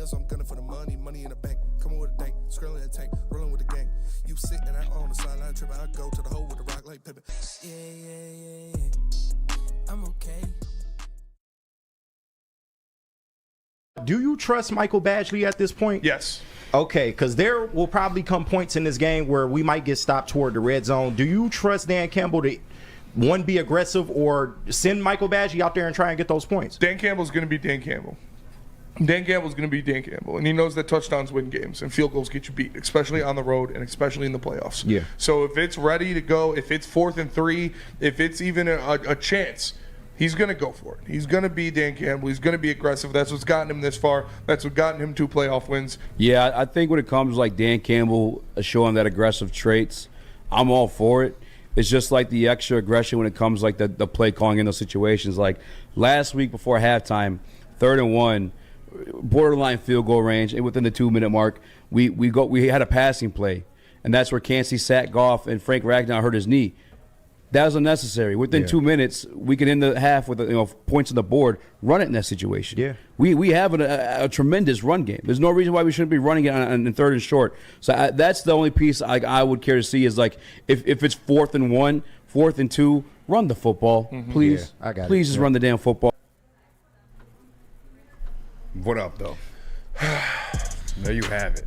so I'm gunning for the money in the bank. Coming with a dank, scrolling in the tank, rolling with the gang. You sit and I on the sideline tripping, I go to the hole with the rock like Pippin. Yeah. I'm okay. Do you trust Michael Badgley at this point? Yes. Okay, because there will probably come points in this game where we might get stopped toward the red zone. Do you trust Dan Campbell to, one, be aggressive or send Michael Badgley out there and try and get those points? Dan Campbell's going to be Dan Campbell. Dan Campbell's going to be Dan Campbell, and he knows that touchdowns win games and field goals get you beat, especially on the road and especially in the playoffs. Yeah. So if it's ready to go, if it's 4th and 3, if it's even a chance, he's going to go for it. He's going to be Dan Campbell. He's going to be aggressive. That's what's gotten him this far. That's what gotten him 2 playoff wins. Yeah, I think when it comes like Dan Campbell showing that aggressive traits, I'm all for it. It's just like the extra aggression when it comes like the play calling in those situations. Like last week before halftime, 3rd and 1, borderline field goal range, and within the 2-minute mark, we had a passing play, and that's where Kancey sat Goff and Frank Ragnow hurt his knee. That was unnecessary. Within 2 minutes, we can end the half with points on the board. Run it in that situation. Yeah, we have a tremendous run game. There's no reason why we shouldn't be running it on 3rd and short. So that's the only piece I would care to see is like if it's 4th and 1, 4th and 2, run the football, please. Yeah, I got please it. just run the damn football. What up, though? There you have it.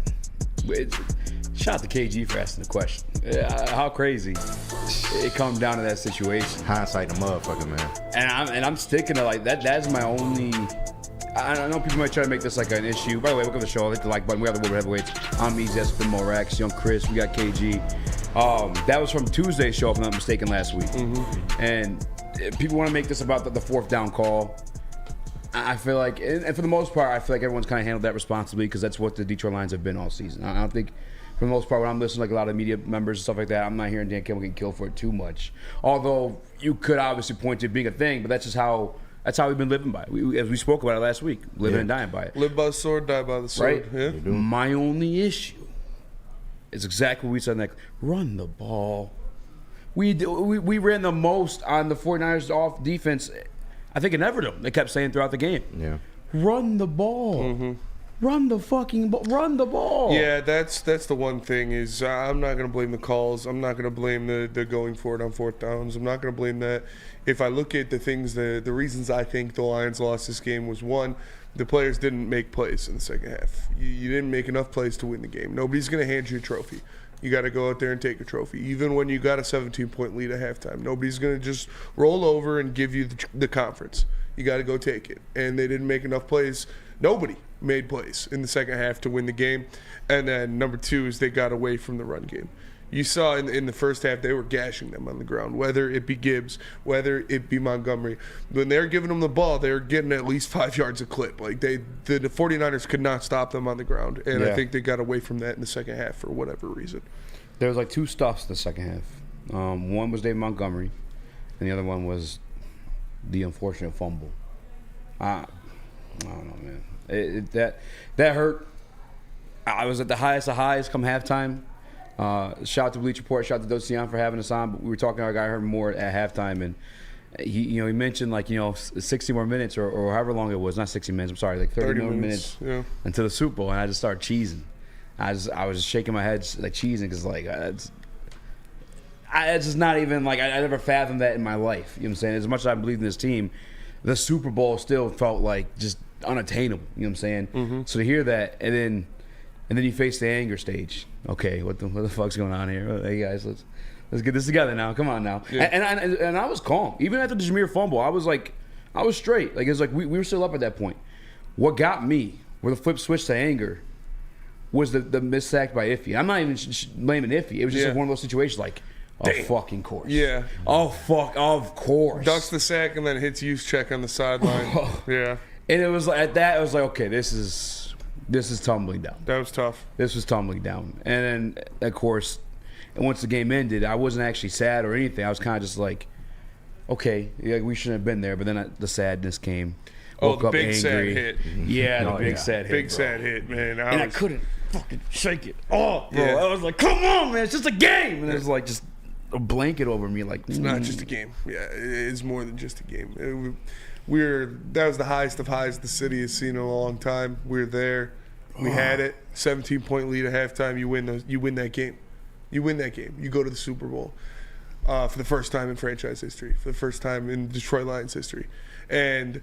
Shout out to KG for asking the question. How crazy it comes down to that situation. Hindsight, the motherfucker, man. And I'm sticking to like that. That's my only. I know people might try to make this like an issue. By the way, welcome to the show. Hit the like button. We got the Woodward heavyweights. I'm Eazy. That's been Rax, Young Chris. We got KG. That was from Tuesday's show, if I'm not mistaken, last week. And people want to make this about the 4th down call. I feel like, and for the most part, I feel like everyone's kind of handled that responsibly because that's what the Detroit Lions have been all season. I don't think, for the most part, when I'm listening to like a lot of media members and stuff like that, I'm not hearing Dan Campbell getting killed for it too much. Although you could obviously point to it being a thing, but that's just how we've been living by it. As we spoke about it last week, living and dying by it. Live by the sword, die by the sword. Right? Yeah. My only issue is exactly what we said next. Run the ball. We ran the most on the 49ers off defense, I think, in Everdome. They kept saying throughout the game. Yeah. Run the ball. Run the fucking ball. Run the ball. Yeah, that's the one thing is I'm not going to blame the calls. I'm not going to blame the going for it on 4th downs. I'm not going to blame that. If I look at the things, the reasons I think the Lions lost this game was, one, the players didn't make plays in the second half. You didn't make enough plays to win the game. Nobody's going to hand you a trophy. You got to go out there and take a trophy, even when you got a 17-point lead at halftime. Nobody's going to just roll over and give you the conference. You got to go take it. And they didn't make enough plays. Nobody made plays in the second half to win the game. And then number 2 is they got away from the run game. You saw in the first half they were gashing them on the ground, whether it be Gibbs, whether it be Montgomery. When they were giving them the ball, they were getting at least 5 yards a clip. Like the 49ers could not stop them on the ground, and I think they got away from that in the second half for whatever reason. There was like 2 stuffs in the second half. One was David Montgomery, and the other one was the unfortunate fumble. I don't know, man. That hurt. I was at the highest of highs come halftime. Shout out to Bleach Report, shout out to Dose of Dion for having us on. But we were talking to our guy Herman Moore at halftime, and he mentioned 60 more minutes or however long it was, not 60 minutes. I'm sorry, like 30 more minutes until the Super Bowl, and I just started cheesing. I was just shaking my head like cheesing because it's just not even like I never fathomed that in my life. You know what I'm saying? As much as I believe in this team, the Super Bowl still felt like just unattainable. You know what I'm saying? So to hear that, and then you face the anger stage. Okay, what the fuck's going on here? Hey guys, let's get this together now. Come on now. Yeah. And I was calm. Even after the Jameer fumble, I was straight. Like it's like we were still up at that point. What got me, where the flip switch to anger, was the miss sack by Iffy. I'm not even blaming Iffy. It was just like one of those situations like, fucking course. Yeah. Oh, fuck, of course. Ducks the sack and then hits Juszczyk on the sideline. Yeah. And it was like, at that, it was like, okay, this is tumbling down. That was tough. This was tumbling down. And then, of course, and once the game ended, I wasn't actually sad or anything. I was kind of just like, okay, we shouldn't have been there. But then the sadness came. Woke the big up sad angry. hit. Yeah, the big sad hit. Big sad hit, man. I couldn't fucking shake it off, bro. I was like, come on, man, it's just a game. And it was like just a blanket over me. Like, it's not just a game. Yeah, it's more than just a game. That was the highest of highs the city has seen in a long time. We're there. We had it. 17-point lead at halftime. You win that game. You win that game. You go to the Super Bowl for the first time in franchise history, for the first time in Detroit Lions history. And,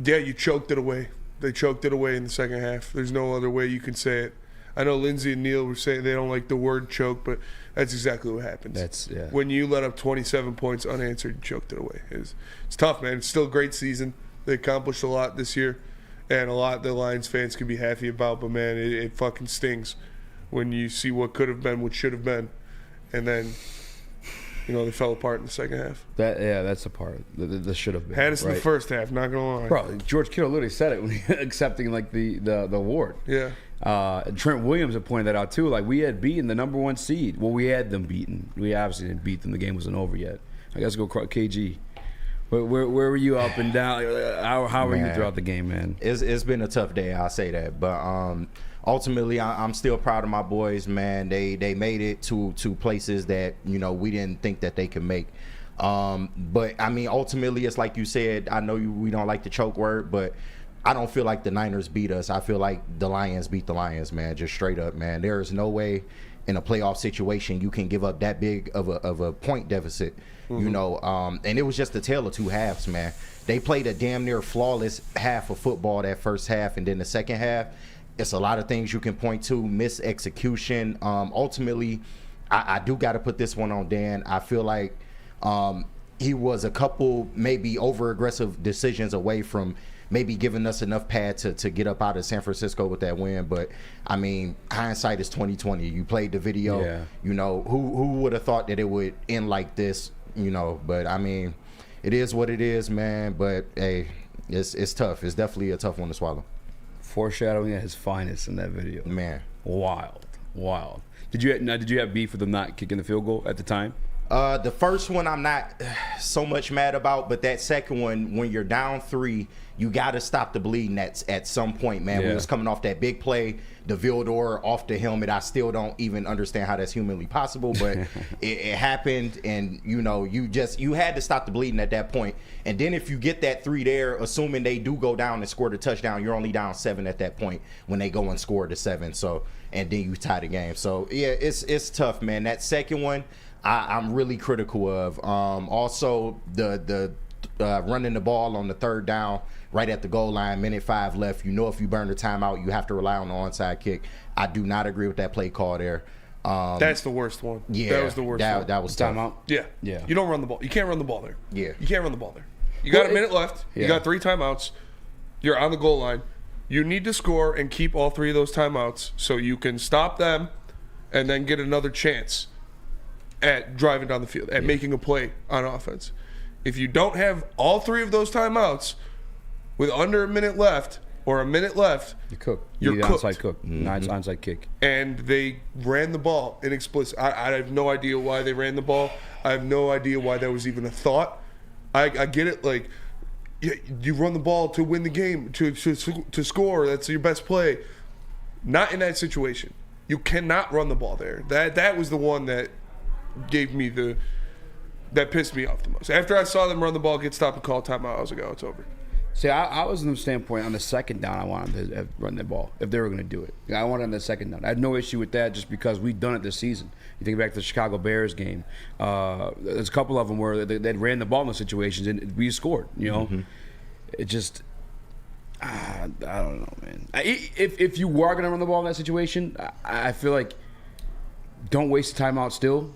yeah, you choked it away. They choked it away in the second half. There's no other way you can say it. I know Lindsay and Neil were saying they don't like the word choke, but that's exactly what happens. When you let up 27 points unanswered, you choked it away. It's tough, man. It's still a great season. They accomplished a lot this year. And a lot the Lions fans can be happy about, but man, it fucking stings when you see what could have been, what should have been, and then they fell apart in the second half. That's the part that should have been. Had us in the first half, not gonna lie. Bro, George Kittle literally said it when he accepting like the award. Yeah. Trent Williams had pointed that out too. Like we had beaten the number 1 seed. Well, we had them beaten. We obviously didn't beat them. The game wasn't over yet. I guess go KG. Where were you up and down? How were you throughout the game, man? It's been a tough day, I'll say that. But ultimately, I'm still proud of my boys, man. They made it to places that, we didn't think that they could make. But, I mean, ultimately, it's like you said, I know we don't like the choke word, but I don't feel like the Niners beat us. I feel like the Lions beat the Lions, man, just straight up, man. There is no way in a playoff situation you can give up that big of a point deficit. And it was just the tale of two halves, man. They played a damn near flawless half of football that first half, and then the second half, it's a lot of things you can point to, mis-execution. Ultimately, I do got to put this one on Dan. I feel like he was a couple maybe over-aggressive decisions away from maybe giving us enough pad to get up out of San Francisco with that win. But I mean, hindsight is 2020. You played the video. Who would have thought that it would end like this? But I mean, it is what it is, man. But hey, it's tough. It's definitely a tough one to swallow. Foreshadowing at his finest in that video, man. Wild. Did you have beef with them not kicking the field goal at the time? The first one I'm not so much mad about, but that second one, when you're down 3, you got to stop the bleeding at some point, man. When it was coming off that big play, the Vildor off the helmet, I still don't even understand how that's humanly possible, but it happened, and you had to stop the bleeding at that point. And then if you get that 3 there, assuming they do go down and score the touchdown, you're only down 7 at that point when they go and score the 7. So, and then you tie the game. So yeah, it's tough, man. That second one, I'm really critical of. Also, the running the ball on the third down right at the goal line, minute 5 left. If you burn the timeout, you have to rely on the onside kick. I do not agree with that play call there. That's the worst one. Yeah, that was the worst one. That was tough. Timeout? Yeah. You don't run the ball. You can't run the ball there. Yeah. You can't run the ball there. You got a minute left. You got 3 timeouts. You're on the goal line. You need to score and keep all 3 of those timeouts so you can stop them and then get another chance at driving down the field, at making a play on offense. If you don't have all 3 of those timeouts with under a minute left or a minute left, you're cooked. You're cooked. Onside cook. Onside kick. And they ran the ball inexplicit. I have no idea why they ran the ball. I have no idea why that was even a thought. I get it. Like, you run the ball to win the game, to score. That's your best play. Not in that situation. You cannot run the ball there. That was the one that gave me that pissed me off the most. After I saw them run the ball, get stopped and call timeout, I was like, oh, it's over. See, I was in the standpoint on the second down, I wanted to run the ball if they were going to do it. I wanted on the second down. I had no issue with that just because we've done it this season. You think back to the Chicago Bears game. There's a couple of them where they ran the ball in those situations and we scored. It just, I don't know, man. If you are going to run the ball in that situation, I feel like don't waste the timeout still.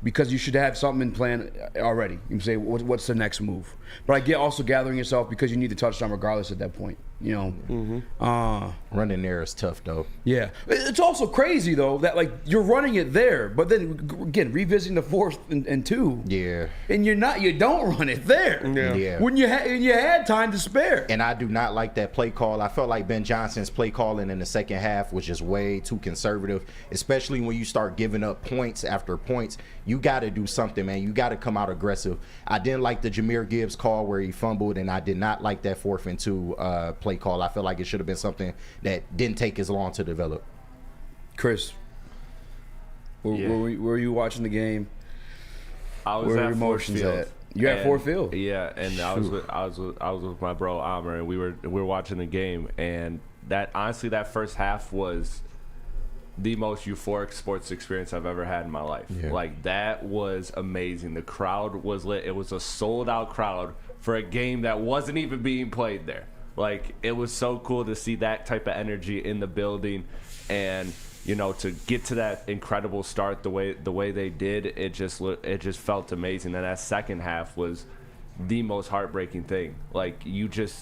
Because you should have something in plan already. You can say, what's the next move? But I get also gathering yourself because you need the touchdown regardless at that point. Running there is tough, though. Yeah. It's also crazy, though, that, like, you're running it there. But then, again, revisiting the 4th and 2. Yeah. And you don't run it there. Yeah. When you had time to spare. And I do not like that play call. I felt like Ben Johnson's play calling in the second half was just way too conservative, especially when you start giving up points after points. You got to do something, man. You got to come out aggressive. I didn't like the Jahmyr Gibbs call where he fumbled, and I did not like that 4th and 2 play call. I feel like it should have been something that didn't take as long to develop. Chris, were you watching the game? I was at Ford Field. You at Ford Field? Yeah, and I was with my bro Amr, and we were watching the game, and honestly, that first half was the most euphoric sports experience I've ever had in my life. Yeah. Like, that was amazing. The crowd was lit. It was a sold-out crowd for a game that wasn't even being played there. Like, it was so cool to see that type of energy in the building, and to get to that incredible start the way they did, it just felt amazing. And that second half was the most heartbreaking thing. Like,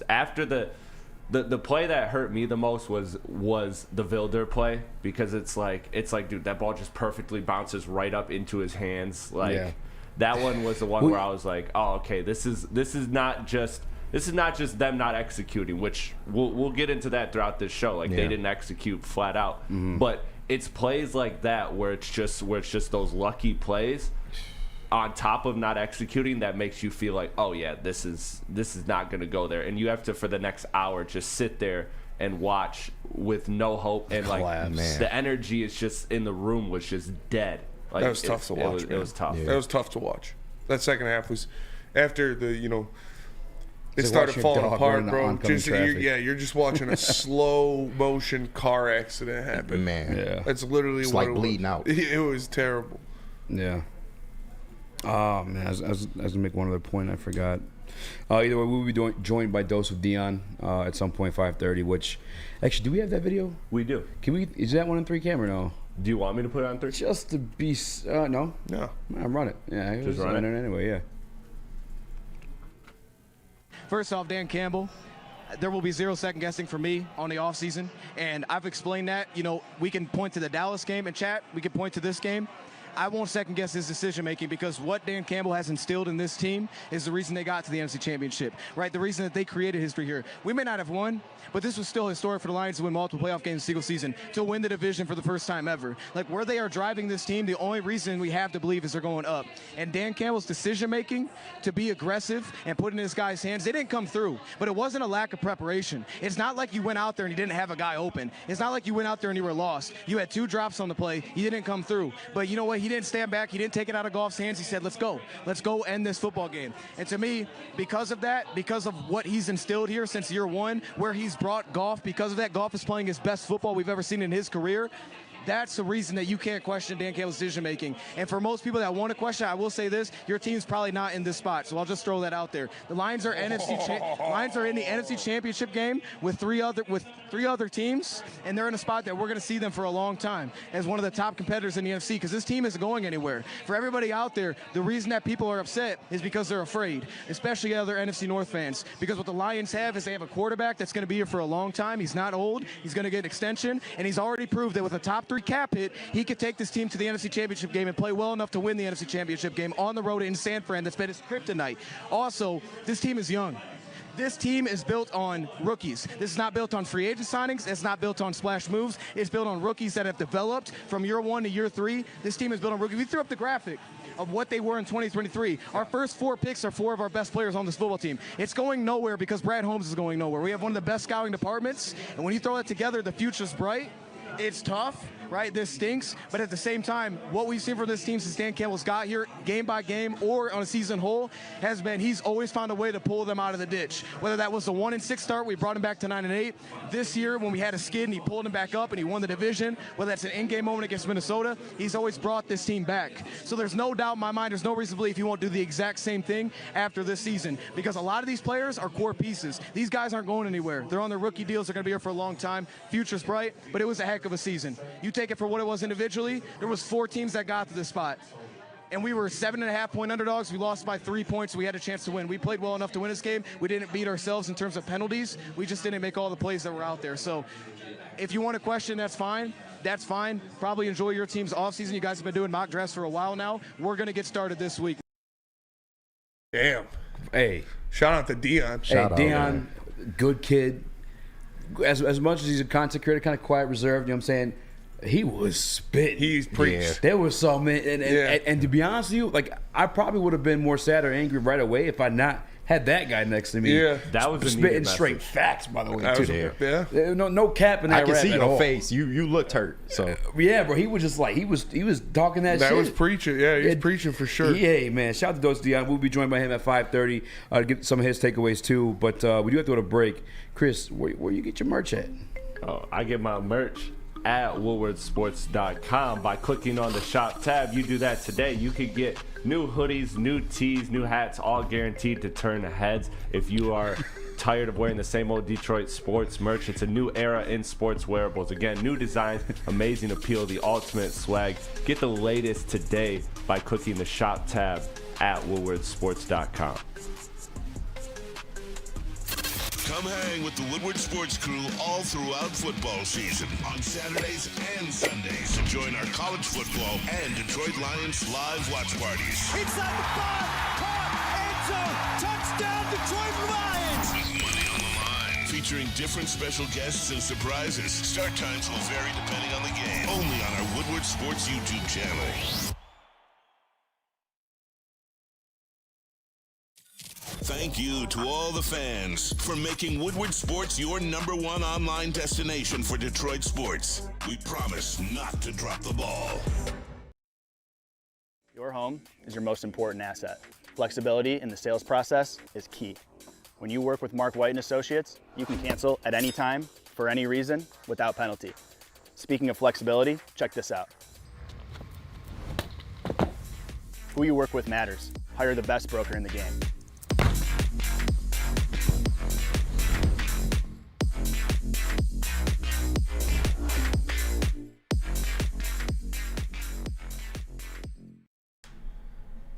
after the play that hurt me the most was the Vilder play, because it's like, dude, that ball just perfectly bounces right up into his hands. Like, that one was the one where I was like, oh, okay, this is not just them not executing, which we'll get into that throughout this show. Like, they didn't execute flat out, but it's plays like that where it's just those lucky plays on top of not executing that makes you feel like, oh yeah, this is not going to go there, and you have to, for the next hour, just sit there and watch with no hope, and like the energy is just in the room was just dead. Like, that was tough to watch. It was tough. That was tough to watch. That second half was after it started falling apart, bro. You're just watching a slow motion car accident happen. Man, that's literally it's what like bleeding out. It was terrible. Yeah. Oh man, I was gonna make one other point I forgot. Either way, we'll be joined by Dose of Dion at some point, 5:30. Which, actually, do we have that video? We do. Can we? Is that one in 3 camera? No. Do you want me to put it on 3? Just to be. No. I'll run it. Yeah, just run it anyway. Yeah. First off, Dan Campbell, there will be 0 second guessing for me on the offseason, and I've explained that. We can point to the Dallas game and chat. We can point to this game. I won't second guess his decision making, because what Dan Campbell has instilled in this team is the reason they got to the NFC Championship, right? The reason that they created history here. We may not have won, but this was still historic for the Lions to win multiple playoff games in a single season, to win the division for the first time ever. Like, where they are driving this team, the only reason we have to believe is they're going up. And Dan Campbell's decision making to be aggressive and put in this guy's hands, they didn't come through, but it wasn't a lack of preparation. It's not like you went out there and you didn't have a guy open. It's not like you went out there and you were lost. You had 2 drops on the play. You didn't come through. But you know what? He didn't stand back. He didn't take it out of Goff's hands. He said, let's go. Let's go end this football game. And to me, because of that, because of what he's instilled here since year 1, where he's brought Goff, because of that, Goff is playing his best football we've ever seen in his career. That's the reason that you can't question Dan Campbell's decision-making. And for most people that want to question, I will say this, your team's probably not in this spot, so I'll just throw that out there. The Lions are in the NFC Championship game with three other teams, and they're in a spot that we're going to see them for a long time as one of the top competitors in the NFC, because this team isn't going anywhere. For everybody out there, the reason that people are upset is because they're afraid, especially other NFC North fans, because what the Lions have is they have a quarterback that's going to be here for a long time. He's not old. He's going to get an extension, and he's already proved that with a top 3 cap hit, he could take this team to the NFC Championship game and play well enough to win the NFC Championship game on the road in San Fran. That's been his kryptonite. Also, this team is young. This team is built on rookies. This is not built on free agent signings. It's not built on splash moves. It's built on rookies that have developed from year 1 to year 3. This team is built on rookies. We threw up the graphic of what they were in 2023. Our first 4 picks are 4 of our best players on this football team. It's going nowhere because Brad Holmes is going nowhere. We have one of the best scouting departments, and when you throw that together, the future's bright. It's tough, right? This stinks, but at the same time, what we've seen from this team since Dan Campbell's got here, game by game or on a season whole, has been he's always found a way to pull them out of the ditch. Whether that was the 1-6 start, we brought him back to 9-8. This year, when we had a skid and he pulled him back up and he won the division, whether that's an in-game moment against Minnesota, he's always brought this team back. So there's no doubt in my mind, there's no reason to believe he won't do the exact same thing after this season, because a lot of these players are core pieces. These guys aren't going anywhere. They're on their rookie deals. They're going to be here for a long time. Future's bright, but it was a heck of a season. You take it for what it was individually, there was 4 teams that got to this spot. And we were 7.5-point underdogs. We lost by 3 points. We had a chance to win. We played well enough to win this game. We didn't beat ourselves in terms of penalties. We just didn't make all the plays that were out there. So if you want to question, that's fine. That's fine. Probably enjoy your team's offseason. You guys have been doing mock drafts for a while now. We're going to get started this week. Damn. Hey. Shout out to Dion. Dion, good kid. As much as he's a content creator, kind of quiet, reserved, you know what I'm saying? He was spitting. He's preached. Yeah. There was some, and to be honest with you, like, I probably would have been more sad or angry right away if I not had that guy next to me. Yeah, that was spitting straight facts, by the way. Too. Yeah. No cap in that. I can see your all. face. You looked hurt. So yeah, bro. He was just like he was talking that shit. That was preaching. Yeah, he's preaching for sure. Yeah, man. Shout out to Dose of Dion. We'll be joined by him at 5:30 to get some of his takeaways too. But we do have to go to break. Chris, where you get your merch at? Oh, I get my merch at woodwardsports.com by clicking on the shop tab. You do that today, you could get new hoodies, new tees, new hats, all guaranteed to turn heads. If you are tired of wearing the same old Detroit sports merch, it's a new era in sports wearables. Again, new designs, amazing appeal, the ultimate swag. Get the latest today by clicking the shop tab at woodwardsports.com. Come hang with the Woodward Sports Crew all throughout football season on Saturdays and Sundays. Join our college football and Detroit Lions live watch parties. Inside the 5, caught, end zone, touchdown, Detroit Lions! With money on the line, featuring different special guests and surprises. Start times will vary depending on the game. Only on our Woodward Sports YouTube channel. Thank you to all the fans for making Woodward Sports your #1 online destination for Detroit sports. We promise not to drop the ball. Your home is your most important asset. Flexibility in the sales process is key. When you work with Mark White and Associates, you can cancel at any time, for any reason, without penalty. Speaking of flexibility, check this out. Who you work with matters. Hire the best broker in the game.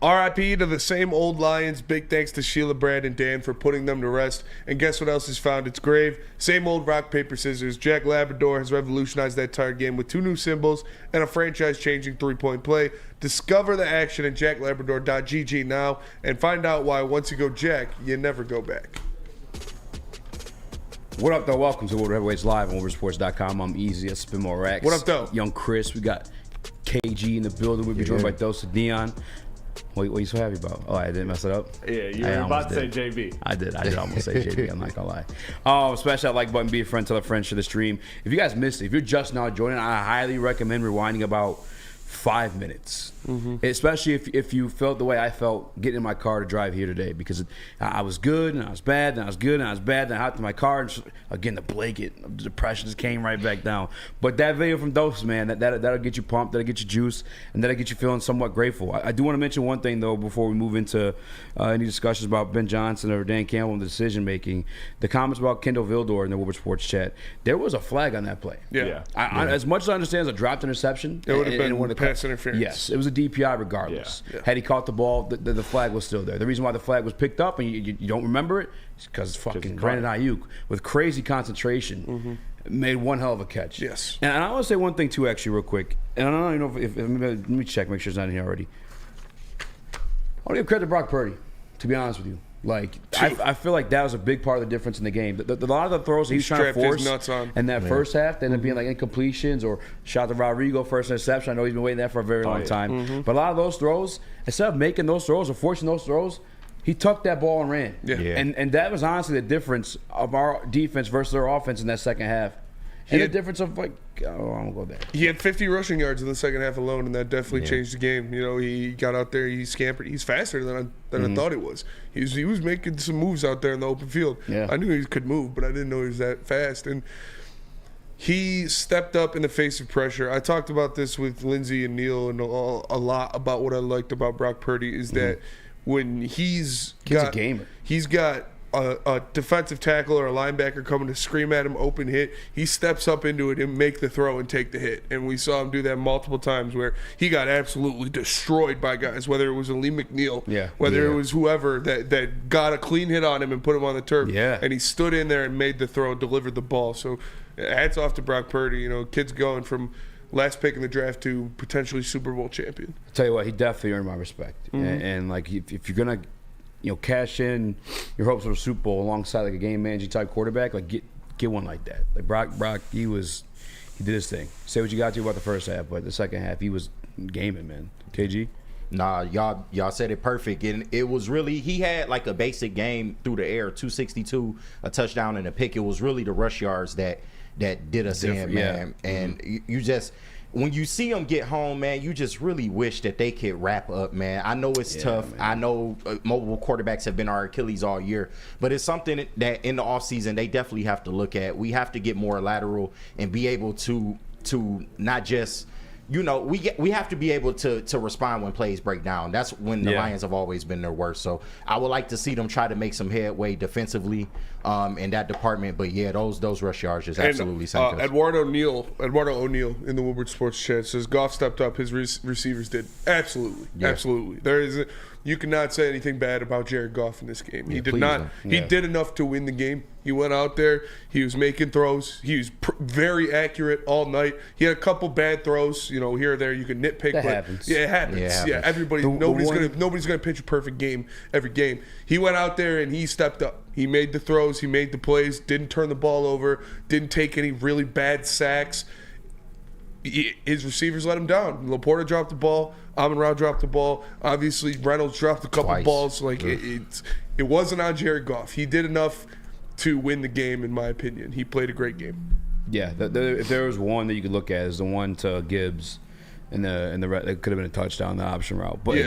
RIP to the same old Lions. Big thanks to Sheila, Brad, and Dan for putting them to rest. And guess what else has found its grave? Same old rock, paper, scissors. Jack Labrador has revolutionized that tired game with 2 new symbols and a franchise-changing 3-point play. Discover the action at jacklabrador.gg now and find out why once you go Jack, you never go back. What up, though? Welcome to Woodward Heavyweights Live on woodwardsports.com. I'm Eazy. That's Spin More Rax. What up, though? Young Chris. We got KG in the building. We'll be joined by Dose of Dion. What are you so happy about? Oh, I didn't mess it up? Yeah, you were about to say JB. I did almost say JB. I'm not going to lie. Smash that like button, be a friend, tell a friend, share the stream. If you guys missed it, if you're just now joining, I highly recommend rewinding about 5 minutes. Especially if you felt the way I felt getting in my car to drive here today, because I was good and I was bad and I was good and I was bad and I hopped in my car and just, again the blanket of depression just came right back down. But that video from Dose, man, that'll get you pumped, that'll get you juice, and that'll get you feeling somewhat grateful. I do want to mention one thing though before we move into any discussions about Ben Johnson or Dan Campbell and the decision making. The comments about Kendall Vildor in the Woodward Sports chat, there was a flag on that play. Yeah. I, as much as I understand, it's a dropped interception. It would have been pass interference. Yes, it was a DPI regardless. Yeah. Had he caught the ball, the flag was still there. The reason why the flag was picked up and you don't remember it is because fucking Brandon Ayuk, with crazy concentration, made one hell of a catch. Yes. And I want to say one thing too, actually, real quick. And I don't know if let me check, make sure it's not in here already. I want to give credit to Brock Purdy, to be honest with you. Like, I feel like that was a big part of the difference in the game. A lot of the throws he was trying to force in that first half, they ended up being like incompletions or shot to Rodrigo first interception. I know he's been waiting there for a very long time. But a lot of those throws, instead of making those throws or forcing those throws, he tucked that ball and ran. And that was honestly the difference of our defense versus their offense in that second half. And the difference of, like, I won't go there. He had 50 rushing yards in the second half alone, and that definitely changed the game. You know, he got out there, he scampered. He's faster than I thought he was. He was making some moves out there in the open field. I knew he could move, but I didn't know he was that fast. And he stepped up in the face of pressure. I talked about this with Lindsay and Neil and a lot about what I liked about Brock Purdy is that when he's a gamer. He's got a defensive tackle or a linebacker coming to scream at him, open hit, he steps up into it and make the throw and take the hit. And we saw him do that multiple times where he got absolutely destroyed by guys, whether it was Lee McNeil, whether it was whoever that got a clean hit on him and put him on the turf. And he stood in there and made the throw, delivered the ball. So hats off to Brock Purdy. You know, kid's going from last pick in the draft to potentially Super Bowl champion. I'll tell you what, he definitely earned my respect. And like, if you're going to, cash in your hopes of a Super Bowl alongside like a game managing type quarterback, like get one like that. Like Brock, he did his thing. Say what you got to about the first half, but the second half he was gaming, man. KG? Nah, y'all said it perfect, and it was really, he had like a basic game through the air, 262, a touchdown and a pick. It was really the rush yards that did us in, man. And you just, when you see them get home, man, you just really wish that they could wrap up, man. I know it's tough. Man. I know mobile quarterbacks have been our Achilles all year, but it's something that in the offseason they definitely have to look at. We have to get more lateral and be able to not just – we have to be able to respond when plays break down. That's when the Lions have always been their worst. So I would like to see them try to make some headway defensively in that department. But yeah, those rush yards just absolutely sank us. Eduardo O'Neill in the Woodward Sports Chat says Goff stepped up. His receivers did. Absolutely. You cannot say anything bad about Jared Goff in this game. He did not. He did enough to win the game. He went out there. He was making throws. He was very accurate all night. He had a couple bad throws, here or there. You can nitpick. That happens. Yeah, it happens. Yeah, everybody. Nobody's gonna pitch a perfect game every game. He went out there and he stepped up. He made the throws. He made the plays. Didn't turn the ball over. Didn't take any really bad sacks. His receivers let him down. Laporta dropped the ball. Amon-Ra dropped the ball. Obviously, Reynolds dropped a couple balls. It wasn't on Jared Goff. He did enough to win the game, in my opinion. He played a great game. Yeah, if there was one that you could look at, is the one to Gibbs, and that could have been a touchdown, the option route. But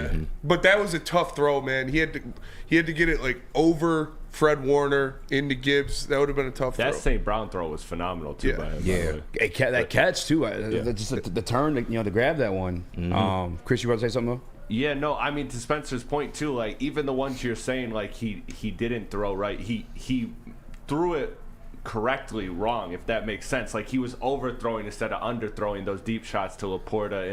but that was a tough throw, man. He had to get it over Fred Warner into Gibbs. That would have been a tough throw. That St. Brown throw was phenomenal too. That catch too. Just the turn, to grab that one. Mm-hmm. Chris, you want to say something? Yeah, no. I mean, to Spencer's point too. Like even the ones you're saying, like he didn't throw right. He threw it correctly wrong, if that makes sense. Like he was overthrowing instead of underthrowing those deep shots to Laporta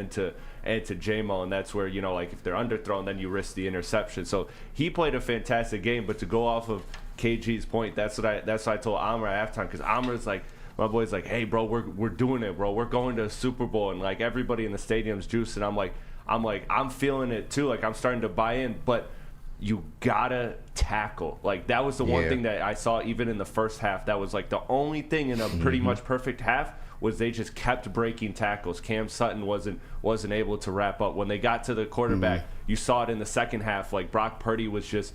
and to J-Mo, and that's where, like if they're underthrown, then you risk the interception. So he played a fantastic game, but to go off of KG's point, that's what I told Amr at halftime, because Amr's like, my boy's like, hey bro, we're doing it, bro. We're going to a Super Bowl, and like everybody in the stadium's juicing. I'm feeling it too. Like I'm starting to buy in, but you gotta tackle. Like that was the one thing that I saw even in the first half. That was like the only thing in a pretty much perfect half was they just kept breaking tackles. Cam Sutton wasn't able to wrap up. When they got to the quarterback, you saw it in the second half. Like Brock Purdy was just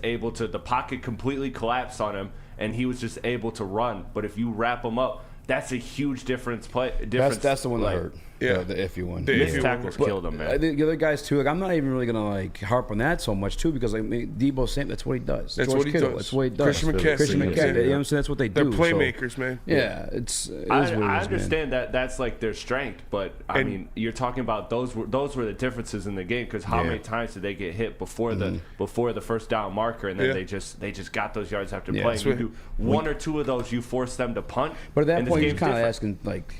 able to, the pocket completely collapsed on him, and he was just able to run. But if you wrap him up, that's a huge difference. That's the one that hurt. Yeah, the iffy one. The missed tackles killed him, man. The other guys too. Like I'm not even really gonna harp on that so much too, because Debo Samuel, that's what he does. That's what he does. That's what he does. Christian McCaffrey. You know what I'm saying? That's what they do. They're playmakers, man. Yeah, I understand that that's like their strength, but I mean, you're talking about those were the differences in the game, because how many times did they get hit before the first down marker, and then they just got those yards after play. You do one or two of those, you force them to punt. But at that point, you're kind of asking like,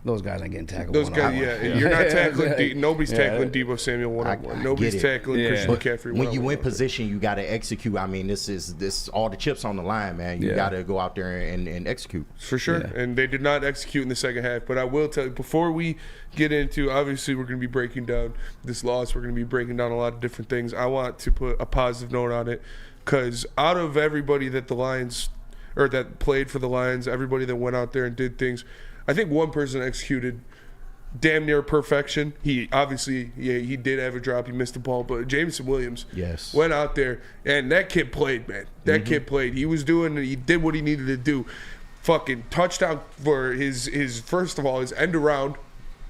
those guys ain't getting tackled. Those guys, you're not tackling. Nobody's tackling Debo Samuel one-on-one. Nobody's tackling Christian McCaffrey. When you win position, you got to execute. I mean, this all the chips on the line, man. You got to go out there and execute. For sure. Yeah. And they did not execute in the second half. But I will tell you, before we get into, obviously, we're going to be breaking down this loss. We're going to be breaking down a lot of different things. I want to put a positive note on it, because out of everybody that that played for the Lions, everybody that went out there and did things, I think one person executed damn near perfection. He obviously, he did have a drop. He missed the ball. But Jameson Williams went out there, and that kid played, man. That kid played. He did what he needed to do. Fucking touchdown for his first of all, his end around.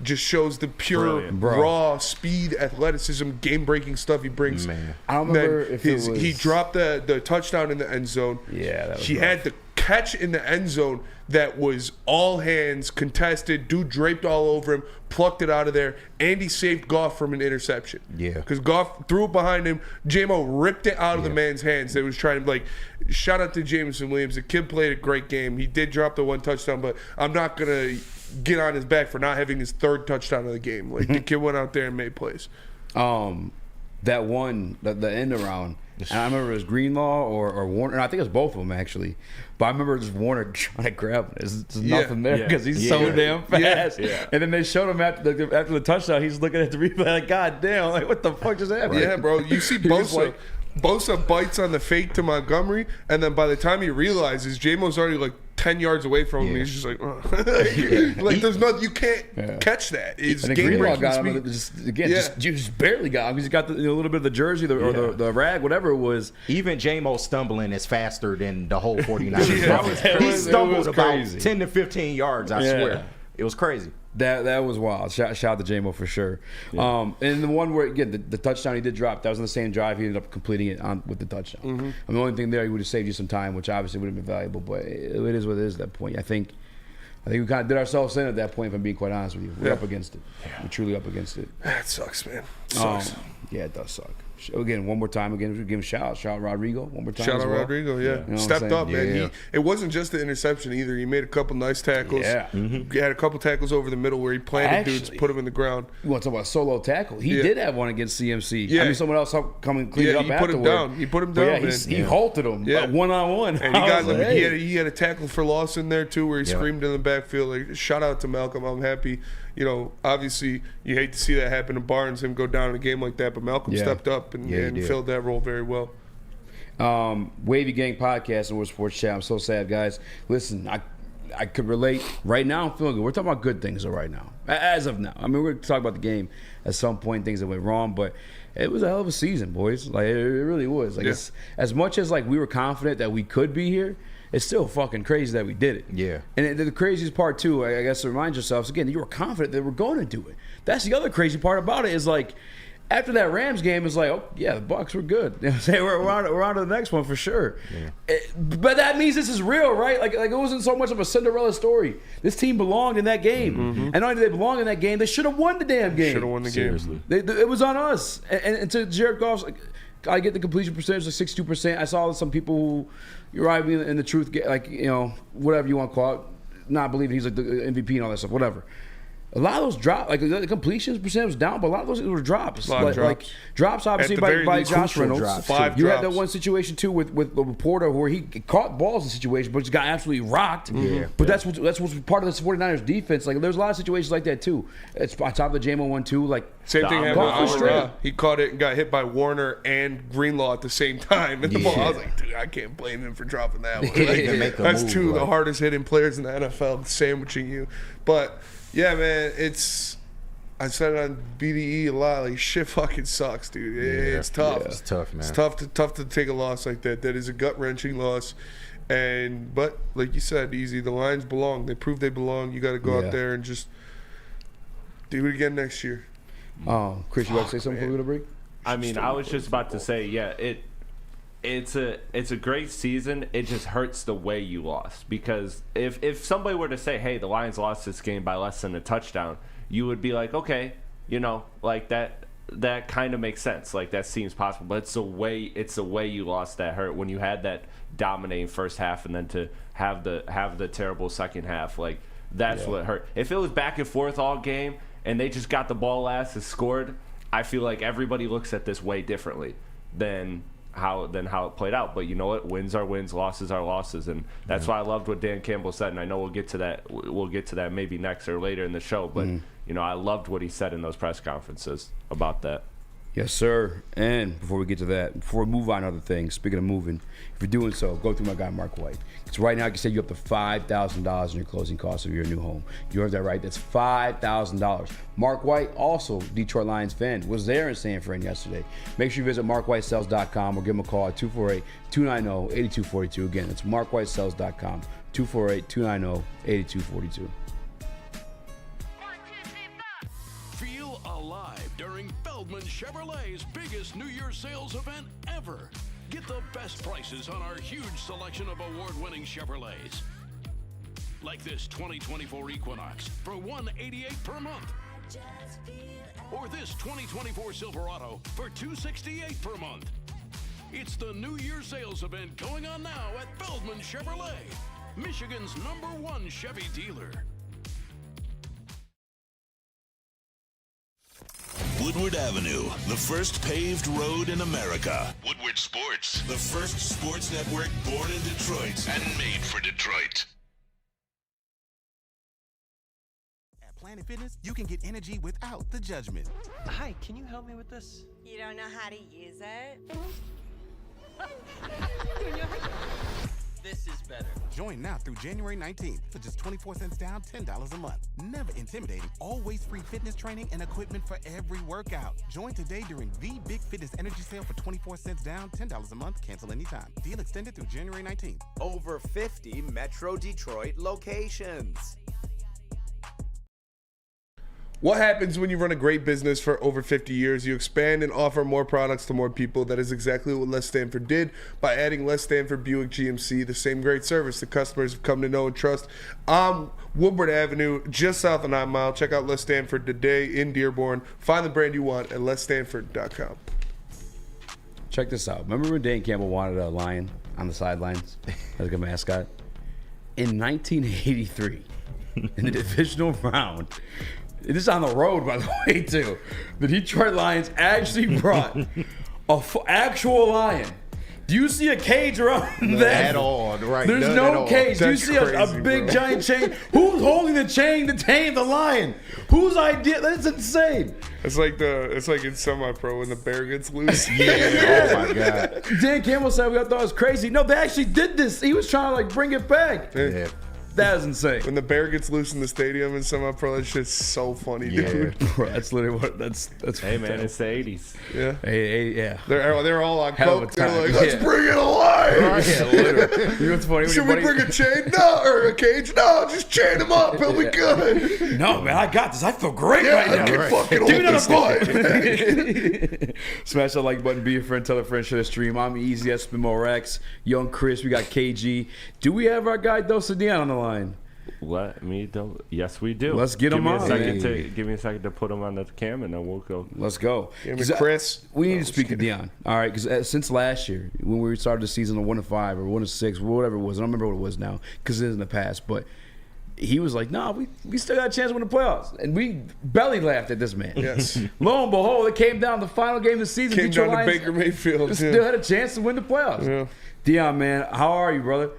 Just shows the pure, raw speed, athleticism, game-breaking stuff he brings. Man. I don't remember if he dropped the touchdown in the end zone. Yeah, that was he had the catch in the end zone that was all hands, contested, dude draped all over him, plucked it out of there, and he saved Goff from an interception. Yeah. Because Goff threw it behind him. J-Mo ripped it out of the man's hands. They was trying to, shout out to Jameson Williams. The kid played a great game. He did drop the one touchdown, but I'm not going to get on his back for not having his third touchdown of the game. The kid went out there and made plays. That one, the end around, and I remember it was Greenlaw or Warner, and I think it was both of them actually. But I remember just Warner trying to grab him. There's nothing there because he's so damn fast. Yeah. And then they showed him after the touchdown. He's looking at the replay like, God damn, what the fuck just happened? Yeah, bro. You see Bosa. Bosa bites on the fake to Montgomery, and then by the time he realizes, J-Mo's already 10 yards away from him. He's just like, there's nothing, you can't catch that. It's game-breaking speed. Just barely got him. He's got a little bit of the jersey or the rag, whatever it was. Even J-Mo stumbling is faster than the whole 49ers. He stumbled about 10 to 15 yards, I swear. It was crazy. That was wild. Shout out to J-Mo for sure. Yeah. And the one where, again, the touchdown he did drop, that was on the same drive. He ended up completing it with the touchdown. Mm-hmm. The only thing there, he would have saved you some time, which obviously would have been valuable, but it is what it is at that point. I think we kind of did ourselves in at that point, if I'm being quite honest with you. We're up against it. Yeah. We're truly up against it. That sucks, man. It sucks. Yeah, it does suck. Again, one more time, give him a shout out Rodrigo one more time. Shout out well. Rodrigo, yeah. You know Stepped up, man. Yeah. It wasn't just the interception either. He made a couple nice tackles. Yeah. He had a couple tackles over the middle where he planted dudes, put them in the ground. You want to talk about solo tackle? He did have one against CMC. Yeah. I mean, someone else come and clean it up he afterward. put him down. He put him down, man. He halted him one-on-one. And he had a tackle for loss in there, too, where he screamed in the backfield. Like, shout out to Malcolm. I'm happy. You know, obviously, you hate to see that happen to Barnes, him go down in a game like that, but Malcolm stepped up and filled that role very well. Wavy Gang Podcast and Woodward Sports Chat. I'm so sad, guys. Listen, I could relate. Right now, I'm feeling good. We're talking about good things right now, as of now. I mean, we're going to talk about the game at some point, things that went wrong, but it was a hell of a season, boys. Like, it really was. Like, it's, as much as, like, we were confident that we could be here, it's still fucking crazy that we did it. Yeah. And the craziest part, too, I guess to remind yourselves, again, you were confident that we're going to do it. That's the other crazy part about it is, like, after that Rams game, it's like, oh, yeah, the Bucs were good. You know what I'm saying? We're on to the next one for sure. Yeah. But that means this is real, right? Like it wasn't so much of a Cinderella story. This team belonged in that game. Mm-hmm. And not only did they belong in that game, they should have won the damn game. Should have won the game. It was on us. And to Jared Goff's, like, I get the completion percentage, like 62%. I saw some people who, you're right, in the truth, like, you know, whatever you want to call it, not believing he's like the MVP and all that stuff, whatever. A lot of those drops, like the completions percentage was down, but a lot of those were drops. Like drops, obviously, by Josh Reynolds. You had that one situation too with Porter where he caught balls in situations, but just got absolutely rocked. Yeah. But that's what's part of the 49ers defense. Like there's a lot of situations like that too. It's on top of the J-Mo one too. Like same thing happened with Amon. He caught it and got hit by Warner and Greenlaw at the same time. And the ball, I was like, dude, I can't blame him for dropping that one. Like, that's two of the hardest hitting players in the NFL sandwiching you. But yeah, man, I said it on BDE a lot. Like, shit fucking sucks, dude. It's tough. Yeah, it's tough, man. It's tough to take a loss like that. That is a gut-wrenching loss. But like you said, Eazy, the Lions belong. They proved they belong. You got to go out there and just do it again next year. Oh, Chris, you want to say something before we go to break? I mean, I was just about to say, it's a great season. It just hurts the way you lost, because if somebody were to say, hey, the Lions lost this game by less than a touchdown, you would be like, okay, you know, like that kind of makes sense. Like that seems possible. But it's the way you lost that hurt, when you had that dominating first half and then to have the terrible second half. Like that's what hurt. If it was back and forth all game and they just got the ball last and scored, I feel like everybody looks at this way differently than how it played out. But you know what? Wins are wins, losses are losses, and that's why I loved what Dan Campbell said. And I know we'll get to that maybe next or later in the show. But you know, I loved what he said in those press conferences about that. Yes, sir. And before we get to that, before we move on to other things, speaking of moving, if you're doing so, go through my guy Mark White. Because right now I can save you up to $5,000 in your closing costs of your new home. You heard that right. That's $5,000. Mark White, also Detroit Lions fan, was there in San Fran yesterday. Make sure you visit markwhitesells.com or give him a call at 248-290-8242. Again, it's markwhitesells.com, 248-290-8242. Feel alive during Feldman Chevrolet's biggest New Year's sales event ever. Get the best prices on our huge selection of award-winning Chevrolets. Like this 2024 Equinox for $188 per month. Or this 2024 Silverado for $268 per month. It's the New Year's sales event going on now at Feldman Chevrolet, Michigan's #1 Chevy dealer. Woodward Avenue, the first paved road in America. Woodward Sports, the first sports network born in Detroit and made for Detroit. At Planet Fitness, you can get energy without the judgment. Hi, can you help me with this? You don't know how to use it? This is better. Join now through January 19th for just 24 cents down, $10 a month. Never intimidating, always free fitness training and equipment for every workout. Join today during the Big Fitness Energy Sale for 24 cents down, $10 a month. Cancel anytime. Deal extended through January 19th. Over 50 Metro Detroit locations. What happens when you run a great business for over 50 years? You expand and offer more products to more people. That is exactly what Les Stanford did by adding Les Stanford Buick GMC, the same great service the customers have come to know and trust on Woodward Avenue, just south of 9 Mile. Check out Les Stanford today in Dearborn. Find the brand you want at lesstanford.com. Check this out. Remember when Dan Campbell wanted a lion on the sidelines as a mascot? In 1983, in the divisional round, this is on the road, by the way, too, the Detroit Lions actually brought an actual lion. Do you see a cage around that? At all, right? There's no cage. Do you see a big giant chain? Who's holding the chain to tame the lion? Whose idea? That's insane. It's like in semi-pro when the bear gets loose. Yeah. Oh my God. Dan Campbell said we all thought it was crazy. No, they actually did this. He was trying to like bring it back. Yeah. That is insane. When the bear gets loose in the stadium in semi-pro, that shit's so funny, dude. Bro, that's literally what. That's. Hey man, it's the '80s. Yeah. Hey, yeah. They're all on Hell of a coke. They're time. like, let's bring it alive. Yeah, literally. You know what's funny? Should we bring a chain? No, or a cage? No, just chain him up. He'll be good. No, man, I got this. I feel great Yeah, right I now. can fucking Give me hold another this ball. Smash that like button. Be a friend. Tell a friend. Share the stream. I'm Eazy. That's been Rax. Young Chris. We got KG. Do we have our guy Dose of Dion on the line? Let me do. Yes, we do. Let's get him on. Give me a second to put him on the cam, and then we'll go. Let's go. Give me Chris. We need to speak to Dion. All right, because since last year, when we started the season on 1-5 or 1-6, whatever it was, I don't remember what it was now because it is in the past, but he was like, "Nah, we still got a chance to win the playoffs," and we belly laughed at this man. Yes. Lo and behold, it came down the final game of the season. Came Detroit down to Lions Baker Mayfield. still had a chance to win the playoffs. Yeah. Dion, man, how are you, brother?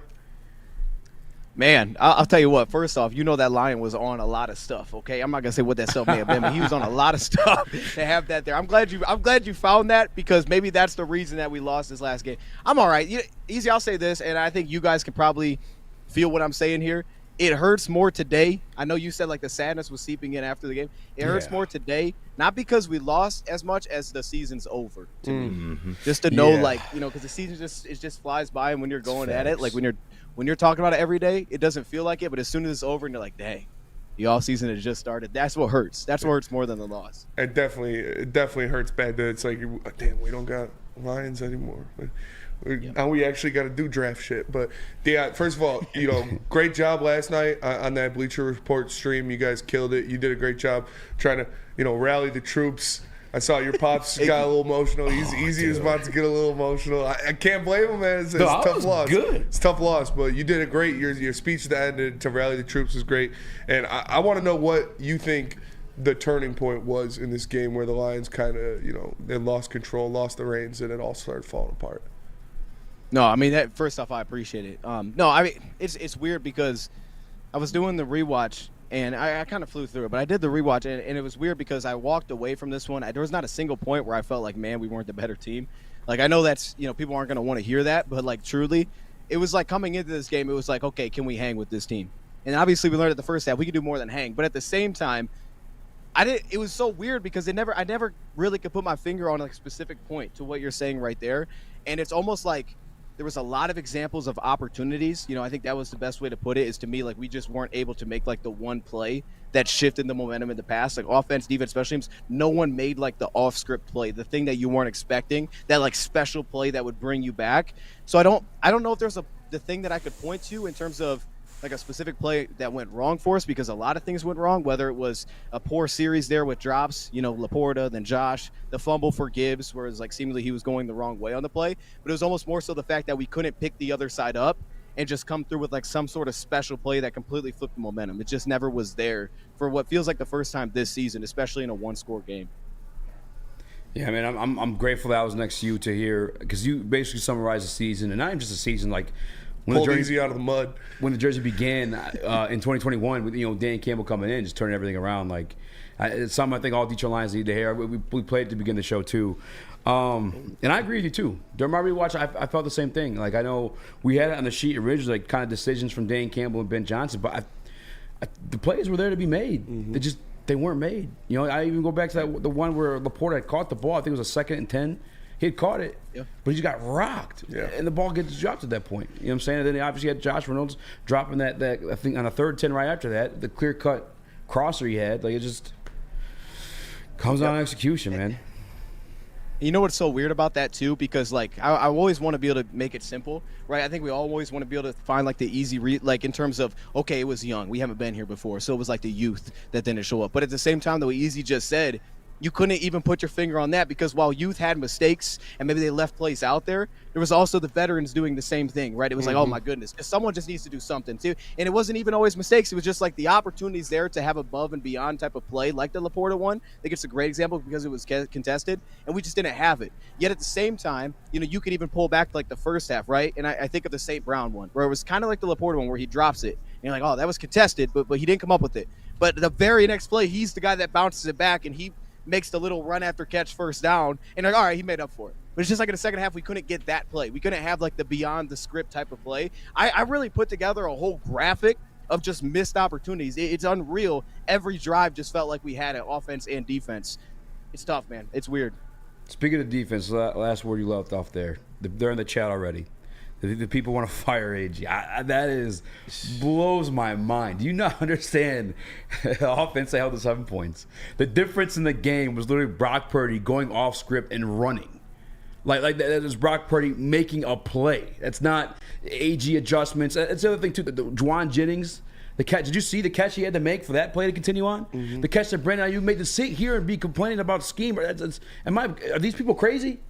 Man, I'll tell you what. First off, you know that lion was on a lot of stuff. Okay, I'm not gonna say what that stuff may have been, but he was on a lot of stuff to have that there. I'm glad you found that because maybe that's the reason that we lost this last game. I'm all right. Easy. I'll say this, and I think you guys can probably feel what I'm saying here. It hurts more today. I know you said like the sadness was seeping in after the game. It hurts more today, not because we lost as much as the season's over to me. Just to know, like, you know, because the season just flies by, and when you're going at it, like when you're talking about it every day, it doesn't feel like it. But as soon as it's over, and you're like, dang, the off season has just started. That's what hurts. That's what hurts more than the loss. It definitely hurts bad. That it's like, damn, we don't got Lions anymore. Now we actually got to do draft shit. But yeah, first of all, you know, great job last night on that Bleacher Report stream. You guys killed it. You did a great job trying to, you know, rally the troops. I saw your pops got a little emotional. Easy is about to get a little emotional. I can't blame him, man. It's a tough loss. Good. It's a tough loss, but you did it great. Your speech at the end to rally the troops was great. And I want to know what you think the turning point was in this game where the Lions kind of, you know, they lost control, lost the reins, and it all started falling apart. No, I mean, first off, I appreciate it. No, I mean, it's weird because I was doing the rewatch, and I kind of flew through it, but I did the rewatch, and it was weird because I walked away from this one. There was not a single point where I felt like, man, we weren't the better team. Like, I know that's, you know, people aren't going to want to hear that, but, like, truly, it was like coming into this game, it was like, okay, can we hang with this team? And obviously we learned at the first half we could do more than hang, but at the same time, it was so weird because I never really could put my finger on a specific point to what you're saying right there, and it's almost like there was a lot of examples of opportunities. You know, I think that was the best way to put it, is to me, like, we just weren't able to make, like, the one play that shifted the momentum in the past. Like, offense, defense, special teams, no one made, like, the off-script play, the thing that you weren't expecting, that, like, special play that would bring you back. So I don't know if there's the thing that I could point to in terms of, like, a specific play that went wrong for us, because a lot of things went wrong, whether it was a poor series there with drops, you know, Laporta, then Josh, the fumble for Gibbs, where it's like seemingly he was going the wrong way on the play. But it was almost more so the fact that we couldn't pick the other side up and just come through with, like, some sort of special play that completely flipped the momentum. It just never was there for what feels like the first time this season, especially in a one-score game. Yeah, man, I'm grateful that I was next to you to hear, because you basically summarized the season, and not even just a season, like, Pulled Eazy out of the mud. When the jersey began in 2021, with, you know, Dan Campbell coming in, just turning everything around. Like, it's something I think all Detroit Lions need to hear. We played it to begin the show too, and I agree with you too. During my rewatch, I felt the same thing. Like, I know we had it on the sheet originally, like, kind of decisions from Dan Campbell and Ben Johnson, but the plays were there to be made. Mm-hmm. They weren't made. You know, I even go back to the one where Laporta had caught the ball. I think it was a 2nd and 10. He had caught it, but he just got rocked, and the ball gets dropped at that point. You know what I'm saying? And then he obviously had Josh Reynolds dropping that I think on a 3rd 10 right after that, the clear-cut crosser he had. Like, it just Comes on execution, man. You know what's so weird about that too? Because like I always want to be able to make it simple, right? I think we always want to be able to find like the easy like in terms of, okay, it was young, we haven't been here before, so it was like the youth that didn't show up. But at the same time, though, Eazy just said, you couldn't even put your finger on that, because while youth had mistakes and maybe they left plays out there was also the veterans doing the same thing, right? It was like, oh my goodness, someone just needs to do something too. And it wasn't even always mistakes. It was just like the opportunities there to have above and beyond type of play, like the Laporta one. I think it's a great example because it was contested, and we just didn't have it. Yet at the same time, you know, you could even pull back like the first half, right? And I think of the St. Brown one, where it was kind of like the Laporta one, where he drops it, and you're like, oh, that was contested, but he didn't come up with it. But the very next play, he's the guy that bounces it back, and he makes the little run after catch first down, and like, all right, he made up for it. But it's just like in the second half, we couldn't get that play. We couldn't have like the beyond the script type of play. I really put together a whole graphic of just missed opportunities. It's unreal. Every drive just felt like we had it, offense and defense. It's tough, man. It's weird. Speaking of defense, last word you left off there. They're in the chat already. The people want to fire AG. That blows my mind. Do you not understand the offense they held to 7 points? The difference in the game was literally Brock Purdy going off script and running. Like that is Brock Purdy making a play. That's not AG adjustments. That's the other thing, too. The Juwan Jennings, the catch. Did you see the catch he had to make for that play to continue on? Mm-hmm. The catch that Brandon Ayuk made to sit here and be complaining about scheme. Are these people crazy?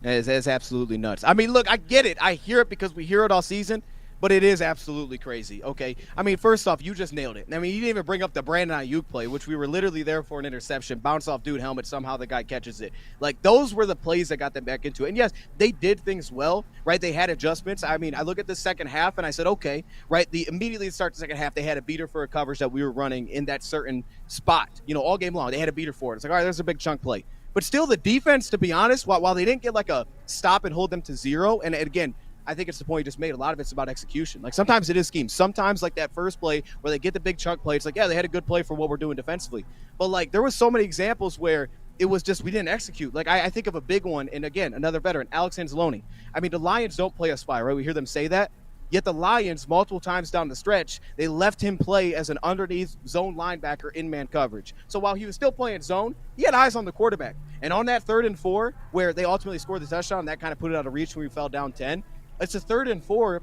That's absolutely nuts. I mean, look, I get it. I hear it because we hear it all season, but it is absolutely crazy, okay? I mean, first off, you just nailed it. I mean, you didn't even bring up the Brandon Ayuk play, which we were literally there for an interception, bounce off dude helmet, somehow the guy catches it. Like, those were the plays that got them back into it. And yes, they did things well, right? They had adjustments. I mean, I look at the second half and I said, okay, right? Immediately to start the second half, they had a beater for a coverage that we were running in that certain spot, you know, all game long. They had a beater for it. It's like, all right, there's a big chunk play. But still, the defense, to be honest, while they didn't get like a stop and hold them to zero, and again, I think it's the point you just made. A lot of it's about execution. Like sometimes it is scheme. Sometimes like that first play where they get the big chunk play, it's like, yeah, they had a good play for what we're doing defensively. But like there was so many examples where it was just we didn't execute. Like I think of a big one, and again, another veteran, Alex Anzalone. I mean, the Lions don't play a spy, right? We hear them say that. Yet the Lions, multiple times down the stretch, they left him play as an underneath zone linebacker in man coverage. So while he was still playing zone, he had eyes on the quarterback. And on that 3rd and 4, where they ultimately scored the touchdown, that kind of put it out of reach when we fell down 10. It's a 3rd and 4.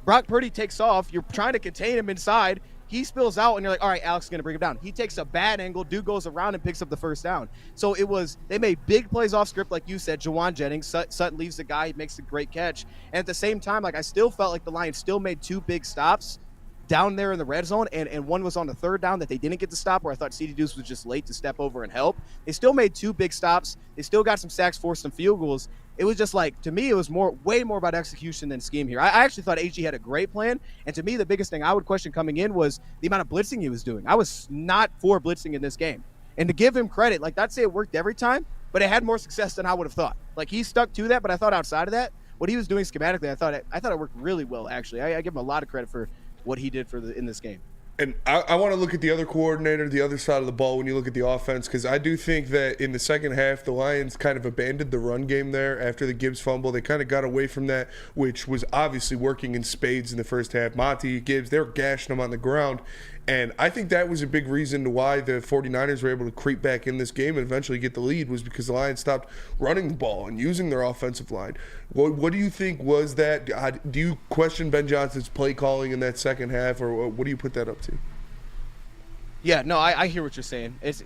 Brock Purdy takes off. You're trying to contain him inside. He spills out, and you're like, all right, Alex is going to bring him down. He takes a bad angle. Dude goes around and picks up the first down. So they made big plays off script, like you said. Juwan Jennings, Sutton leaves the guy. He makes a great catch. And at the same time, like I still felt like the Lions still made 2 big stops down there in the red zone, and one was on the 3rd down that they didn't get to stop, where I thought C.D. Deuce was just late to step over and help. They still made 2 big stops. They still got some sacks, forced some field goals. It was just like, to me, it was way more about execution than scheme here. I actually thought AG had a great plan, and to me, the biggest thing I would question coming in was the amount of blitzing he was doing. I was not for blitzing in this game. And to give him credit, like, not say it worked every time, but it had more success than I would have thought. Like, he stuck to that, but I thought outside of that, what he was doing schematically, I thought it worked really well, actually. I give him a lot of credit for what he did in this game. And I want to look at the other coordinator, the other side of the ball when you look at the offense, because I do think that in the second half, the Lions kind of abandoned the run game there after the Gibbs fumble. They kind of got away from that, which was obviously working in spades in the first half. Monty, Gibbs, they were gashing them on the ground. And I think that was a big reason why the 49ers were able to creep back in this game and eventually get the lead, was because the Lions stopped running the ball and using their offensive line. What do you think was that? Do you question Ben Johnson's play calling in that second half, or what do you put that up to? Yeah, no, I hear what you're saying. The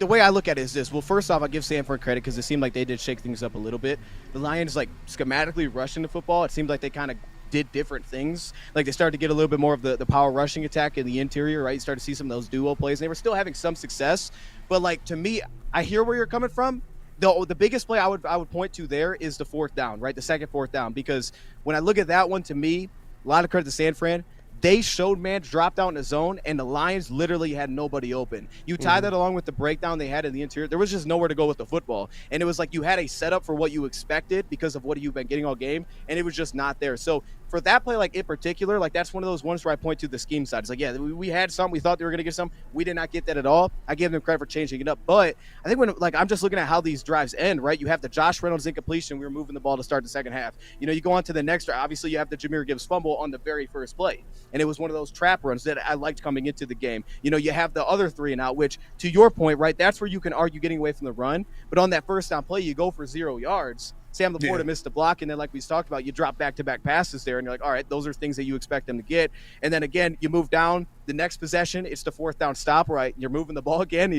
way I look at it is this. Well, first off, I give Sanford credit because it seemed like they did shake things up a little bit. The Lions, like, schematically rushing the football, it seemed like they kind of did different things. Like, they started to get a little bit more of the power rushing attack in the interior, right? You started to see some of those duo plays. And they were still having some success. But, like, to me, I hear where you're coming from. The biggest play I would point to there is the 4th down, right? The second 4th down. Because when I look at that one, to me, a lot of credit to San Fran. They showed man dropped out in the zone, and the Lions literally had nobody open. You tie that along with the breakdown they had in the interior. There was just nowhere to go with the football. And it was like you had a setup for what you expected because of what you've been getting all game, and it was just not there. So for that play, like in particular, like that's one of those ones where I point to the scheme side. It's like, yeah, we had some. We thought they were going to get some. We did not get that at all. I give them credit for changing it up. But I think when, like, I'm just looking at how these drives end, right? You have the Josh Reynolds incompletion. We were moving the ball to start the second half. You know, you go on to the next drive. Obviously, you have the Jahmyr Gibbs fumble on the very first play. and it was one of those trap runs that I liked coming into the game. You know, you have the other 3 and out, which, to your point, right, that's where you can argue getting away from the run. But on that first down play, you go for 0 yards. Sam Laporta missed the block, and then like we talked about, you drop back-to-back passes there, and you're like, all right, those are things that you expect them to get. And then again, you move down the next possession, it's the 4th down stop, right? You're moving the ball again.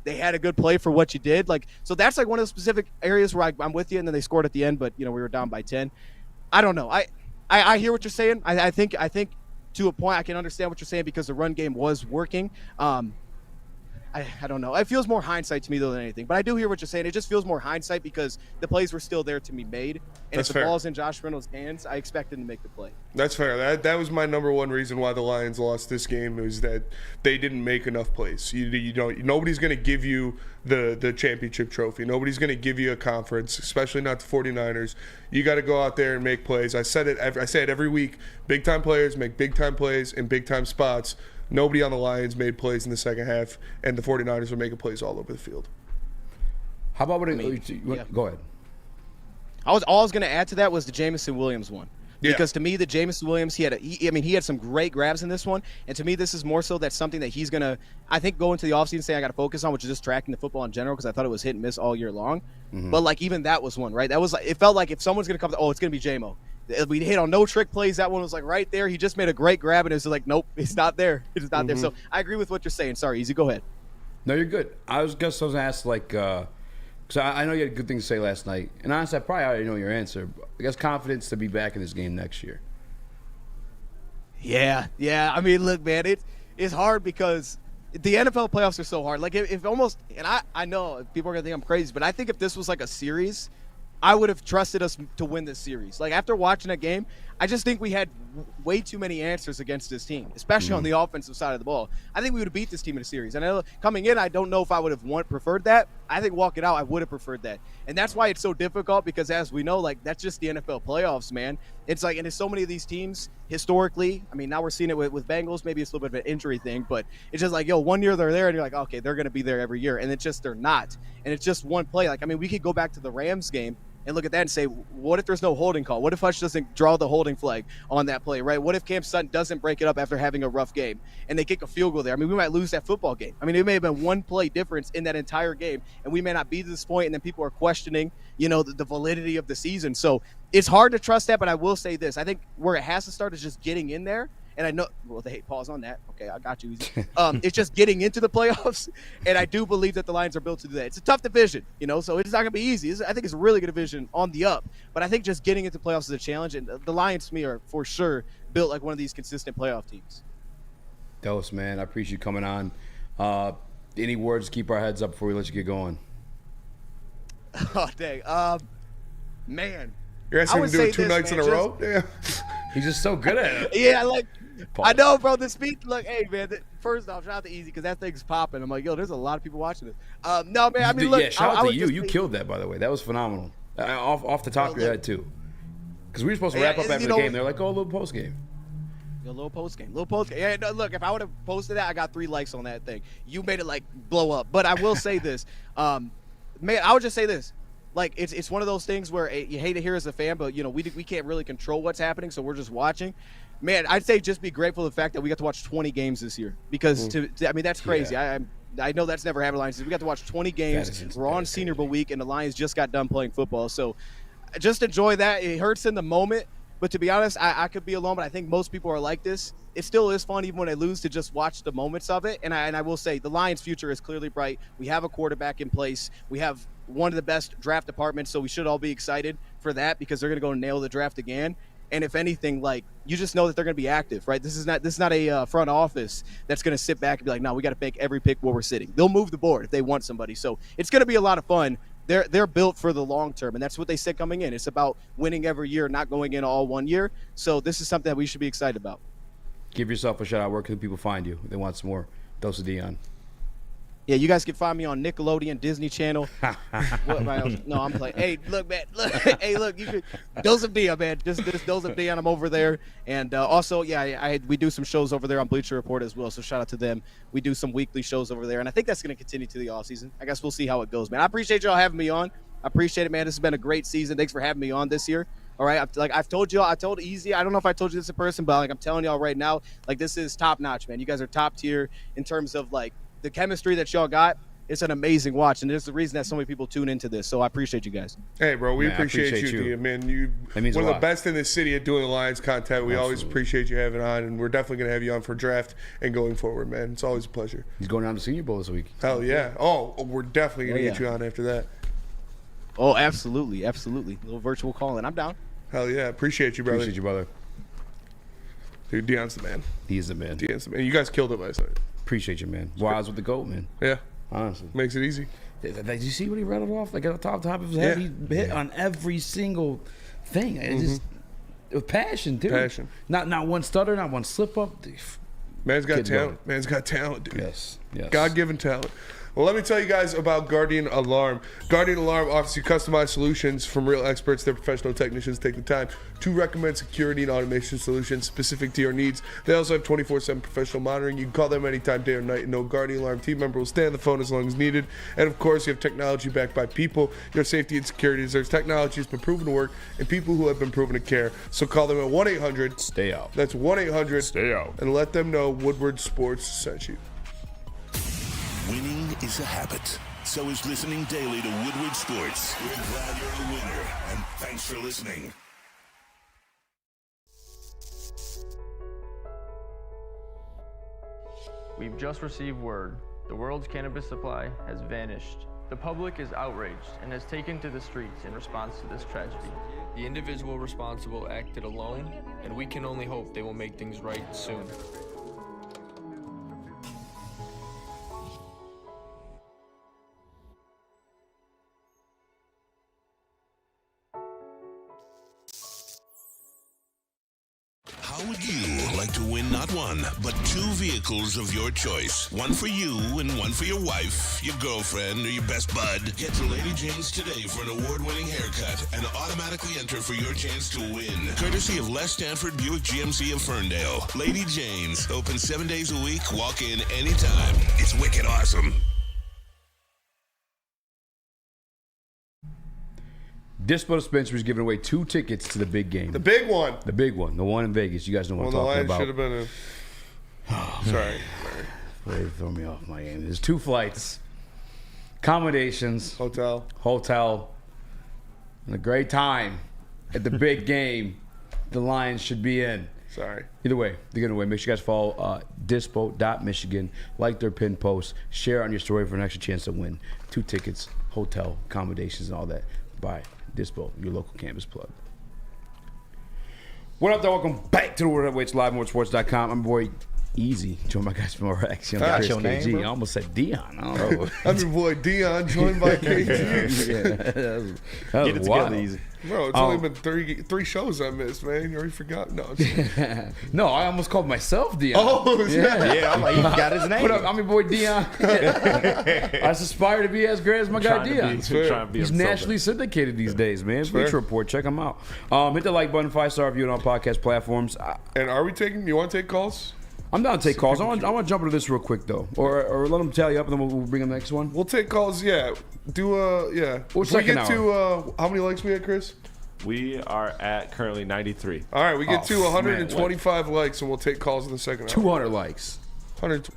They had a good play for what you did. Like, so that's like one of the specific areas where I'm with you, and then they scored at the end, but you know, we were down by 10. I don't know. I hear what you're saying. I think to a point I can understand what you're saying because the run game was working. I don't know. It feels more hindsight to me though than anything. But I do hear what you're saying. It just feels more hindsight because the plays were still there to be made. And if the ball's in Josh Reynolds' hands, I expect him to make the play. That's fair. That was my number one reason why the Lions lost this game, is that they didn't make enough plays. Nobody's going to give you the championship trophy. Nobody's going to give you a conference, especially not the 49ers. You got to go out there and make plays. I say it every week. Big time players make big time plays in big time spots. Nobody on the Lions made plays in the second half, and the 49ers were making plays all over the field. How about go ahead. All I was going to add to that was the Jamison Williams one. Yeah. Because to me, the Jamison Williams, he had some great grabs in this one. And to me, this is more so that's something that he's going to, I think, go into the offseason and say I got to focus on, which is just tracking the football in general, because I thought it was hit and miss all year long. Mm-hmm. But, like, even that was one, right? That was like, it felt like if someone's going to come, it's going to be J-Mo. We hit on no trick plays. That one was like right there. He just made a great grab, and it was like, nope, it's not there. It's not there. So I agree with what you're saying. Sorry, Eazy, go ahead. No, you're good. I was going to ask, like, because I know you had good things to say last night. And honestly, I probably already know your answer. But I guess confidence to be back in this game next year. Yeah. I mean, look, man, it's hard because the NFL playoffs are so hard. Like, if almost, and I know people are going to think I'm crazy, but I think if this was like a series, I would have trusted us to win this series. Like, after watching that game, I just think we had way too many answers against this team, especially on the offensive side of the ball. I think we would have beat this team in a series. And I know, coming in, I don't know if I would have preferred that. I think walking out, I would have preferred that. And that's why it's so difficult, because as we know, like, that's just the NFL playoffs, man. It's like, and it's so many of these teams historically. I mean, now we're seeing it with Bengals. Maybe it's a little bit of an injury thing, but it's just like, yo, one year they're there, and you're like, okay, they're going to be there every year. And it's just they're not. And it's just one play. Like, I mean, we could go back to the Rams game and look at that and say, what if there's no holding call? What if Hutch doesn't draw the holding flag on that play, right? What if Cam Sutton doesn't break it up after having a rough game and they kick a field goal there? I mean, we might lose that football game. I mean, it may have been one play difference in that entire game, and we may not be to this point, and then people are questioning, the validity of the season. So it's hard to trust that, but I will say this. I think where it has to start is just getting in there. And I know, pause on that. Okay, I got you. It's just getting into the playoffs, and I do believe that the Lions are built to do that. It's a tough division, so it's not going to be easy. I think it's a really good division on the up, but I think just getting into playoffs is a challenge, and the Lions, to me, are for sure built like one of these consistent playoff teams. Dose, man, I appreciate you coming on. Any words to keep our heads up before we let you get going? Oh, dang. Man. You're asking him to do it two nights in a row? Yeah. He's just so good at it. Yeah, like, I know, bro. The speed, look, hey, man, first off, shout out to Eazy, because that thing's popping. I'm like, yo, there's a lot of people watching this. No, man, I mean, look. Yeah, shout out to you. You killed that, by the way. That was phenomenal. Off the top of your head, too. Because we were supposed to wrap up after the game. They're like, oh, a little post game. A little post game. Yeah, no, look, if I would have posted that, I got 3 likes on that thing. You made it, like, blow up. But I will say this. Man, I would just say this. Like, it's one of those things where you hate to hear as a fan, but, we can't really control what's happening, so we're just watching. Man, I'd say just be grateful for the fact that we got to watch 20 games this year, because, I mean, that's crazy. Yeah. I know that's never happened. Lions. We got to watch 20 games. We're on Senior Bowl week, and the Lions just got done playing football. So just enjoy that. It hurts in the moment, but to be honest, I could be alone, but I think most people are like this. It still is fun, even when they lose, to just watch the moments of it. And I will say the Lions' future is clearly bright. We have a quarterback in place. We have one of the best draft departments, so we should all be excited for that, because they're going to go nail the draft again. And if anything, like, you just know that they're going to be active, right? This is not a front office that's going to sit back and be like, no, we got to make every pick where we're sitting. They'll move the board if they want somebody. So it's going to be a lot of fun. They're built for the long term, and that's what they said coming in. It's about winning every year, not going in all one year. So this is something that we should be excited about. Give yourself a shout out. Where can people find you if they want some more Dose of Dion? Yeah, you guys can find me on Nickelodeon, Disney Channel. No, I'm playing. Hey, look, man. Look. You could Dose of Dion, man. Just Dose of Dion. I'm over there, and also, yeah, we do some shows over there on Bleacher Report as well. So shout out to them. We do some weekly shows over there, and I think that's going to continue to the off season. I guess we'll see how it goes, man. I appreciate y'all having me on. I appreciate it, man. This has been a great season. Thanks for having me on this year. All right, I've told y'all. I told Eazy. I don't know if I told you this in person, but like I'm telling y'all right now, like this is top notch, man. You guys are top tier in terms of like the chemistry that y'all got. It's an amazing watch, and there's the reason that so many people tune into this. So I appreciate you guys. Hey, bro, we appreciate you, Dion, man. You one of the best in the city at doing Lions content. We always appreciate you having on, and we're definitely gonna have you on for draft and going forward, man. It's always a pleasure. He's going down to Senior Bowl this week. Hell yeah! Oh, we're definitely gonna get you on after that. Oh, absolutely, absolutely. A little virtual call-in. I'm down. Hell yeah! Appreciate you, brother. Appreciate you, brother. Dude, Dion's the man. He is the man. Dion's the man. You guys killed it last night. Appreciate you, man. Wise with the GOAT, man. Yeah. Honestly. Makes it easy. Did you see what he rattled off? Like at the top of his head, he hit on every single thing. It just with passion, too. Passion. Not one stutter, not one slip up. Man's got Kid talent. going. Man's got talent, dude. Yes. God-given talent. Well, let me tell you guys about Guardian Alarm. Guardian Alarm offers you customized solutions from real experts. Their professional technicians take the time to recommend security and automation solutions specific to your needs. They also have 24/7 professional monitoring. You can call them anytime, day or night, and no Guardian Alarm team member will stay on the phone as long as needed. And of course, you have technology backed by people. Your safety and security deserves technology has been proven to work and people who have been proven to care. So call them at 1-800 Stay Out. That's 1-800 Stay Out. And let them know Woodward Sports sent you. Winning is a habit. So is listening daily to Woodward Sports. We're glad you're a winner, and thanks for listening. We've just received word. The world's cannabis supply has vanished. The public is outraged and has taken to the streets in response to this tragedy. The individual responsible acted alone, and we can only hope they will make things right soon. How would you like to win not one, but two vehicles of your choice? One for you and one for your wife, your girlfriend, or your best bud. Get to Lady Jane's today for an award-winning haircut and automatically enter for your chance to win. Courtesy of Les Stanford Buick GMC of Ferndale. Lady Jane's, open 7 days a week, walk in anytime. It's wicked awesome. Dispo Dispensary is giving away 2 tickets to the big game. The big one. The big one. The one in Vegas. You guys know what I'm the talking Lions about. should have been in. Oh, Sorry. They throw me off my game. There's 2 flights, accommodations, hotel, and a great time at the big game the Lions should be in. Sorry. Either way, they're going to win. Make sure you guys follow dispo.michigan, like their pin post, share on your story for an extra chance to win 2 tickets, hotel, accommodations, and all that. Bye. Dispo, your local campus plug. What up, though? Welcome back to the World Heavyweights Live, MoreSports.com. I'm your boy Eazy. Joined by guys from Raxter. That's your name, KG. bro? I almost said Dion. I don't know. I'm your boy Dion, joined by KG. that was Get it wild. together, Eazy. Bro, it's only been three shows I missed, man. You already forgot? No. No, I almost called myself Dion. Oh, Yeah, I'm like, he got his name. What up? I'm your boy Dion. I aspire to be as great as my guy Dion. He's nationally syndicated these days, man. Bleacher Report, check him out. Hit the like button, 5-star review on podcast platforms. And are we taking? You want to take calls? I'm down to take calls. I want to jump into this real quick though, or let them tally up, and then we'll bring them next one. We'll take calls. Yeah. Yeah. What's we get to how many likes we had, Chris? We are at currently 93. All right, we get to 125 likes, and we'll take calls in the second hour. 200 likes. 100.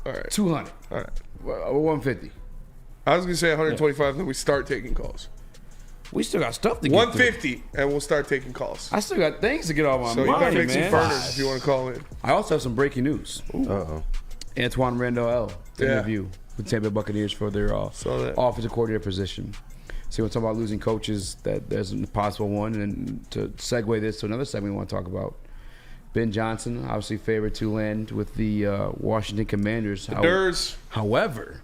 All right. 200. All right. 150. I was gonna say 125, then we start taking calls. We still got stuff to get 150, and we'll start taking calls. I still got things to get off my mind, So you better make man. some burners if you want to call in. I also have some breaking news. Uh-oh. Antoine Randall interview with Tampa Bay Buccaneers for their offensive coordinator position. So we're talking about losing coaches, that there's a possible one. And to segue this to another segment we want to talk about, Ben Johnson, obviously favored to land with the Washington Commanders. However,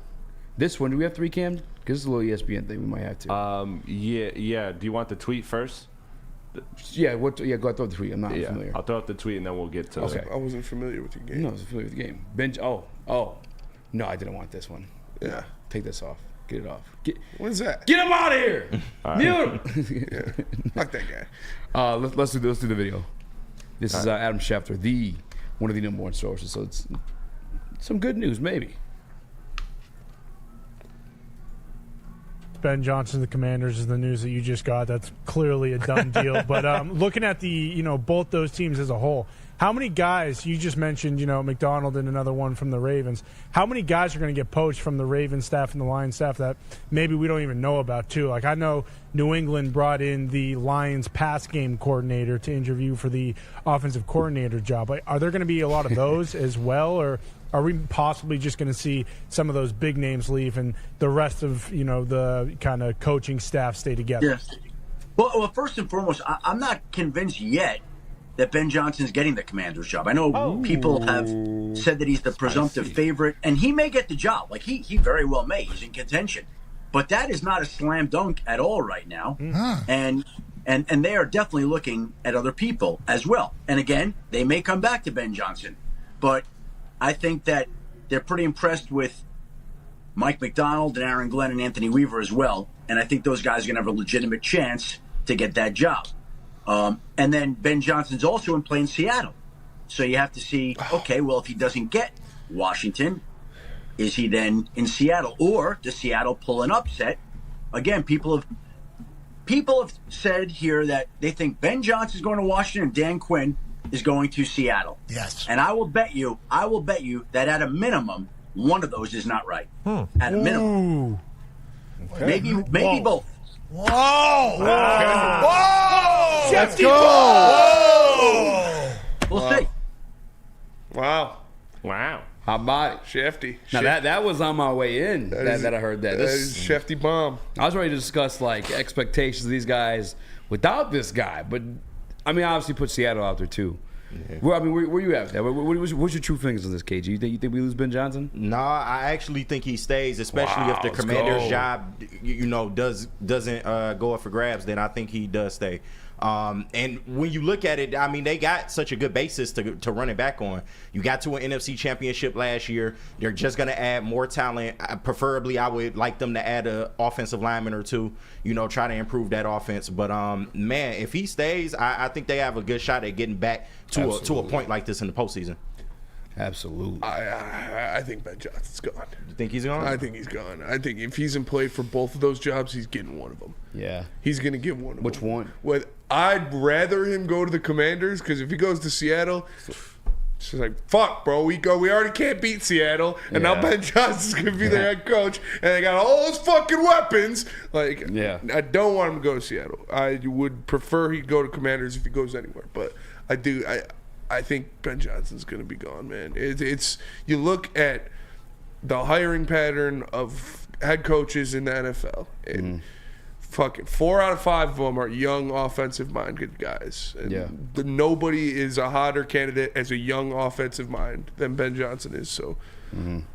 this one, do we have 3 Cam? Because it's a little ESPN thing, we might have to. Yeah. Do you want the tweet first? Yeah, go throw the tweet. I'm not familiar. I'll throw out the tweet and then we'll get to I wasn't familiar with your game. No, I was familiar with the game. No, I didn't want this one. Yeah. Take this off. Get it off. What is that? Get him out of here! Mute him! Yeah. Fuck that guy. Let's do the video. This is Adam Schefter, one of the number 1 sources. So it's some good news, maybe. Ben Johnson, the Commanders, is the news that you just got. That's clearly a done deal. But looking at the, both those teams as a whole, how many guys, you just mentioned, McDonald and another one from the Ravens, how many guys are going to get poached from the Ravens staff and the Lions staff that maybe we don't even know about, too? Like, I know New England brought in the Lions pass game coordinator to interview for the offensive coordinator job. Like, are there going to be a lot of those as well, or are we possibly just going to see some of those big names leave and the rest of, the kind of coaching staff stay together? Yeah. Well, first and foremost, I'm not convinced yet that Ben Johnson's getting the Commander's job. I know people have said that he's the presumptive favorite, and he may get the job. Like, he very well may. He's in contention. But that is not a slam dunk at all right now. And they are definitely looking at other people as well. And again, they may come back to Ben Johnson. But I think that they're pretty impressed with Mike McDonald and Aaron Glenn and Anthony Weaver as well. And I think those guys are going to have a legitimate chance to get that job. And then Ben Johnson's also in play in Seattle. So you have to see, okay, well, if he doesn't get Washington, is he then in Seattle? Or does Seattle pull an upset? Again, people have said here that they think Ben Johnson's going to Washington and Dan Quinn is going to Seattle. Yes. And I will bet you that at a minimum, one of those is not right. At a minimum. Okay. Maybe both. Whoa! Whoa! Let's go! Whoa! We'll see. Wow. How about it? Shefty. Now that was on my way in that I heard that. That is Shefty bomb. I was ready to discuss expectations of these guys without this guy, but I mean obviously put Seattle out there too. Yeah. Where you at? What's your true feelings on this, KG? You think we lose Ben Johnson? No, I actually think he stays, especially if the Commander's job, doesn't go up for grabs. Then I think he does stay. And when you look at it, I mean, they got such a good basis to run it back on. You got to an NFC championship last year. They're just going to add more talent. Preferably, I would like them to add an offensive lineman or two, try to improve that offense. But, man, if he stays, I think they have a good shot at getting back to a point like this in the postseason. Absolutely. I think Ben Johnson's gone. You think he's gone? I think he's gone. I think if he's in play for both of those jobs, he's getting one of them. Yeah. He's going to get one of them. Which one? Well, I'd rather him go to the Commanders because if he goes to Seattle, it's just like, fuck, bro. We already can't beat Seattle, and now Ben Johnson's going to be their head coach, and they got all those fucking weapons. I don't want him to go to Seattle. I would prefer he'd go to Commanders if he goes anywhere, but I think Ben Johnson's going to be gone, man. It's you look at the hiring pattern of head coaches in the NFL, and fucking 4 out of 5 of them are young, offensive-minded guys. And nobody is a hotter candidate as a young offensive mind than Ben Johnson is. So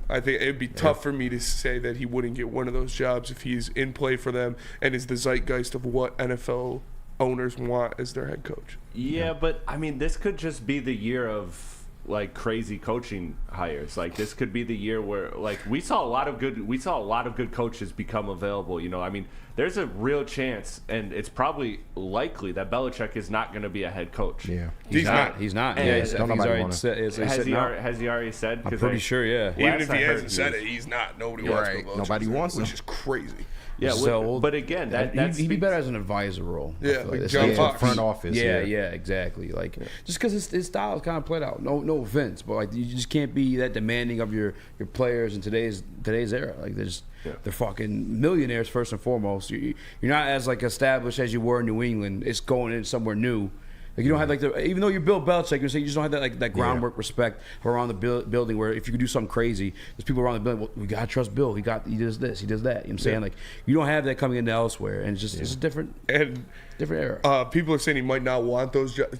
I think it'd be tough for me to say that he wouldn't get one of those jobs if he's in play for them and is the zeitgeist of what NFL owners want as their head coach. Yeah, but I mean, this could just be the year of crazy coaching hires. This could be the year where we saw a lot of good coaches become available. I mean, there's a real chance, and it's probably likely that Belichick is not going to be a head coach. Yeah, he's not. He's not. And Has he already said? I'm pretty sure. Yeah. Even if he hasn't said it, he's not. Nobody wants to go. Nobody wants him, which is crazy. Yeah, but again, he'd be better as an advisor role. Yeah, like John Fox. Front office. Yeah, exactly. Just because his style is kind of played out. No offense, but you just can't be that demanding of your players in today's era. They're fucking millionaires first and foremost. You're not as established as you were in New England. It's going in somewhere new. You don't have even though you're Bill Belichick, you just don't have that groundwork respect around the building. Where if you could do something crazy, there's people around the building. Well, we gotta trust Bill. He does this, he does that. You know what I'm saying? You don't have that coming into elsewhere, and it's a different era. People are saying he might not want those jobs.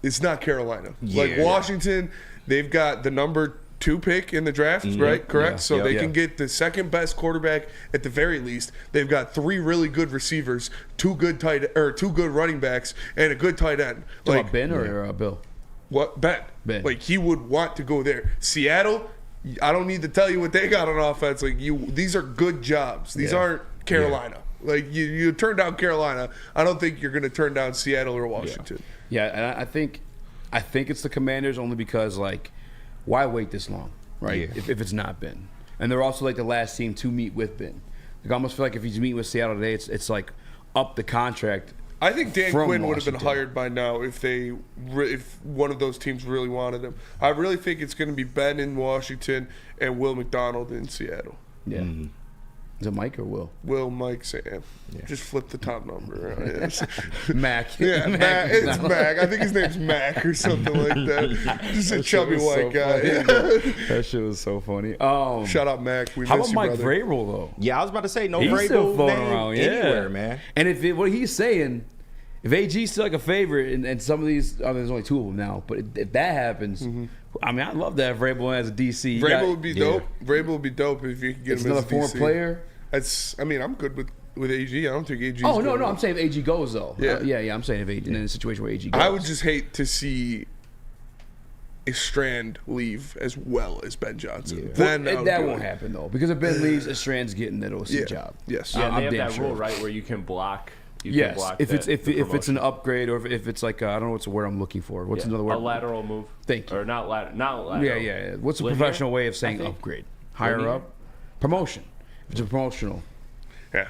It's not Carolina. Washington, they've got the number 2 pick in the draft, right? Correct. So they can get the second best quarterback at the very least. They've got 3 really good receivers, 2 good running backs, and a good tight end. Ben or Bill? What Ben? He would want to go there. Seattle, I don't need to tell you what they got on offense. These are good jobs. These aren't Carolina. You turned down Carolina. I don't think you're going to turn down Seattle or Washington. Yeah, and I think it's the Commanders only because why wait this long, right? If it's not Ben, and they're also the last team to meet with Ben. Like, I almost feel like if he's meeting with Seattle today, it's like up the contract. I think Dan from Quinn would have been Washington. hired by now if one of those teams really wanted him. I really think it's going to be Ben in Washington and Will McDonald in Seattle. Yeah. Is it Mike or Will? Will, Mike, Sam. Just flip the top number around. Yes. Mac. Yeah, Mac. It's Mac. I think his name's Mac or something like that. Just a chubby white guy. That shit was so funny. Shout out Mac. We How miss about you, Mike brother. Vrabel though? Yeah, I was about to say no He's still Vrabel floating name around, anywhere, man. And what he's saying, if AG's still like a favorite, and some of these, there's only 2 of them now, but if that happens, I mean, I'd love to have Vrabel as a DC. Vrabel would be dope. Vrabel would be dope if you could get It's him as another a former DC. player. I mean, I'm good with AG. I don't think AG. Oh, no, I'm saying if AG goes, though. Yeah. Yeah, I'm saying if AG, in a situation where AG goes. I would just hate to see a Strand leave as well as Ben Johnson. Then that won't happen, though, because if Ben leaves, Strand's getting that OC job. Yes. Yeah, I'm they have damn that sure. rule, right, where you can block. Yes, if it's the if it's an upgrade or if it's like I don't know what's the word I'm looking for. What's another word? A lateral move. Thank you. Or not lateral. Yeah. What's a Linear, professional way of saying I think. upgrade? Higher Linear? up, promotion. If it's a promotional, Yeah,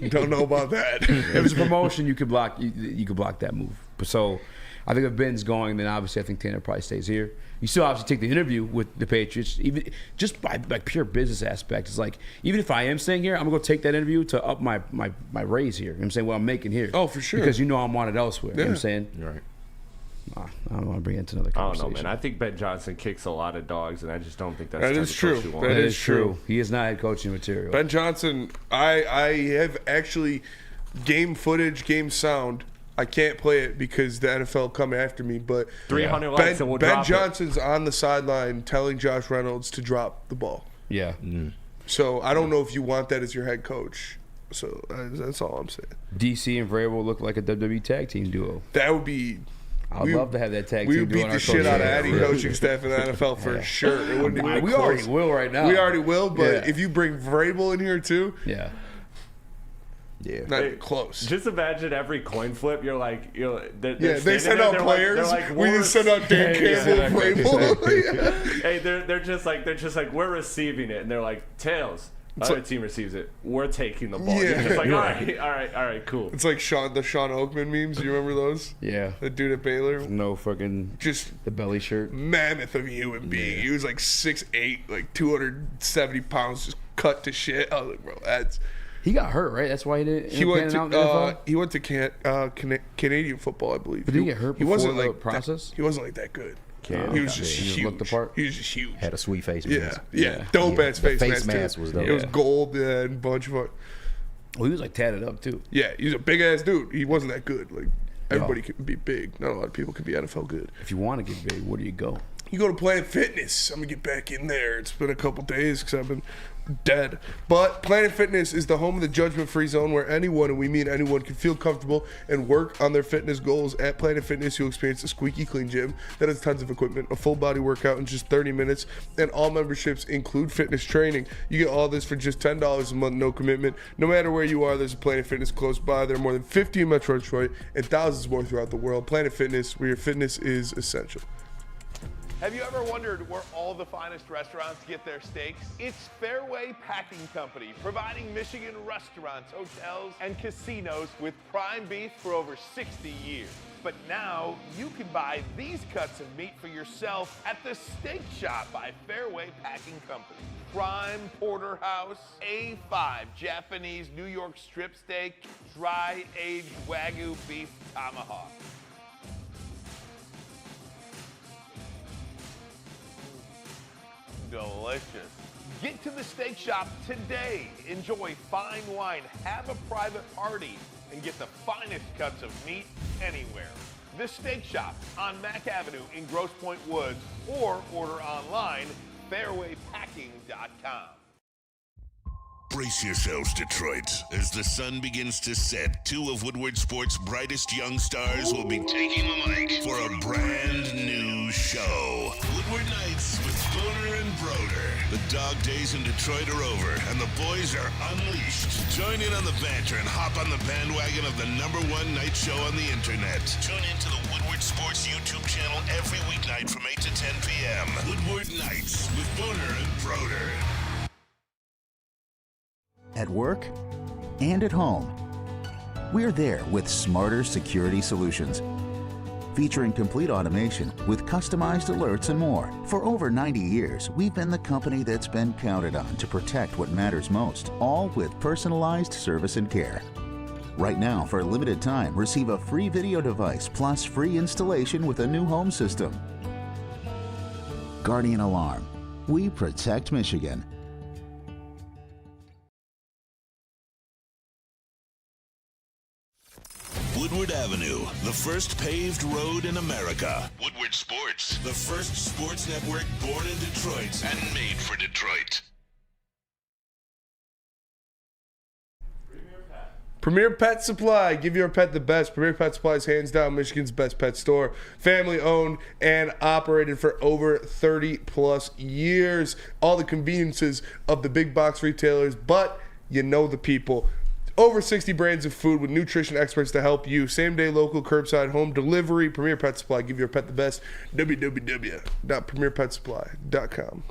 don't know about that. if it's a promotion, you could block. You could block that move. So, I think if Ben's going, then obviously I think Tanner probably stays here. You still obviously take the interview with the Patriots, even just by like pure business aspect. It's like even if I am staying here, I'm gonna go take that interview to up my raise here. You know what I'm saying what I'm making here. Oh, for sure. Because I'm wanted elsewhere. You know what I'm saying? Right. I don't want to bring it into another I don't conversation. know, man. I think Ben Johnson kicks a lot of dogs, and I just don't think that's That the is type of true. coach you want. That That is is true. He is not head coaching material. Ben Johnson, I have actually game footage, game sound. I can't play it because the NFL come after me, but 300 likes and we'll Ben drop it. Johnson's on the sideline telling Josh Reynolds to drop the ball. Yeah. So I don't know if you want that as your head coach. So that's all I'm saying. DC and Vrabel look like a WWE tag team duo. That would be. I'd love to have that tag We team would duo beat in the our shit out of coaching any staff. coaching staff in the NFL for sure. It wouldn't even be We close. already will right now. We already will, but Yeah. if you bring Vrabel in here too, Yeah. not even close. Just imagine every coin flip. You're like, They send out players. We just send out Dan Campbell, Vrabel. Hey, they're just like we're receiving it, and they're like tails. Other team receives it. We're taking the ball. Yeah. You're just like, all right, cool. It's like the Sean Oakman memes. Do you remember those? Yeah. The dude at Baylor. No fucking Just the belly shirt. mammoth of a human being. He was like 6'8", like 270 pounds, just cut to shit. I was like, bro, that's. He got hurt, right? That's why he didn't. He went to Canadian football, I believe. But did he get hurt He before wasn't the like process? He wasn't like that good. Yeah. He was just He just huge. looked the part? He was just huge. Had a sweet face Yeah, mask. yeah. Dope ass The face, face mask. mask too. was dope. It was Yeah. gold and a bunch of. Well, he was like tatted up too. Yeah, he was a big ass dude. He wasn't that good. Like everybody can be big. Not a lot of people can be NFL good. If you want to get big, where do you go? You go to Planet Fitness. I'm gonna get back in there. It's been a couple days because I've been dead. But Planet Fitness is the home of the judgment-free zone where anyone, and we mean anyone, can feel comfortable and work on their fitness goals. At Planet Fitness, you'll experience a squeaky clean gym that has tons of equipment, a full body workout in just 30 minutes, and all memberships include fitness training. You get all this for just $10 a month, no commitment. No matter where you are, there's a Planet Fitness close by. There are more than 50 in Metro Detroit and thousands more throughout the world. Planet Fitness, where your fitness is essential. Have you ever wondered where all the finest restaurants get their steaks? It's Fairway Packing Company, providing Michigan restaurants, hotels, and casinos with prime beef for over 60 years. But now you can buy these cuts of meat for yourself at the Steak Shop by Fairway Packing Company. Prime porterhouse, A5 Japanese New York strip steak, dry aged Wagyu beef tomahawk. Delicious. Get to the Steak Shop today. Enjoy fine wine, have a private party, and get the finest cuts of meat anywhere. The Steak Shop on Mack Avenue in Grosse Pointe Woods, or order online, fairwaypacking.com. Brace yourselves, Detroit. As the sun begins to set, 2 of Woodward Sports' brightest young stars will be taking the mic for a brand new show. Woodward Nights with Boner and Broder. The dog days in Detroit are over, and the boys are unleashed. Join in on the banter and hop on the bandwagon of the #1 night show on the internet. Tune into the Woodward Sports YouTube channel every weeknight from 8 to 10 p.m. Woodward Nights with Boner and Broder. at work, and at home. We're there with smarter security solutions, featuring complete automation with customized alerts and more. For over 90 years, we've been the company that's been counted on to protect what matters most, all with personalized service and care. Right now, for a limited time, receive a free video device plus free installation with a new home system. Guardian Alarm. We protect Michigan. Woodward Avenue, the first paved road in America. Woodward Sports, the first sports network born in Detroit and made for Detroit. Premier Pet Supply. Give your pet the best. Premier Pet Supply is hands down Michigan's best pet store. Family owned and operated for over 30 plus years. All the conveniences of the big box retailers, but you know the people. Over 60 brands of food with nutrition experts to help you. Same day, local, curbside, home delivery. Premier Pet Supply. Give your pet the best. www.premierpetsupply.com.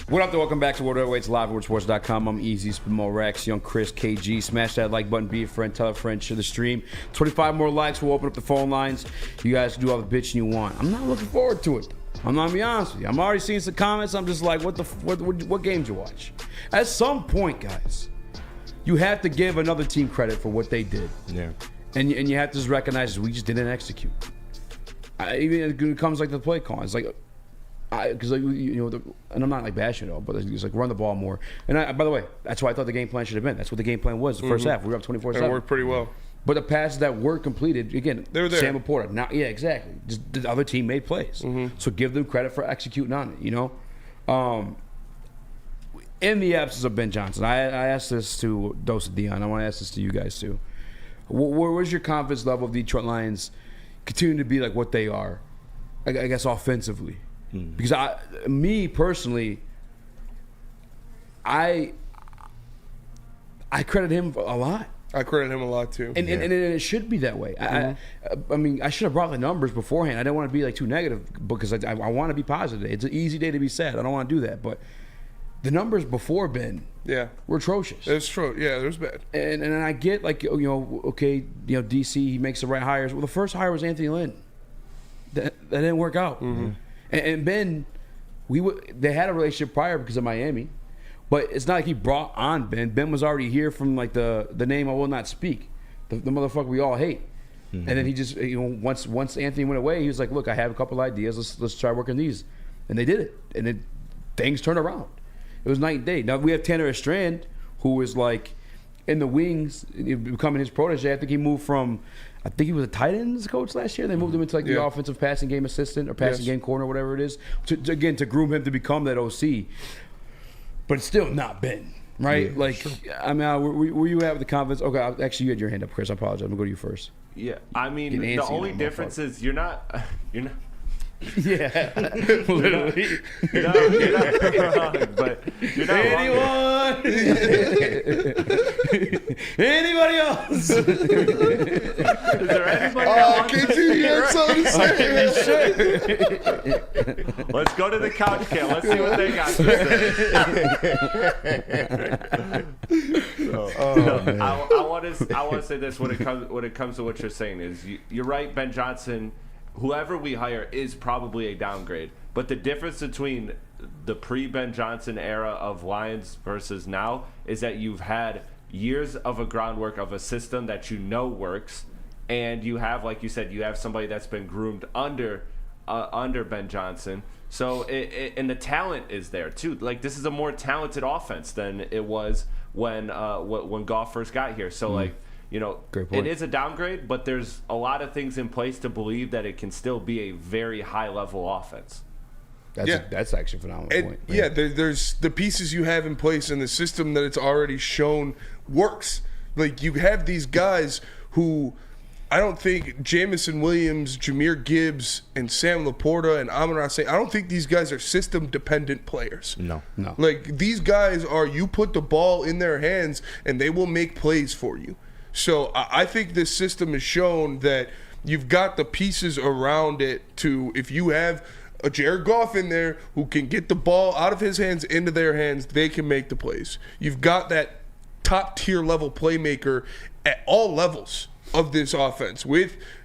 What up, though? Welcome back to World Heavyweights Live at WordSports.com. I'm Eazy, Spimo, Rax, Young Chris, KG. Smash that like button, be a friend, tell a friend, share the stream. 25 more likes, we'll open up the phone lines. You guys can do all the bitching you want. I'm not looking forward to it. I'm not gonna be honest with you. I'm already seeing some comments. I'm just like, what games you watch? At some point, guys, you have to give another team credit for what they did. Yeah. And you have to just recognize we just didn't execute. Even when it comes like the play call, it's like, because and I'm not like bashing it all, but it's like run the ball more. And by the way, that's why I thought the game plan should have been. That's what the game plan was. The first half, we were up 24-7. It worked pretty well. But the passes that were completed, again, they were there. Sam Laporta. Now, yeah, exactly. Just the other team made plays, so give them credit for executing on it. You know, in the absence of Ben Johnson, I asked this to Dose of Dion. I want to ask this to you guys too. Where's your confidence level of the Detroit Lions continuing to be like what they are? I guess offensively. Because me personally, I credit him a lot. I credit him a lot too. And it should be that way. I mean, I should have brought the numbers beforehand. I didn't want to be like too negative because I want to be positive. It's an easy day to be sad. I don't want to do that. But the numbers before Ben were atrocious. It's true. Yeah, it was bad. And I get like, okay, DC, he makes the right hires. Well, the first hire was Anthony Lynn. That didn't work out. And Ben, they had a relationship prior because of Miami, but it's not like he brought on Ben. Ben was already here from like the name I will not speak, the motherfucker we all hate. And then he just once Anthony went away, he was like, look, I have a couple ideas. Let's try working these, and they did it, and things turned around. It was night and day. Now we have Tanner Estrand, who was like in the wings, becoming his protege. I think he moved from. I think he was a tight ends coach last year. They moved him into like the offensive passing game assistant or passing game corner, whatever it is, to groom him to become that OC. But it's still not Ben, right? Yeah, like, sure. I mean, were you at with the confidence? Okay, actually, you had your hand up, Chris. I apologize. I'm gonna go to you first. Yeah, I mean, the only difference is you're not. Yeah, literally. You're not wrong, but you're not anyone? Anybody else? Is there anybody else? KG, you had something to say. Let's go to the couch cam. Let's see what they got to say. I want to say this when it comes to what you're saying is you're right. Ben Johnson, whoever we hire, is probably a downgrade. But the difference between the pre-Ben Johnson era of Lions versus now is that you've had years of a groundwork of a system that works, and you have, like you said, you have somebody that's been groomed under Ben Johnson. So and the talent is there too. Like, this is a more talented offense than it was when Goff first got here. So it is a downgrade, but there's a lot of things in place to believe that it can still be a very high level offense. That's actually a phenomenal point. Yeah, there's the pieces you have in place and the system that it's already shown works. Like, you have these guys who, I don't think Jamison Williams, Jahmyr Gibbs, and Sam Laporta and Amon-Ra St. I don't think these guys are system-dependent players. No. Like, these guys are, you put the ball in their hands and they will make plays for you. So I think this system has shown that you've got the pieces around it to, if you have a Jared Goff in there who can get the ball out of his hands into their hands, they can make the plays. You've got that top tier level playmaker at all levels of this offense,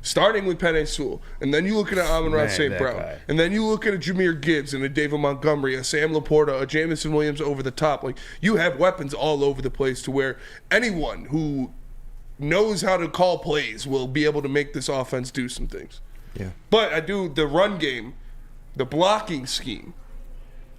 starting with Penei Sewell, and then you look at Amon-Ra St. Brown, and then you look at a Jahmyr Gibbs and a David Montgomery, a Sam Laporta, a Jamison Williams over the top. Like, you have weapons all over the place to where anyone who knows how to call plays will be able to make this offense do some things. Yeah. But the run game, the blocking scheme,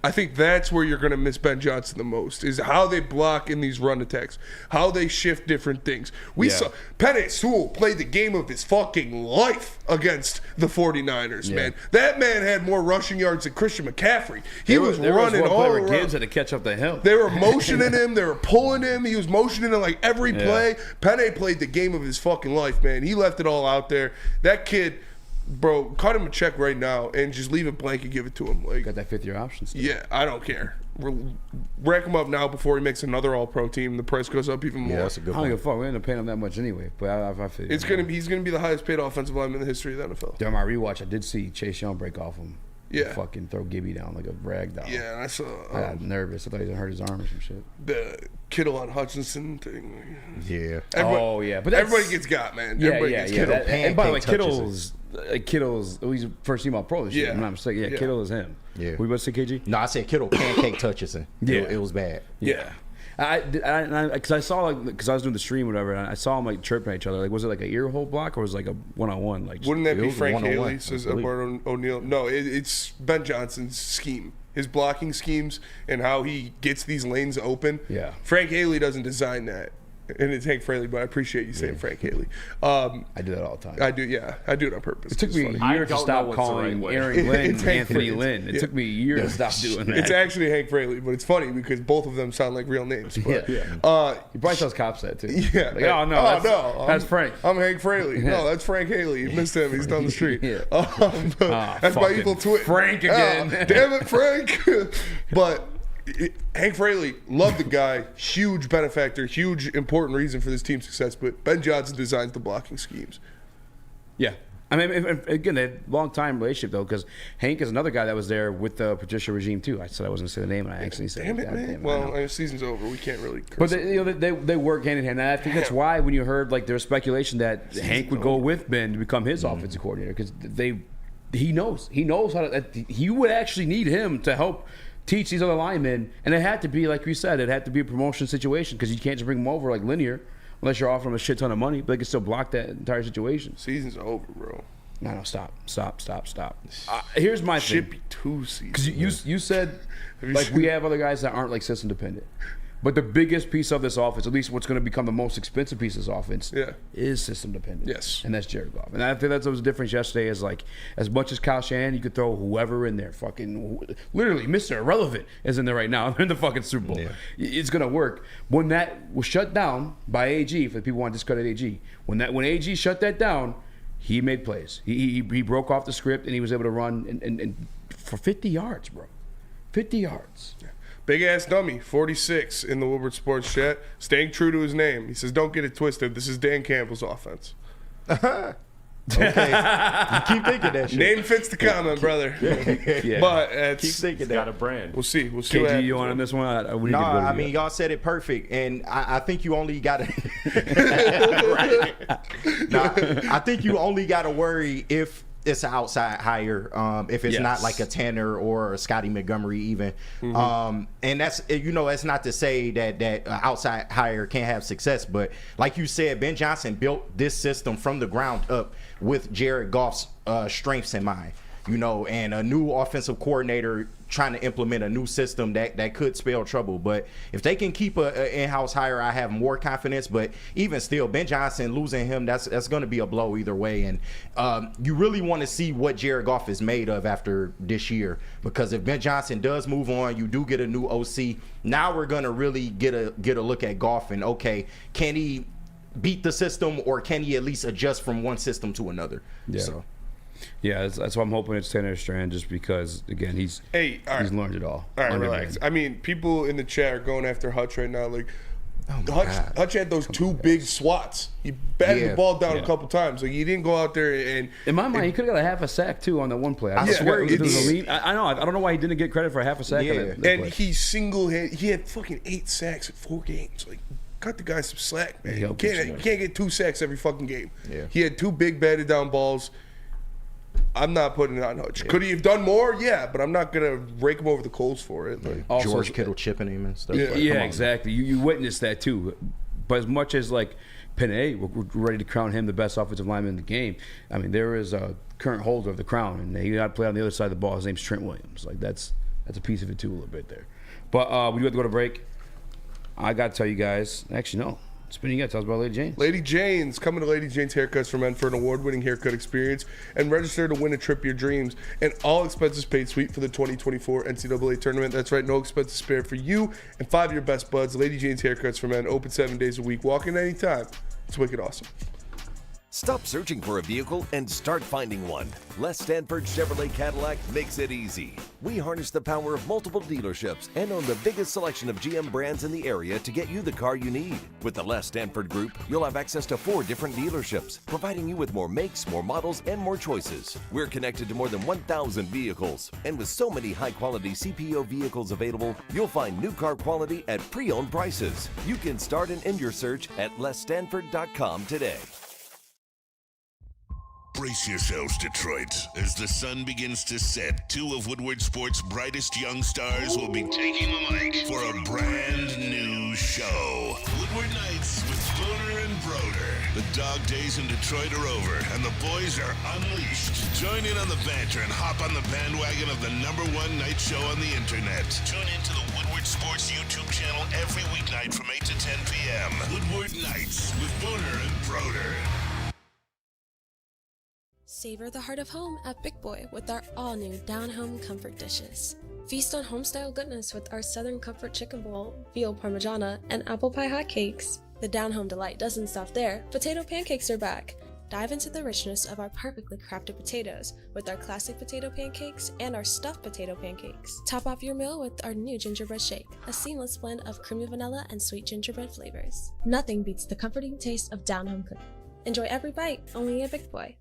I think that's where you're going to miss Ben Johnson the most, is how they block in these run attacks, how they shift different things. We saw Penei Sewell play the game of his fucking life against the 49ers, man. That man had more rushing yards than Christian McCaffrey. He was running all around. Gibbs had to catch up to him. They were motioning him. They were pulling him. He was motioning him like every play. Penei played the game of his fucking life, man. He left it all out there. That kid... Bro, cut him a check right now and just leave it blank and give it to him. Like, got that 5th-year option still. Yeah, I don't care. Rack him up now before he makes another All-Pro team. The price goes up even more. Yeah, that's a good I don't give a fuck. We end up paying him that much anyway. But I feel he's gonna be the highest paid offensive lineman in the history of the NFL. During my rewatch, I did see Chase Young break off him. Yeah. Fucking throw Gibby down like a rag doll. Yeah, and I saw. I got nervous. I thought he was gonna hurt his arm or some shit. The Kittle on Hutchinson thing. Yeah. But everybody gets got, man. Everybody gets Kittle. And by the way, Kittle's he's first team All Pro this year. I'm not mistaken. Yeah, Kittle is him. Yeah. We about to say KG? No, I said Kittle pancake Hutchinson. Yeah, it was bad. Yeah. Because I saw because I was doing the stream or whatever, and I saw them like chirping at each other. Like, was it like an ear hole block or was it like a one-on-one? Like, wouldn't that be Frank Haley? Says Edward O'Neal. No, it's Ben Johnson's scheme, his blocking schemes, and how he gets these lanes open. Yeah, Frank Haley doesn't design that. And it's Hank Fraley, but I appreciate you saying Frank Haley. I do that all the time. I do it on purpose. It took me a year to stop calling Aaron Lynn Anthony Lynn. It took me a year to stop doing that. It's actually Hank Fraley, but it's funny because both of them sound like real names. But, he probably tells cops that too. Yeah. Like, oh no, that's Frank. I'm Hank Fraley. No, that's Frank Haley. You missed him. He's down the street. That's my evil twin. Frank again. Damn it, Frank. But Hank Fraley, loved the guy, huge benefactor, huge important reason for this team's success. But Ben Johnson designs the blocking schemes. Yeah, I mean, again, they had a long time relationship though, because Hank is another guy that was there with the Patricia regime too. I said I wasn't gonna say the name, and I actually said, "Damn it, man!" Well, the season's over. We can't really. But they work hand in hand. And I think that's why when you heard like there was speculation that Hank would go with Ben to become his offensive coordinator, because he knows how to. He would actually need him to help teach these other linemen, and it had to be, like you said, it had to be a promotion situation, because you can't just bring them over like linear unless you're offering them a shit ton of money, but they can still block that entire situation. Season's over, bro. No, stop. Here's my thing. Should be 2 seasons. Because you said like we have other guys that aren't like system dependent. But the biggest piece of this offense, at least what's going to become the most expensive piece of this offense, is system dependent. Yes. And that's Jared Goff. And I think that was the difference yesterday, is like, as much as Kyle Shanahan, you could throw whoever in there. Fucking, literally, Mr. Irrelevant is in there right now. They're in the fucking Super Bowl. Yeah. It's going to work. When that was shut down by AG, for the people who want to discredit AG, when AG shut that down, he made plays. He broke off the script, and he was able to run and for 50 yards, bro. 50 yards. Yeah. Big ass dummy, 46 in the Woodward Sports chat, staying true to his name. He says, "Don't get it twisted. This is Dan Campbell's offense." Okay, you keep thinking that shit. Name fits the comment, brother. Yeah. But it's, keep thinking that. Got a brand. We'll see. KG, you on this one? No, I mean, y'all said it perfect, and I think you only got to. I think you only got to worry if it's an outside hire, if it's not like a Tanner or a Scotty Montgomery even. And that's, that's not to say that an outside hire can't have success, but like you said, Ben Johnson built this system from the ground up with Jared Goff's strengths in mind, and a new offensive coordinator trying to implement a new system that could spell trouble. But if they can keep an in-house hire, I have more confidence. But even still, Ben Johnson, losing him, that's going to be a blow either way. And you really want to see what Jared Goff is made of after this year, because if Ben Johnson does move on, you do get a new OC. Now we're going to really get a look at Goff, and okay, can he beat the system, or can he at least adjust from one system to another? Yeah. So. Yeah, that's why I'm hoping it's Tanner Strand, just because, again, he's learned it all. All right, relax. I mean, people in the chat are going after Hutch right now. Like, Hutch had those two big swats. He batted the ball down a couple times. Like, he didn't go out there and. In my mind, he could have got a half a sack too on that one play. I swear it was a lead. I know. I don't know why he didn't get credit for a half a sack. On that and play. he had fucking 8 sacks in 4 games. Like, cut the guy some slack, man. You can't get 2 sacks every fucking game. Yeah. He had 2 big batted down balls. I'm not putting it on Hutch. Could he have done more? Yeah, but I'm not gonna rake him over the coals for it. Like, also, George Kittle chipping him and stuff. Yeah, exactly. You witnessed that too. But as much as like Penny, we're ready to crown him the best offensive lineman in the game. I mean, there is a current holder of the crown, and he got to play on the other side of the ball. His name's Trent Williams. Like that's a piece of it too, a little bit there. But we do have to go to break. I got to tell you guys. Actually, no. Spinning, you got to tell us about Lady Jane's. Lady Jane's. Coming to Lady Jane's Haircuts for Men for an award-winning haircut experience and register to win a trip of your dreams and all expenses paid suite for the 2024 NCAA tournament. That's right, no expenses spared for you and 5 of your best buds. Lady Jane's Haircuts for Men, open 7 days a week. Walk in anytime. It's wicked awesome. Stop searching for a vehicle and start finding one. Les Stanford Chevrolet Cadillac makes it easy. We harness the power of multiple dealerships and own the biggest selection of GM brands in the area to get you the car you need. With the Les Stanford Group, you'll have access to 4 different dealerships, providing you with more makes, more models, and more choices. We're connected to more than 1,000 vehicles. And with so many high-quality CPO vehicles available, you'll find new car quality at pre-owned prices. You can start and end your search at lesstanford.com today. Brace yourselves, Detroit. As the sun begins to set, 2 of Woodward Sports' brightest young stars will be taking the mic for a brand new show. Woodward Nights with Spooner and Broder. The dog days in Detroit are over, and the boys are unleashed. Join in on the banter and hop on the bandwagon of the #1 night show on the internet. Tune into the Woodward Sports YouTube channel every weeknight from 8 to 10 p.m. Woodward Nights with Spooner and Broder. Savor the heart of home at Big Boy with our all-new down-home comfort dishes. Feast on home-style goodness with our Southern Comfort Chicken Bowl, veal parmigiana, and apple pie hotcakes. The down-home delight doesn't stop there. Potato pancakes are back. Dive into the richness of our perfectly crafted potatoes with our classic potato pancakes and our stuffed potato pancakes. Top off your meal with our new gingerbread shake, a seamless blend of creamy vanilla and sweet gingerbread flavors. Nothing beats the comforting taste of down-home cooking. Enjoy every bite, only at Big Boy.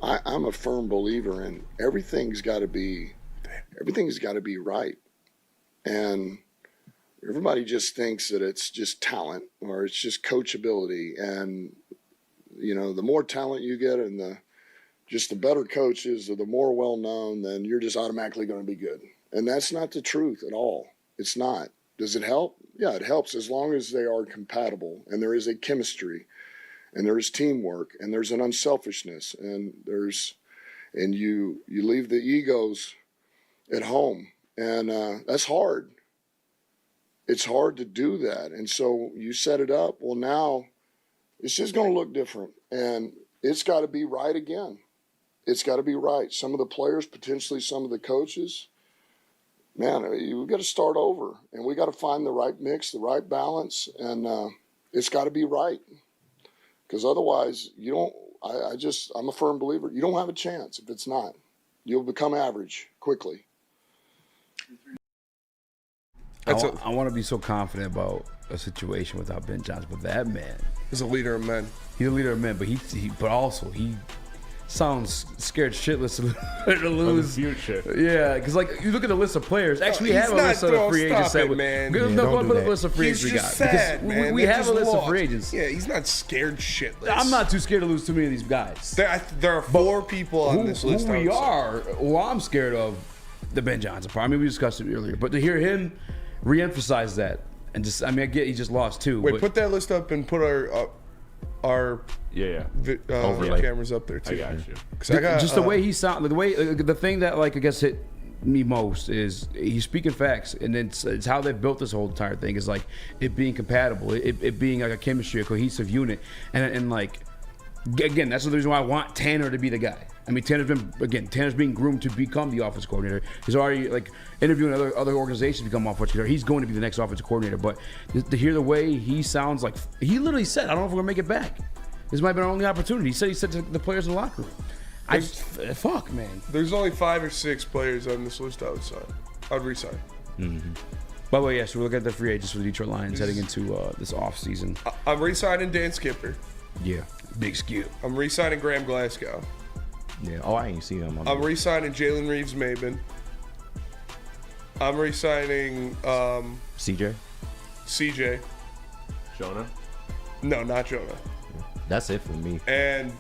I'm a firm believer in everything's got to be right, and everybody just thinks that it's just talent or it's just coachability, and the more talent you get and the better coaches or the more well known, then you're just automatically going to be good, and that's not the truth at all. It's not. Does it help? Yeah, it helps as long as they are compatible and there is a chemistry. And there's teamwork, and there's an unselfishness, and you leave the egos at home, and that's hard. It's hard to do that, and so you set it up. Well, now it's just going to look different, and it's got to be right again. It's got to be right. Some of the players, potentially some of the coaches, man, we've got to start over, and we got to find the right mix, the right balance, and it's got to be right. Because otherwise, you don't. I'm a firm believer. You don't have a chance if it's not. You'll become average quickly. I want to be so confident about a situation without Ben Johnson, but that man is a leader of men. He's a leader of men, but he sounds scared shitless to lose. The future. Yeah, because like you look at the list of players. Actually, we have a list of free agents. Man. Go look at the list of free agents we got. Sad, man. We have a list of free agents. Yeah, he's not scared shitless. I'm not too scared to lose too many of these guys. There are 4 people on this list. Who I'm scared of, the Ben Johnson part. I mean, we discussed it earlier, but to hear him reemphasize that and just, I get he just lost too. Wait, put that list up and put our cameras up there too. I got you. Just the way he sounded, the thing that I guess hit me most is he's speaking facts, and it's how they've built this whole entire thing is like it being compatible, it being like a chemistry, a cohesive unit, and again, that's the reason why I want Tanner to be the guy. I mean, Tanner's being groomed to become the offensive coordinator. He's already interviewing other organizations to become offensive coordinator. He's going to be the next offensive coordinator. But to hear the way he sounds, like he literally said, "I don't know if we're gonna make it back. This might be our only opportunity." He said to the players in the locker room. Fuck, man. There's only 5 or 6 players on this list I would resign. Mm-hmm. By the way, yes, we're looking at the free agents for the Detroit Lions heading into this offseason. I'm re-signing Dan Skipper. Yeah. Big Skip. I'm re-signing Graham Glasgow. Yeah. Oh, I ain't see him. I'm re-signing Jalen Reeves-Maben. I'm re-signing CJ. Jonah. No, not Jonah. That's it for me. And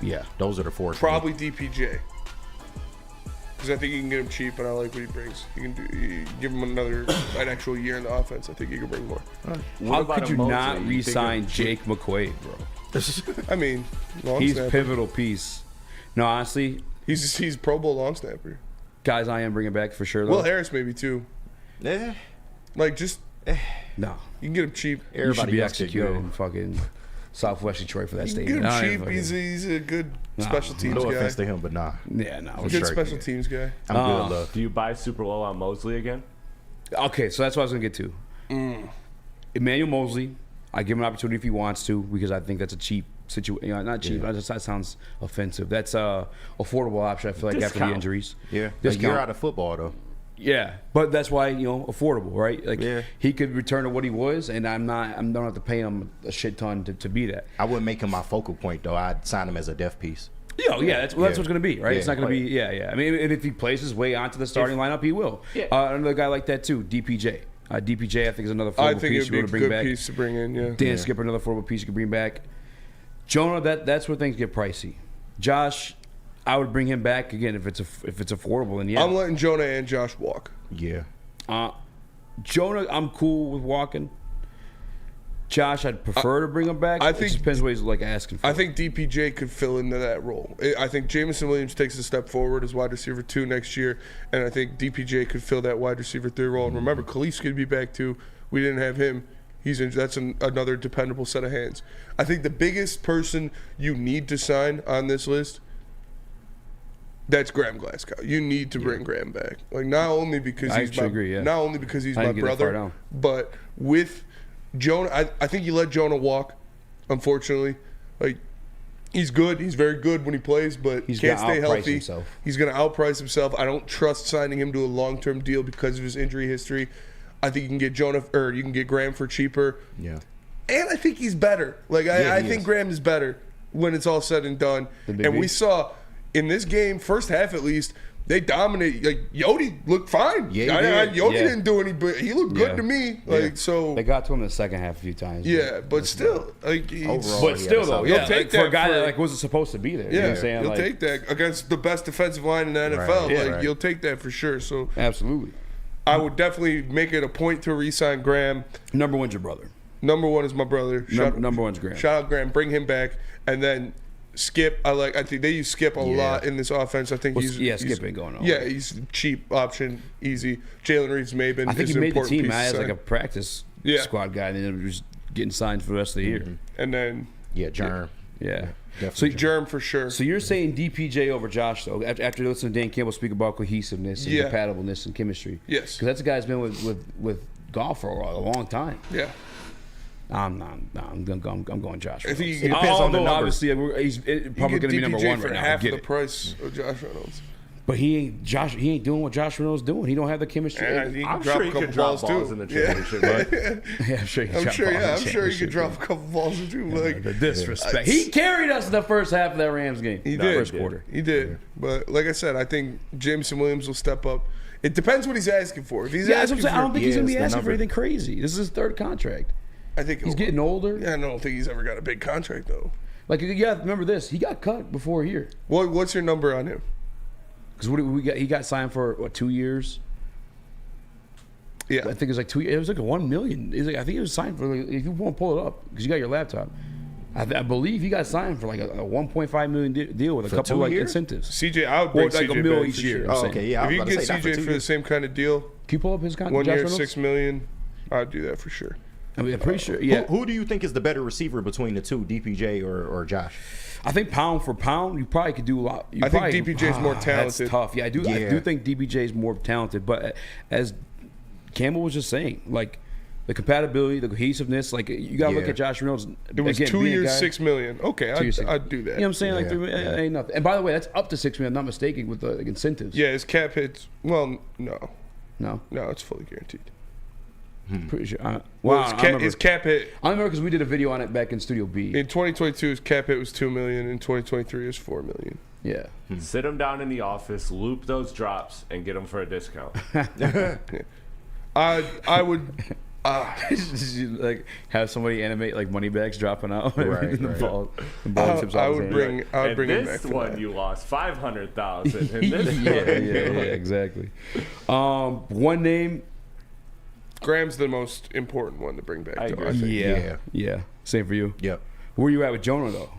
yeah, those are the four. Probably DPJ. Because I think you can get him cheap, and I like what he brings. You give him an actual year in the offense. I think you can bring more. How could you not re-sign Jake McQuaid, bro? I mean, long he's snapper. pivotal piece. No, honestly, he's Pro Bowl long snapper. Guys, I am bringing back for sure. Though. Will Harris maybe too. Yeah. Like just no. You can get him cheap. You should be executed in fucking Southwest Detroit for that stadium. Get him cheap. He's a good special teams guy. No offense to him, but nah. Yeah, no. Good special teams guy. I'm good, love. Do you buy super low on Mosley again? Okay, so that's what I was gonna get to. Emmanuel Mosley, I give him an opportunity if he wants to, because I think that's a cheap situation. Not cheap. That sounds offensive. That's a affordable option. I feel like after the injuries. Yeah, you're out of football though. Yeah, but that's why affordable, right? Like he could return to what he was, and I don't have to pay him a shit ton to be that. I wouldn't make him my focal point though. I'd sign him as a depth piece. That's what it's going to be, right? Yeah. It's not going to be, I mean, if he plays his way onto the starting lineup, he will. Yeah. Another guy like that too, DPJ. DPJ, I think, is another affordable piece you want to bring back. Piece to bring in, yeah. Dan Skipper, another affordable piece you can bring back. Jonah, that's where things get pricey. Josh, I would bring him back again if it's affordable. And I'm letting Jonah and Josh walk. Yeah. Jonah, I'm cool with walking. Josh, I'd prefer to bring him back. I think it depends what he's like asking for. I think DPJ could fill into that role. I think Jameson Williams takes a step forward as wide receiver 2 next year, and I think DPJ could fill that wide receiver 3 role. And remember, Khalif's going to be back too. We didn't have him. That's another dependable set of hands. I think the biggest person you need to sign on this list, that's Graham Glasgow. You need to bring Graham back. Like not only because he's my brother, but with Jonah, I think you let Jonah walk, unfortunately. Like, he's good. He's very good when he plays, but he can't stay healthy. He's going to outprice himself. I don't trust signing him to a long-term deal because of his injury history. I think you can get you can get Graham for cheaper. Yeah. And I think he's better. Like, I think Graham is better when it's all said and done. And we saw in this game, first half at least, they dominated. Like Yodi looked fine. Yeah, Yodi didn't do any, but he looked good to me. Like so, they got to him in the second half a few times. Yeah, but still, like overall, though, you'll take that for a guy that wasn't supposed to be there. Yeah, you know what I'm saying? You'll take that against the best defensive line in the NFL. You'll take that for sure. So absolutely, I would definitely make it a point to re-sign Graham. Number one's your brother. Number one is my brother. Number one's Graham. Shout out Graham. Bring him back, and then Skip. I think they use Skip a lot in this offense. I think Skip ain't going on. Yeah, he's a cheap option, easy. Jalen Reeves-Maben. I think is he an made the important team piece as to like sign. a practice squad guy, and then was getting signed for the rest of the year. And then Germ. Yeah. So Germ for sure. So you're saying DPJ over Josh though? After listening to Dan Campbell speak about cohesiveness and compatibleness and chemistry. Yes. Because that's a guy who's been with golf for a long time. Yeah. I'm going Josh. If he depends on the numbers. Obviously, he's probably going to be number one right now. Half the price of Josh Reynolds. But he ain't doing what Josh Reynolds doing. He don't have the chemistry. I'm sure he can drop balls in the championship. Yeah, I'm sure he can drop balls. I'm sure he could drop a couple balls or two. Like the disrespect. He carried us in the first half of that Rams game. He did. First quarter. He did. But like I said, I think Jameson Williams will step up. It depends what he's asking for. If he's asking for, I don't think he's going to be asking for anything crazy. This is his third contract. I think he's getting older. Yeah, I don't think he's ever got a big contract though. Like, remember this? He got cut before here. What's your number on him? Because we got, he got signed for 2 years. Yeah, I think it was like 2 years. It was like $1 million. I think it was signed for. If you want to pull it up, because you got your laptop, I believe he got signed for like a $1.5 million deal with a couple of incentives. CJ, I would bring like CJ $1 million back each for year. sure. Oh, okay, yeah. If you can get CJ for the same kind of deal, can you pull up his contract? 1 year, $6 million. I'd do that for sure. I mean, I'm pretty sure. Yeah. Who do you think is the better receiver between the two, DPJ or Josh? I think pound for pound, you probably could do a lot. I think DPJ is more talented. That's tough. Yeah, I do think DPJ is more talented. But as Campbell was just saying, like the compatibility, the cohesiveness, like you got to look at Josh Reynolds. It was 2 years, $6 million. Okay, I'd do that. You know what I'm saying? Like, ain't nothing. And by the way, that's up to $6 million. I'm not mistaken with the incentives. Yeah, his cap hits. Well, no, it's fully guaranteed. Pretty sure. Well, Wow, his cap hit. I remember because we did a video on it back in Studio B. In 2022, his cap hit was $2 million. In 2023, it was $4 million. Yeah. Sit him down in the office, loop those drops, and get him for a discount. I would. Like have somebody animate like money bags dropping out. Right, in the right. ball, I would bring him back this for one that. you lost 500,000. And this yeah, exactly. One name. Graham's the most important one to bring back. I though, agree. I think. Yeah. Same for you. Yep. Where you at with Jonah though?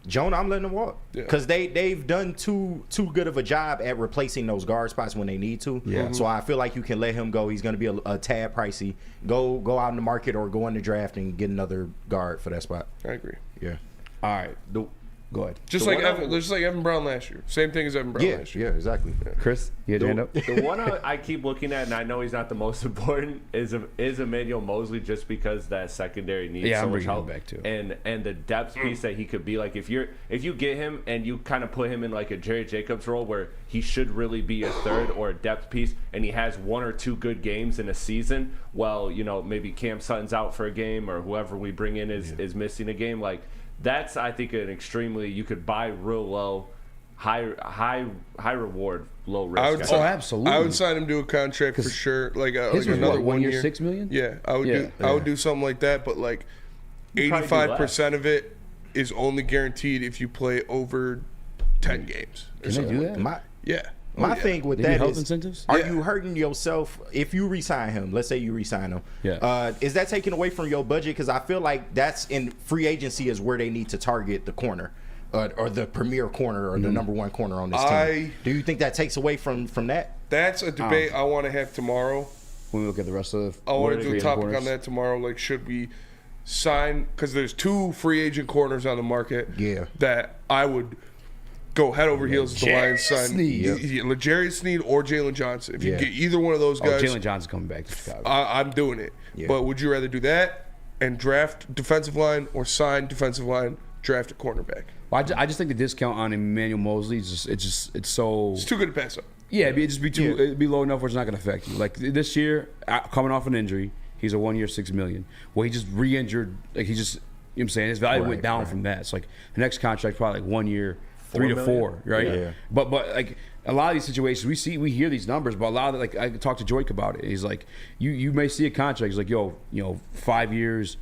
Jonah, I'm letting him walk Yeah. because they've done too good of a job at replacing those guard spots when they need to. Yeah. So I feel like you can let him go. He's going to be a tad pricey. Go out in the market or go in the draft and get another guard for that spot. I agree. Yeah. All right. Go ahead. Just like Evan Brown last year. Same thing as Evan Brown last year. Yeah, exactly. Chris, you had your hand up. The one I keep looking at, and I know he's not the most important, is Emmanuel Mosley, just because that secondary needs Yeah, so I'm much bringing help. him back too. And the depth piece that he could be, like if you get him and you kind of put him in like a Jerry Jacobs role where he should really be a third or a depth piece, and he has one or two good games in a season, well, maybe Cam Sutton's out for a game or whoever we bring in is missing a game, like. That's, I think, an extremely, you could buy real low, high reward, low risk. Absolutely. I would sign him to a contract for sure. Like, his was another what, 1 year, $6 million? Yeah, I would do something like that. But like, 85% of it is only guaranteed if you play over 10 games. Can they do that? My thing with They do that health is, incentives? are you hurting yourself if you re-sign him? Let's say you re-sign him. Yeah. Is that taking away from your budget? Because I feel like that's in free agency is where they need to target the corner. Or the premier corner or the number one corner on this team. Do you think that takes away from that? That's a debate I want to have tomorrow. When we look at the rest of the I want to do a free topic corners. on that tomorrow. Like, should we sign? Because there's 2 free agent corners on the market. Yeah. That I would go head over heels if the Lions sign. Sneed. L'Jarius Sneed or Jalen Johnson. If you Yeah. get either one of those guys, Jalen Johnson's coming back to Chicago. I'm doing it. Yeah. But would you rather do that and draft defensive line or sign defensive line, draft a cornerback? Well, I just think the discount on Emmanuel Mosley is it's so. It's too good to pass up. Yeah, it'd be low enough where it's not going to affect you. Like this year, coming off an injury, he's a 1 year, $6 million. Well, he just re-injured. Like he just, you know what I'm saying, his value went down from that. It's like the next contract probably like 1 year, 3 to 4, right? Yeah. But like a lot of these situations, we hear these numbers, but a lot of like I talked to Joik about it. He's like, you may see a contract. He's like, 5 years.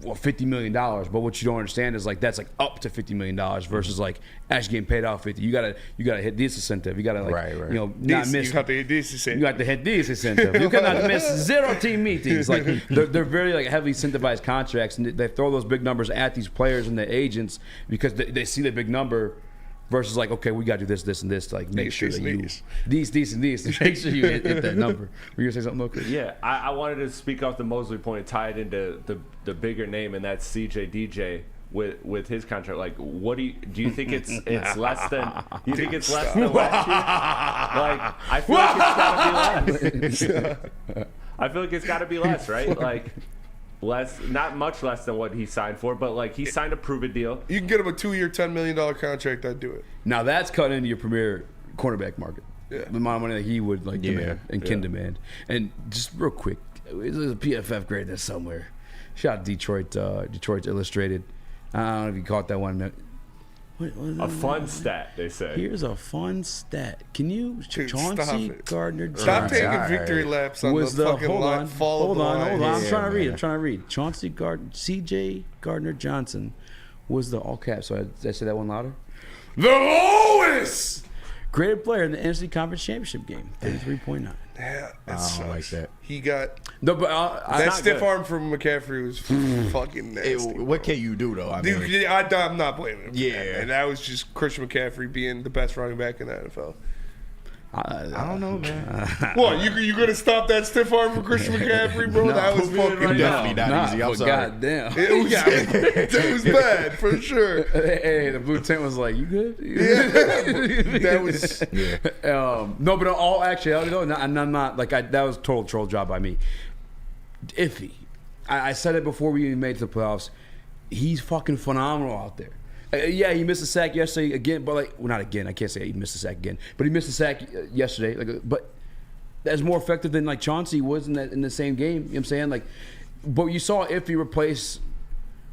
Well, $50 million, but what you don't understand is like that's like up to $50 million versus like actually getting paid out 50. You gotta hit this incentive. You gotta not miss. You have to hit this incentive. You got to hit this incentive. You cannot miss 0 team meetings. Like they're very like heavily incentivized contracts, and they throw those big numbers at these players and the agents because they see the big number. Versus like, okay, we got to do this, and this to like make sure that you these and these to make sure you hit that number. Were you gonna say something, Lucas? Yeah, I wanted to speak off the Mosley point, tie it into the bigger name, and that's DJ with his contract. Like, what do you think it's less than? You think it's less than last year? Like, I feel like it's gotta be less. I feel like it's gotta be less, right? Like. Less, not much less than what he signed for, but like he signed a prove-it deal. You can get him a 2 year, $10 million contract. I'd do it. Now that's cutting into your premier cornerback market. Yeah. The amount of money that he would like demand and can demand. And just real quick, there's a PFF grade there somewhere. Shout out Detroit Illustrated. I don't know if you caught that one. A fun stat, they say. Here's a fun stat. Can you, Chauncey Gardner? Stop taking victory laps on the fucking line. Hold on. I'm trying to read. Chauncey Gardner, C.J. Gardner Johnson was the all caps. So did I say that one louder? The lowest graded player in the NFC Conference Championship game, 33.9. Yeah, I don't like that. He got no, but that stiff arm from McCaffrey was fucking nasty. What can you do though? I'm not blaming him. Yeah, and that was just Christian McCaffrey being the best running back in the NFL. I don't know, man. What, you gonna stop that stiff arm from Christian McCaffrey, bro? No, that was fucking definitely not easy. I'm sorry. Goddamn, it was bad for sure. Hey, the blue tent was like, "You good?" Yeah, that was. No, but in all actuality though, and I'm not like that was a total troll job by me. Iffy. I said it before we even made it to the playoffs. He's fucking phenomenal out there. Yeah, he missed a sack yesterday again, but like, well, not again. I can't say he missed a sack again, but he missed a sack yesterday. Like, but as more effective than like Chauncey was in the same game. You know what I'm saying? Like, but you saw Iffy replace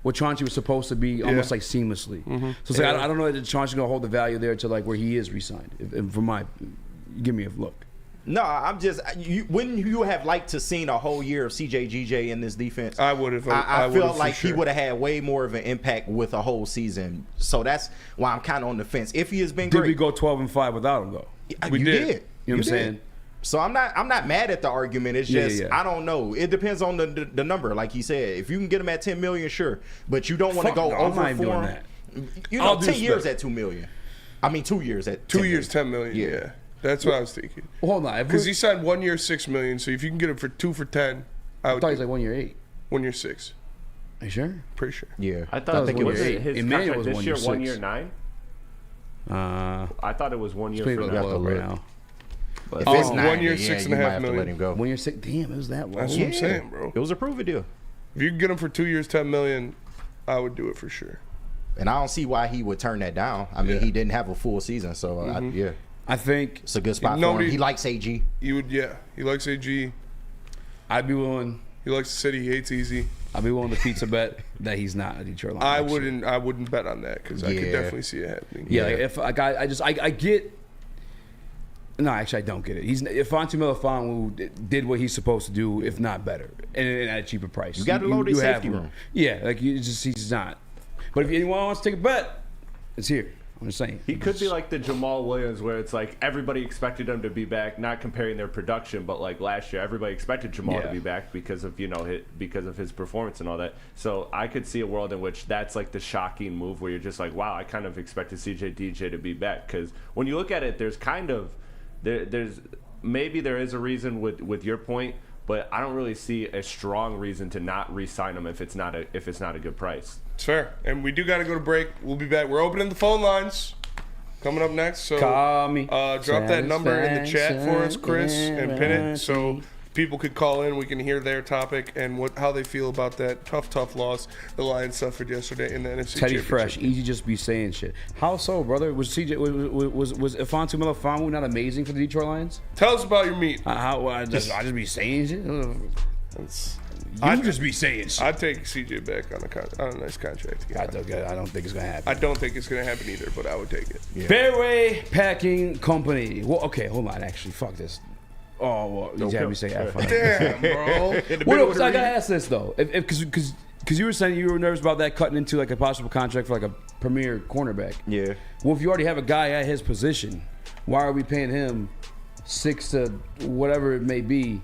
what Chauncey was supposed to be almost like seamlessly. So it's like, I don't know that Chauncey's gonna hold the value there to like where he is re-signed. Give me a look. No, I'm just wouldn't you have liked to seen a whole year of CJ in this defense? I would have. I feel like he would have had way more of an impact with a whole season. So that's why I'm kind of on the fence. If he has been great, did we go 12-5 without him though? We did. You know what I'm saying? So I'm not mad at the argument. It's just I don't know. It depends on the number, like he said. If you can get him at $10 million, sure, but you don't want to go over I'm doing that. You know, 10 years at $2 million. I mean, 2 years at 2 years, $10 million. Yeah. That's what I was thinking. Well, hold on, because he signed 1 year, $6 million. So if you can get him for 2 for 10, I thought he's like 1 year 8. 1 year 6. Are you sure? Pretty sure. Yeah, I think it was his Emmanuel contract was this 1 year. year 1 year 9. I thought it was 1 year for right now. But if it's 1 year, $6.5 million. Let him go. 1 year 6. Damn, it was that low. That's what I'm saying, bro. It was a prove it deal. If you can get him for 2 years, $10 million, I would do it for sure. And I don't see why he would turn that down. I mean, he didn't have a full season, so I think it's a good spot for him. He likes AG. He likes AG. I'd be willing. He likes the city. He hates Eazy. I'd be willing to pizza bet that he's not a Detroit Lion. I wouldn't bet on that because I could definitely see it happening. Yeah, like if like I get. No, actually, I don't get it. If Fonte Melifonwu did what he's supposed to do, if not better, and at a cheaper price, you got to load his safety room. Yeah, like he's not. But if anyone wants to take a bet, it's here. I'm just saying. He could be like the Jamal Williams, where it's like everybody expected him to be back, not comparing their production, but like last year, everybody expected Jamal to be back because of because of his performance and all that. So I could see a world in which that's like the shocking move, where you're just like, wow, I kind of expected DJ to be back, because when you look at it, there's kind of there's maybe there is a reason with your point, but I don't really see a strong reason to not re-sign him if it's not a good price. It's fair. And we do got to go to break. We'll be back. We're opening the phone lines coming up next. So call me. Drop that number in the chat for us, Chris, and pin it so people could call in. We can hear their topic and how they feel about that tough loss the Lions suffered yesterday in the NFC Teddy Championship. Fresh, Eazy just be saying shit. How so, brother? Was Fonte Melifonwu not amazing for the Detroit Lions? Tell us about your meet. I just be saying shit. You just be saying shit. I'd take CJ back on a nice contract. I don't think it's gonna happen. I don't think it's gonna happen either, but I would take it. Yeah. Fairway Packing Company. Well, okay, hold on. Actually, fuck this. Oh, well, you had me say F. Damn, bro. I gotta ask this though, because you were saying you were nervous about that cutting into like a possible contract for like a premier cornerback. Yeah. Well, if you already have a guy at his position, why are we paying him 6 to whatever it may be?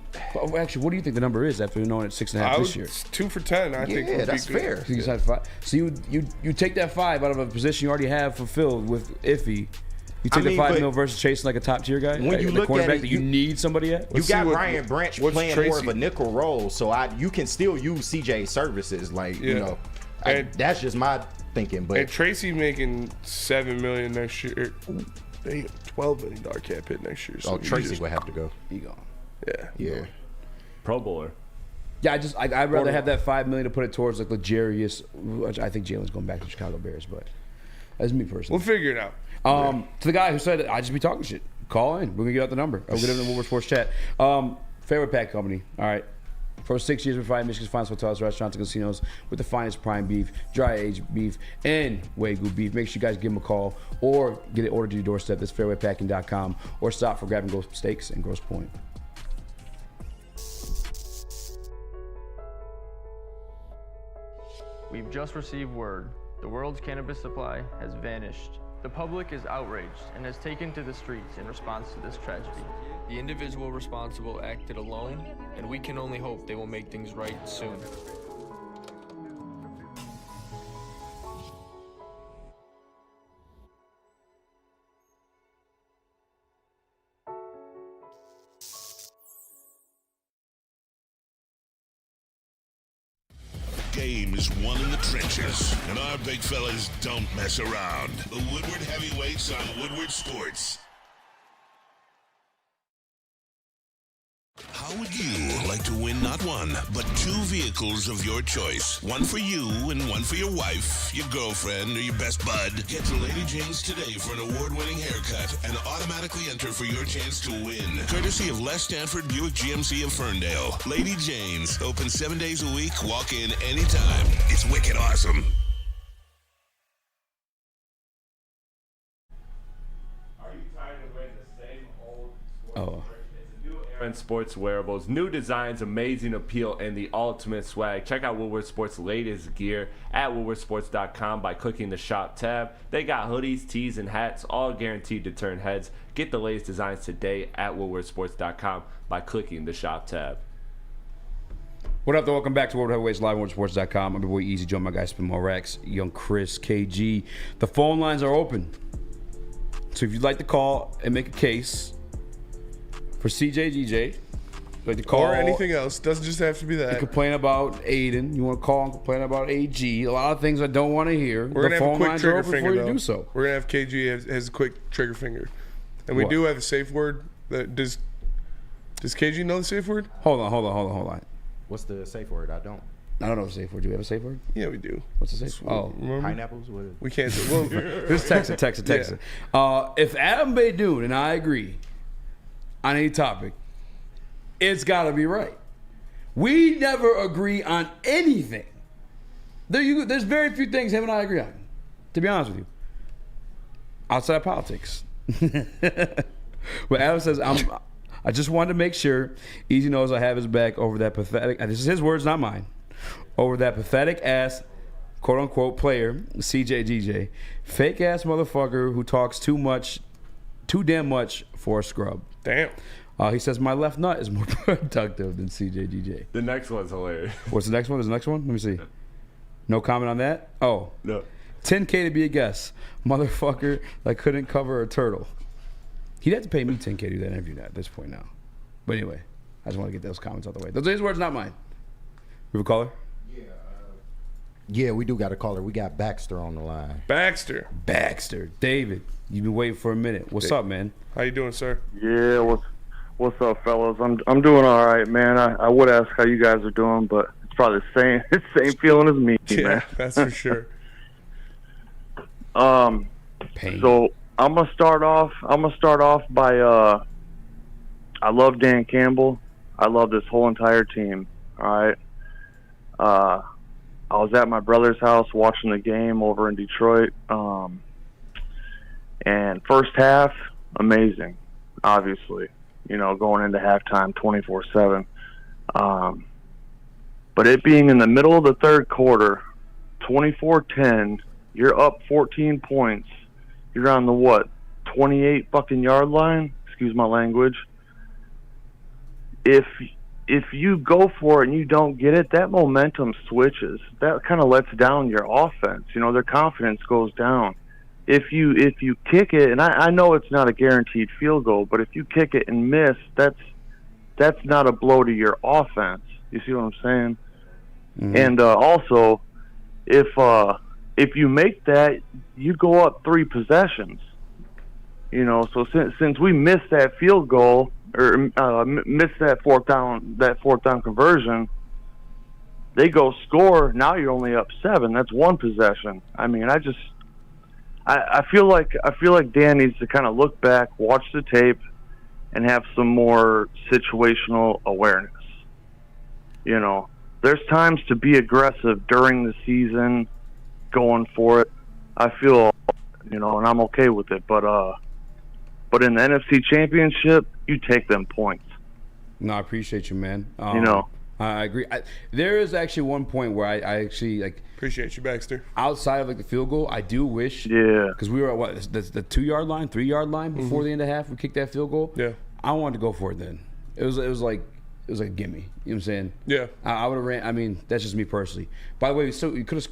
Actually, what do you think the number is after knowing it's 6.5 this year? 2 for 10. I think would that's be good. fair. So you decide 5. So you take that 5 out of a position you already have fulfilled with Iffy. You take the $5 million versus chasing like a top tier guy. When you look at it, that you need somebody at. You got Ryan Branch playing more of a nickel role, so you can still use CJ's services. Like you know, that's just my thinking. But and Tracy making $7 million next year. Damn, $12 million cap hit next year. So Tracy would have to go. He gone. Yeah. Pro Bowler. Yeah, I'd rather have that $5 million to put it towards like Legarius. Which I think Jalen's going back to the Chicago Bears, but that's me personally. We'll figure it out. To the guy who said I just be talking shit, call in. We're gonna get out the number. We'll get it in the Woodward Sports chat. Favorite Pack Company. All right. For 6 years, we provide Michigan's finest hotels, restaurants, and casinos with the finest prime beef, dry aged beef, and Wagyu beef. Make sure you guys give them a call or get it ordered to your doorstep. That's fairwaypacking.com or stop for Grab and Go Steaks in Grosse Pointe. We've just received word. The world's cannabis supply has vanished. The public is outraged and has taken to the streets in response to this tragedy. The individual responsible acted alone, and we can only hope they will make things right soon. Game is won in the trenches, and our big fellas don't mess around. The Woodward Heavyweights on Woodward Sports. How would you like to win not one, but 2 vehicles of your choice? One for you and one for your wife, your girlfriend, or your best bud. Get to Lady Jane's today for an award-winning haircut and automatically enter for your chance to win. Courtesy of Les Stanford Buick GMC of Ferndale. Lady Jane's, open 7 days a week, walk in anytime. It's wicked awesome. And sports wearables, new designs, amazing appeal, and the ultimate swag. Check out Woodward Sports' latest gear at woodwardsports.com by clicking the shop tab. They got hoodies, tees, and hats, all guaranteed to turn heads. Get the latest designs today at woodwardsports.com by clicking the shop tab. What up, though? Welcome back to World Heavyweights Live on WoodwardSports.com. I'm your boy Eazy, joined by my guy Spin Rax, young Chris, KG. The phone lines are open. So if you'd like to call and make a case for CJGJ, like to call or anything else, doesn't just have to be that. You complain about Aiden. You want to call and complain about AG. A lot of things I don't want to hear. We're gonna have a quick trigger finger. You do so. We're gonna have KG has a quick trigger finger, and we do have a safe word. Does KG know the safe word? Hold on. What's the safe word? I don't know the safe word. Do we have a safe word? Yeah, we do. What's the safe word? Pineapples? What is it? We can't say. Well, just text it. If Adam Baydoun and I agree on any topic, it's got to be right. We never agree on anything. There's very few things him and I agree on, to be honest with you, outside of politics. But Adam says, I just wanted to make sure Eazy knows I have his back over that pathetic, and this is his words, not mine, over that pathetic ass, quote unquote, player, CJGJ, fake ass motherfucker who talks too damn much for a scrub. Damn. He says my left nut is more productive than CJGJ. The next one's hilarious. What's the next one? There's the next one? Let me see. No comment on that? Oh. No. 10K to be a guest. Motherfucker that couldn't cover a turtle. He'd have to pay me 10K to do that interview at this point now. But anyway, I just want to get those comments out the way. Those are his words, not mine. We have a caller? Yeah, we do got a caller. We got Baxter on the line. Baxter. David, you've been waiting for a minute. What's up, man? How you doing, sir? Yeah, what's up, fellas? I'm doing all right, man. I would ask how you guys are doing, but it's probably the same feeling as me, yeah, man. That's for sure. Pain. So I'm gonna start off by I love Dan Campbell. I love this whole entire team. All right. I was at my brother's house watching the game over in Detroit. And first half, amazing, obviously. You know, going into halftime 24/7. But it being in the middle of the third quarter, 24-10, you're up 14 points. You're on the 28 fucking yard line? Excuse my language. If you go for it and you don't get it, that momentum switches. That kind of lets down your offense. You know, their confidence goes down. If you kick it, and I know it's not a guaranteed field goal, but if you kick it and miss, that's not a blow to your offense. You see what I'm saying? Mm-hmm. And also, if you make that, you go up 3 possessions. You know, so since we missed that field goal or missed that fourth down conversion, they go score. Now you're only up 7. That's 1 possession. I mean, I feel like Dan needs to kind of look back, watch the tape, and have some more situational awareness. You know, there's times to be aggressive during the season, going for it. I feel, you know, and I'm okay with it. But in the NFC Championship, you take them points. No, I appreciate you, man. You know, I agree. There is actually one point where I actually appreciate you, Baxter. Outside of the field goal, I do wish. Yeah. Because we were at the 2-yard line, 3-yard line before the end of half. We kicked that field goal. Yeah. I wanted to go for it then. It was like a gimme. You know what I'm saying? Yeah. I would have ran. I mean, that's just me personally. By the way, you could have.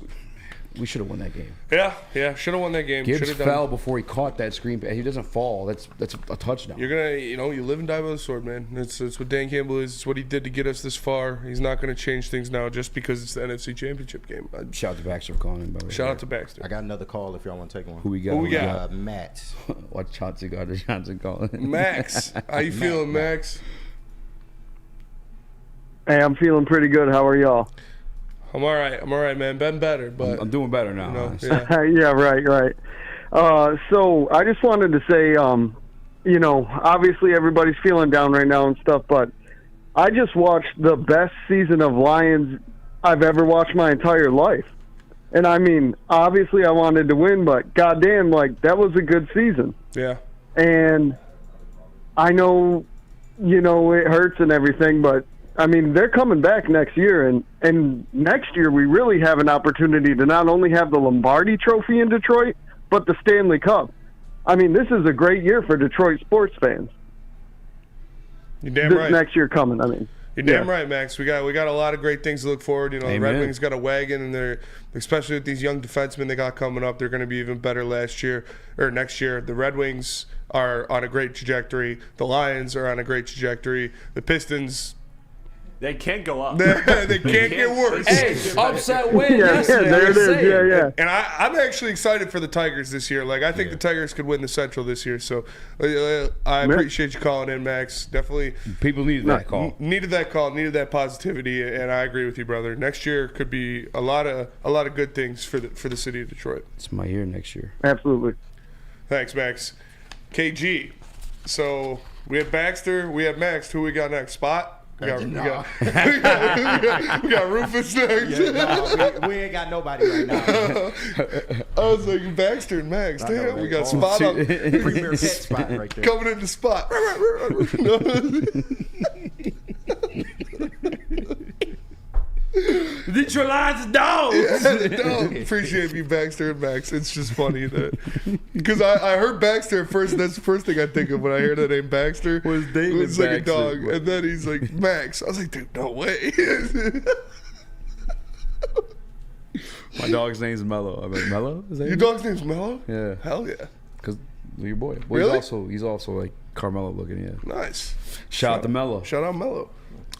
We should have won that game. Yeah, should have won that game. Gibbs fell before he caught that screen. He doesn't fall. That's a touchdown. You're gonna, you live and die by the sword, man. It's what Dan Campbell is. It's what he did to get us this far. He's not gonna change things now just because it's the NFC Championship game. Shout out to Baxter for calling in. By the way. Shout out to Baxter. I got another call if y'all want to take one. Who we got? Max. What Chauncey got? Johnson calling. Max, how you feeling, Max? Hey, I'm feeling pretty good. How are y'all? I'm all right, man. Been better, but I'm doing better now. you know, honestly. Yeah, right. So I just wanted to say, obviously everybody's feeling down right now and stuff, but I just watched the best season of Lions I've ever watched my entire life. And I mean, obviously I wanted to win, but goddamn, that was a good season. Yeah. And I know, it hurts and everything, but I mean, they're coming back next year, and next year we really have an opportunity to not only have the Lombardi Trophy in Detroit, but the Stanley Cup. I mean, this is a great year for Detroit sports fans. You're damn right. Next year coming, I mean. You're damn right, Max. We got a lot of great things to look forward. The Red Wings got a wagon, and they're, especially with these young defensemen they got coming up, they're going to be even better next year. The Red Wings are on a great trajectory. The Lions are on a great trajectory. The Pistons, they can't go up. They can't get worse. Hey, upset win Yeah, yesterday. there it is. Yeah. And I'm actually excited for the Tigers this year. I think the Tigers could win the Central this year. So I appreciate you calling in, Max. Definitely. People needed that call. Needed that positivity, and I agree with you, brother. Next year could be a lot of good things for the city of Detroit. It's my year next year. Absolutely. Thanks, Max. KG. So we have Baxter. We have Max. Who we got next? Spot. We got Rufus next. We ain't got nobody right now. I was like, Baxter and Max. Damn, we got Spot up. Premier pet spot right there. Coming in the spot. Detroit Lions is dogs. Yeah, appreciate you, Baxter and Max. It's just funny that because I heard Baxter at first. And that's the first thing I think of when I hear that name Baxter. Was David It was like a Baxter, dog, but- and then he's like Max. I was like, dude, no way. My dog's name's Mello. I'm like, Mello? Is that Your dog's name's Mello? Yeah. Hell yeah. Because your boy. Well, Really? He's also like Carmelo looking. Yeah. Nice. Shout out to Mello. Shout out Mello.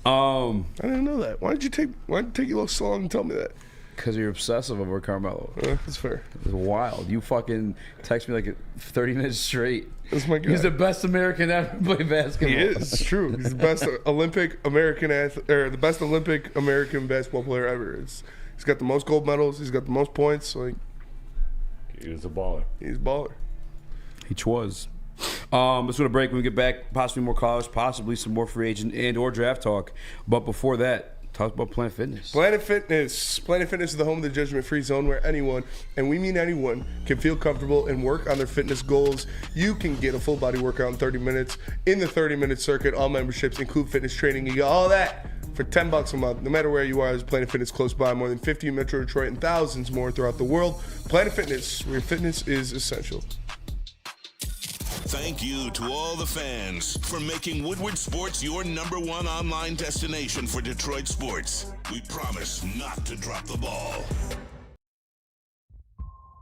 I didn't know that. Why did you take you a little so long to tell me that? Because you're obsessive over Carmelo. That's fair. It's wild. You fucking text me like 30 minutes straight. That's my guy. He's the best American ever to play basketball. He is. It's true. He's the best Olympic American the best Olympic American basketball player ever. He's got the most gold medals. He's got the most points. He's a baller. He's a baller. He was. Let's go to break. When we get back, possibly more college, possibly some more free agent and or draft talk. But before that, talk about Planet Fitness. Planet Fitness. Planet Fitness is the home of the judgment-free zone where anyone, and we mean anyone, can feel comfortable and work on their fitness goals. You can get a full body workout in 30 minutes. In the 30-minute circuit, all memberships include fitness training. You get all that for $10 a month. No matter where you are, there's Planet Fitness close by. More than 50 in Metro Detroit and thousands more throughout the world. Planet Fitness, where fitness is essential. Thank you to all the fans for making Woodward Sports your #1 online destination for Detroit sports. We promise not to drop the ball.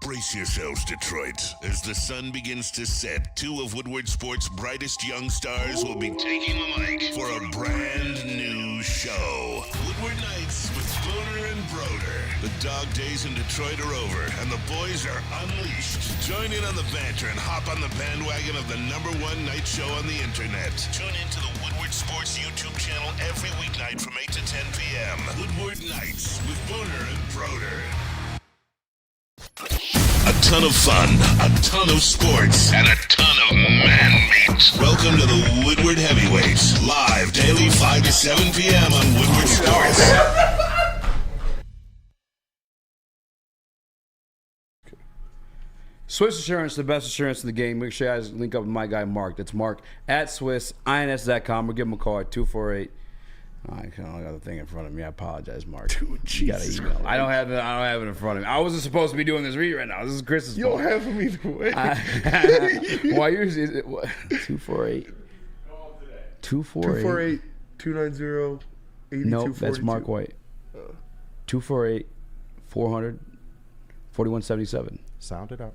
Brace yourselves, Detroit. As the sun begins to set, 2 of Woodward Sports' brightest young stars will be taking the mic for a brand new show. Woodward Nights with Spooner and Broder. The dog days in Detroit are over, and the boys are unleashed. Join in on the banter and hop on the bandwagon of the #1 night show on the internet. Tune into the Woodward Sports YouTube channel every weeknight from 8 to 10 p.m. Woodward Nights with Spooner and Broder. A ton of fun, a ton of sports, and a ton of man meat. Welcome to the Woodward Heavyweights, live daily 5 to 7 p.m. on Woodward Sports. Swiss Insurance, the best insurance in the game. Make sure you guys link up with my guy Mark. That's Mark at SwissINS.com. We'll give him a call at 248. I don't got the thing in front of me. I apologize, Mark. Dude, Jesus Christ. I don't have it in front of me. I wasn't supposed to be doing this read right now. This is Chris's You fault. don't have him either way. Why usually is it what? 248. 248. 248-290-8242. Nope, that's Mark White. 248 400 4177. Sound it out.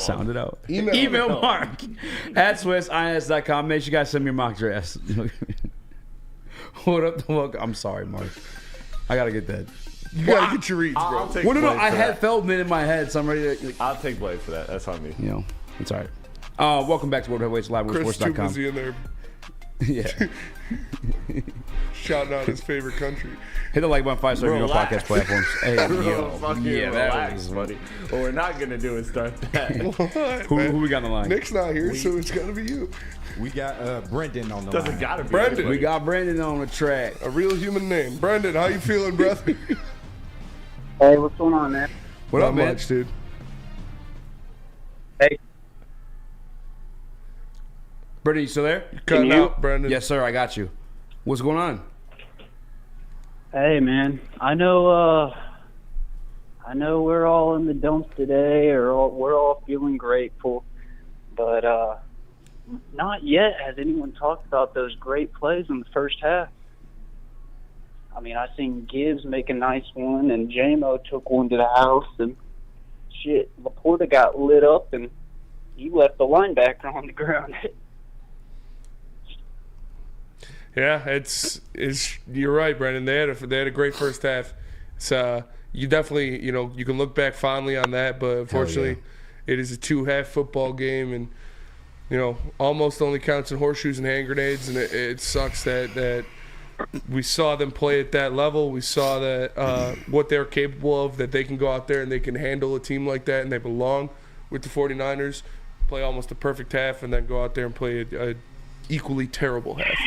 Sound it out. Email Mark at SwissINS.com. Make sure you guys send me your mock drafts. What up the fuck? I'm sorry, Mark. I gotta get that. You gotta get your reads, bro. I'll take Well, no, blame I for had that. Feldman in my head, so I'm ready to. I'll take blame for that. That's on me. You know, it's all right. Welcome back to World Heavyweights Live Chris too Sports.com. busy in there Yeah. shouting out his favorite country. Hit the like button, 5-star video Relax. podcast platforms. Hey, yo, Fucking yeah, that relax, was buddy. What we're not gonna do is start that. Who we got on the line? Nick's not here, so it's gotta be you. We got Brendan on the Doesn't line. gotta be. Brendan. We got Brandon on the track. A real human name. Brendan, how you feeling, brother? Hey, what's going on, man? What Not up, man? much, dude. Hey, Brandon, you still there? Cutting out, Brendan. Yes, sir. I got you. What's going on? hey, man. I know we're all in the dumps today, we're all feeling grateful, but not yet has anyone talked about those great plays in the first half. I mean, I seen Gibbs make a nice one, and J-Mo took one to the house, and shit, Laporta got lit up, and he left the linebacker on the ground. Yeah, it's you're right, Brendan. They had a great first half. So you definitely, you can look back fondly on that, but unfortunately, it is a 2-half football game, and almost only counts in horseshoes and hand grenades, and it sucks that we saw them play at that level. We saw that what they're capable of, that they can go out there and they can handle a team like that, and they belong with the 49ers, play almost a perfect half, and then go out there and play a equally terrible half.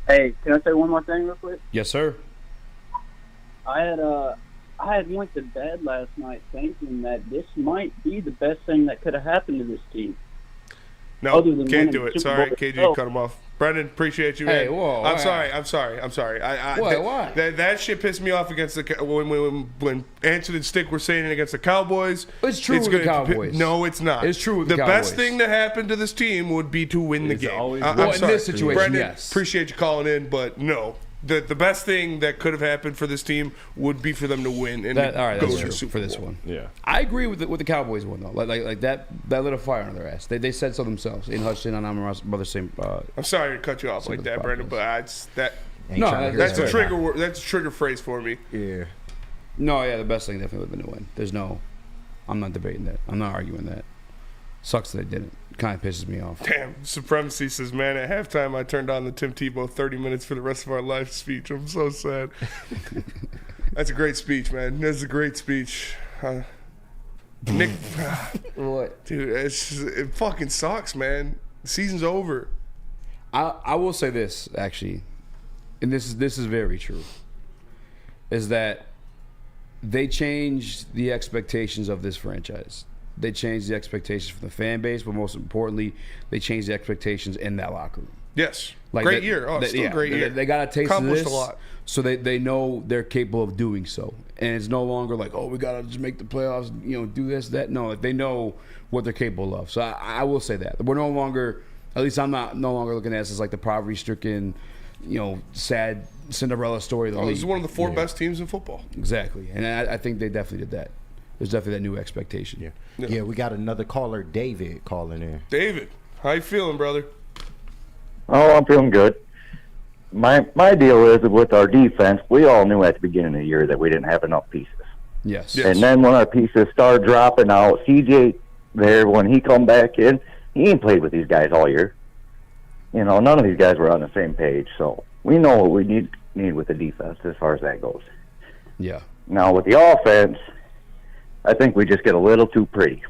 Hey, can I say one more thing real quick? Yes, sir. I had went to bed last night thinking that this might be the best thing that could have happened to this team. No, Other than can't winning do the it. Super Sorry, Bowl KG, itself. cut him off. Brendan, appreciate you, Hey, man. whoa, I'm why? sorry. Why? That shit pissed me off against when Answer and Stick were saying it against the Cowboys. It's true with the Cowboys. No, it's not. It's true with the the best Cowboys. thing that happened to this team would be to win the It's game. always I'm Well, in sorry. this situation, Brendan, yes. appreciate you calling in, but no. The best thing that could have happened for this team would be for them to win and All right, go that's to the true Super for this Bowl. one. Yeah. I agree with the Cowboys one though. Like that lit a fire under their ass. They said so themselves. In Hudson and Amon Ross, brother, same. I'm sorry to cut you off like that, Brendan, but Ain't No, trying to hear that's that. a trigger word. That's a trigger phrase for me. Yeah. No, yeah, the best thing definitely would have been to win. There's no, I'm not debating that. I'm not arguing that. Sucks that they didn't. Kind of pisses me off. Damn, Supremacy says, man, at halftime I turned on the Tim Tebow 30 minutes for the rest of our life speech. I'm so sad. That's a great speech, man. That's a great speech. Nick, What? dude, it fucking sucks, man. The season's over. I will say this actually, and this is very true, is that they changed the expectations of this franchise. They changed the expectations for the fan base, but most importantly, they changed the expectations in that locker room. Yes. Like great year. Oh, still a great year. They got a taste Accomplished of this, a lot. so they know they're capable of doing so. And it's no longer like, oh, we got to just make the playoffs, do this, that. No, like they know what they're capable of. So I will say that. We're no longer, at least I'm no longer looking at this as like the poverty-stricken, sad Cinderella story of the Oh, league. this is one of the four best teams in football. Exactly. And I think they definitely did that. There's definitely that new expectation. Yeah, we got another caller, David, calling in. David, how you feeling, brother? Oh, I'm feeling good. My deal is with our defense, we all knew at the beginning of the year that we didn't have enough pieces. Yes. And then when our pieces start dropping out, CJ there, when he come back in, he ain't played with these guys all year. None of these guys were on the same page. So we know what we need with the defense as far as that goes. Yeah. Now with the offense, I think we just get a little too pretty.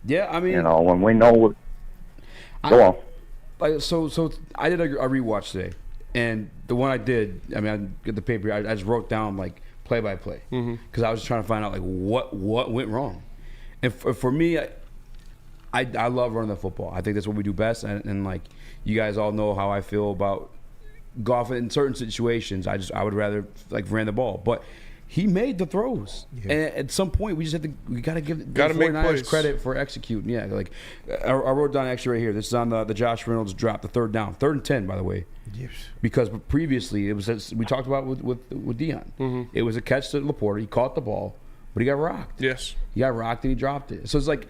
Yeah, I mean, when we know what. Go on. Like so I did a rewatch today, and the one I did, I mean, I get the paper. I just wrote down like play by play because I was trying to find out like what went wrong. And for me, I love running the football. I think that's what we do best. And like you guys all know how I feel about golf in certain situations. I would rather like ran the ball, but he made the throws. And at some point, we got to give the 49ers credit for executing. Yeah, like I wrote down actually right here. This is on the Josh Reynolds drop, the third down, 3rd and 10, by the way. Yes. Because previously it was, as we talked about with Dion. It was a catch to Laporta. He caught the ball, but he got rocked. Yes. He got rocked and he dropped it. So it's like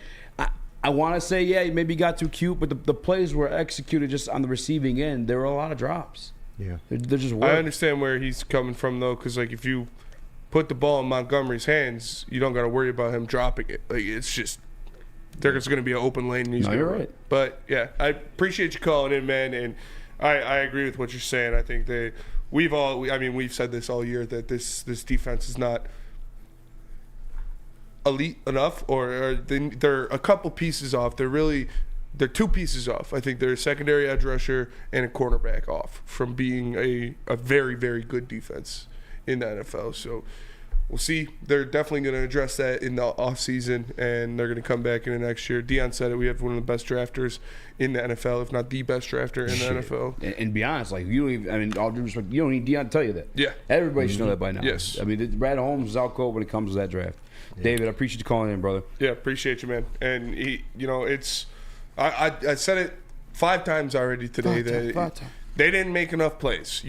I want to say maybe he got too cute, but the plays were executed just on the receiving end. There were a lot of drops. Yeah, they're just. I understand where he's coming from though, because like if you put the ball in Montgomery's hands, you don't got to worry about him dropping it. Like it's just There's going to be an open lane. And he's you're run. right. But, yeah, I appreciate you calling in, man, and I agree with what you're saying. I think we've said this all year that this defense is not elite enough, or they're a couple pieces off. They're 2 pieces off. I think they're a secondary edge rusher and a cornerback off from being a very, very good defense in the NFL. So we'll see. They're definitely going to address that in the offseason, and they're going to come back in the next year. Dion said it. We have one of the best drafters in the NFL, if not the best drafter in the NFL. And be honest, like, you don't even, I mean, all due respect, you don't need Dion to tell you that. Yeah. Everybody should know that by now. Yes. I mean, Brad Holmes is out cold when it comes to that draft. Yeah. David, I appreciate you calling in, brother. Yeah, appreciate you, man. And it's I said it 5 times already today that they didn't make enough plays.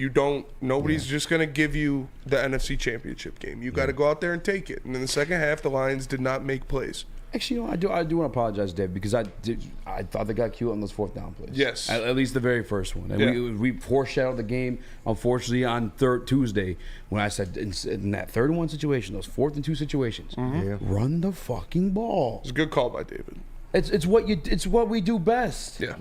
Nobody's just going to give you the NFC Championship game. You got to go out there and take it. And in the second half, the Lions did not make plays. Actually, I do want to apologize, Dave, because I thought they got cute on those 4th down plays. Yes. At least the very first one. And we foreshadowed the game, unfortunately, on Tuesday when I said in that 3rd and 1 situation, those 4th and 2 situations, run the fucking ball. It's a good call by David. It's what we do best. Yeah.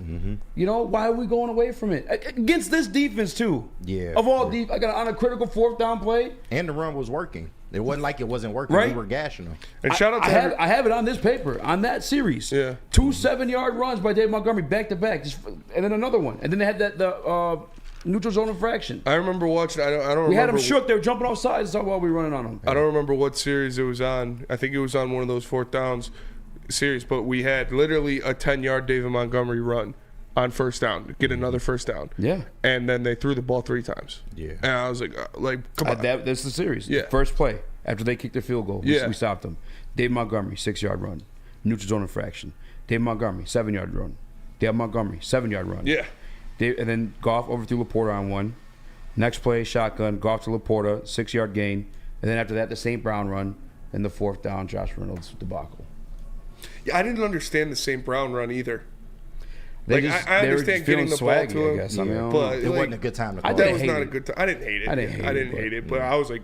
You know, why are we going away from it against this defense too? Yeah. Of all on a critical 4th down play, and the run was working. It wasn't like it wasn't working. Right? We were gashing them. And shout out to I have it on this paper on that series. Yeah. 2 7-yard runs by Dave Montgomery back to back, and then another one, and then they had the neutral zone infraction. I remember watching. I don't remember. We had them shook. They were jumping off sides. That's how we were running on them. I don't remember what series it was on. I think it was on one of those 4th downs series, but we had literally a 10-yard David Montgomery run on 1st down to get another 1st down. Yeah. And then they threw the ball 3 times. Yeah. And I was like come on. That's the series. Yeah. First play after they kicked their field goal, we Yeah. stopped them. Dave Montgomery, 6-yard run. Neutral zone infraction. Dave Montgomery, 7-yard run. Dave Montgomery, 7-yard run. Yeah. And then Goff overthrew Laporta on one. Next play, shotgun, Goff to Laporta, 6-yard gain. And then after that, the St. Brown run. And the 4th down, Josh Reynolds debacle. Yeah, I didn't understand the St. Brown run either. I understand getting the ball to him, I guess. I mean, but it wasn't a good time to call. That was not a good time. I didn't hate it. I didn't hate it, but I was like,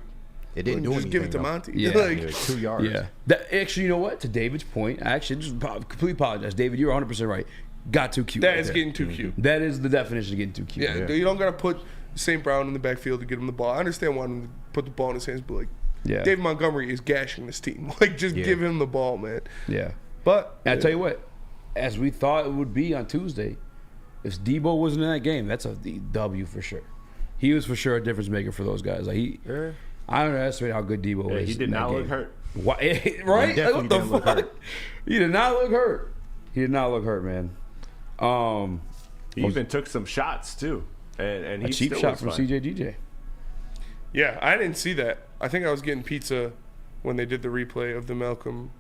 it didn't do anything. Just give it to Monty. Yeah. 2 yards. Yeah. Actually, you know what? To David's point, I actually just completely apologize. David, you're 100% right. Got too cute. That is getting too cute. That is the definition of getting too cute. Yeah, you don't got to put St. Brown in the backfield to get him the ball. I understand wanting to put the ball in his hands, but David Montgomery is gashing this team. Just give him the ball, man. Yeah. But and I tell you what, as we thought it would be on Tuesday, if Debo wasn't in that game, that's a W for sure. He was for sure a difference maker for those guys. I underestimate how good Debo was. He did not look hurt. Why, right? Like, what the fuck? He did not look hurt. He did not look hurt, man. He even took some shots too, and he a cheap shot from CJGJ. Yeah, I didn't see that. I think I was getting pizza when they did the replay of the Malcolm.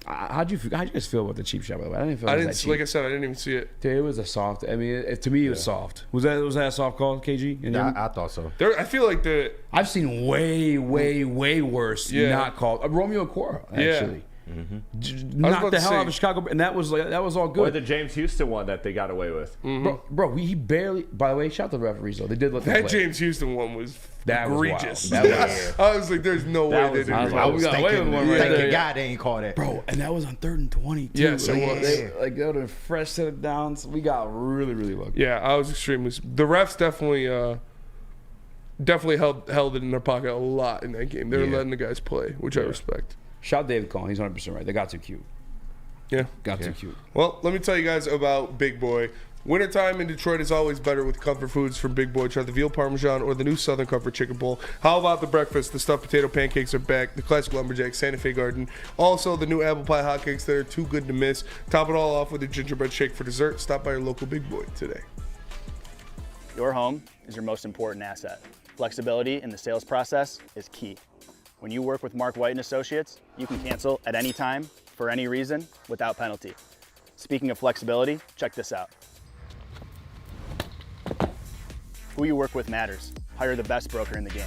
How'd you guys feel about the cheap shot? By the way, I didn't feel. Like I said, I didn't even see it. Dude, it was a soft. I mean, to me, it was soft. Was that a soft call, KG? Yeah, I thought so. I feel like I've seen way worse not called. Romeo and Cora actually. Knocked the hell out of Chicago, and that was all good. Or the James Houston one that they got away with. Bro, he barely. By the way, shout out to the referees though. They did let that James Houston one was egregious. I was like, "There's no way they didn't." I was got away with one right there. God, they ain't called it, bro. And that was on 3rd and 20. Yes, it was. They would have fresh set it down. So we got really lucky. Yeah, I was extremely. The refs definitely held it in their pocket a lot in that game. They were letting the guys play, which I respect. Shout out David Cohen. He's 100% right. They got too cute. Yeah. Got too cute. Well, let me tell you guys about Big Boy. Wintertime in Detroit is always better with comfort foods from Big Boy. Try the veal parmesan or the new Southern Comfort Chicken Bowl. How about the breakfast? The stuffed potato pancakes are back. The classic lumberjack Santa Fe Garden. Also, the new apple pie hotcakes that are too good to miss. Top it all off with a gingerbread shake for dessert. Stop by your local Big Boy today. Your home is your most important asset. Flexibility in the sales process is key. When you work with Mark White & Associates, you can cancel at any time, for any reason, without penalty. Speaking of flexibility, check this out. Who you work with matters. Hire the best broker in the game.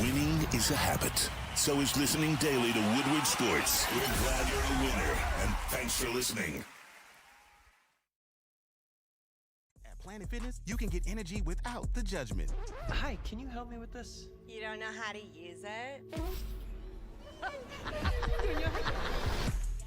Winning is a habit. So is listening daily to Woodward Sports. We're glad you're a winner, and thanks for listening. Planet Fitness, you can get energy without the judgment. Hi, can you help me with this? You don't know how to use it?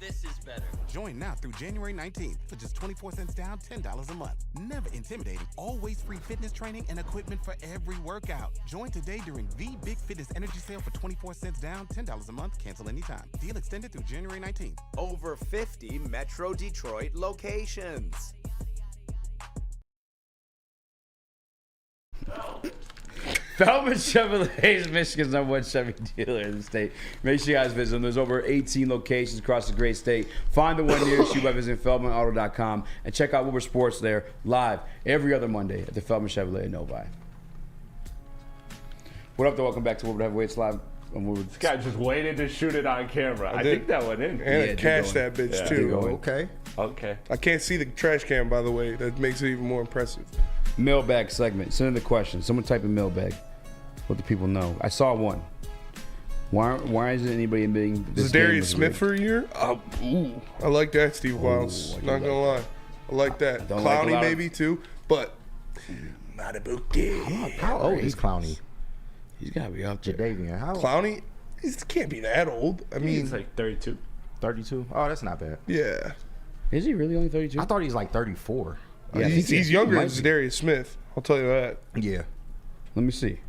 This is better. Join now through January 19th for just 24 cents down, $10 a month. Never intimidating, always free fitness training and equipment for every workout. Join today during the Big Fitness Energy Sale for 24 cents down, $10 a month. Cancel anytime. Deal extended through January 19th. Over 50 Metro Detroit locations. Feldman Chevrolet is Michigan's #1 Chevy dealer in the state. Make sure you guys visit them. There's over 18 locations across the great state. Find the one nearest you by visiting FeldmanAuto.com and check out Woodward Sports there live every other Monday at the Feldman Chevrolet in Novi. What up, though? Welcome back to Woodward Heavyweights live. This guy just waited to shoot it on camera. I think that went in. And I cashed that bitch too. Okay. I can't see the trash can, by the way. That makes it even more impressive. Mailbag segment. Send in the question. Someone type in mailbag. Let the people know. I saw one. Why isn't anybody admitting this? Is Darius Smith for a year? I like that, Steve Wiles. Not gonna lie. I like that. Clowney maybe too, but not a bouquet. How old is Clowney? He's gotta be up there. Jadavian, how old? Clowney? He can't be that old. I mean, he's like 32. 32? Oh, that's not bad. Yeah. Is he really only 32? I thought he was like 34. Yeah, he's younger than Darius Smith. I'll tell you that. Yeah. Let me see.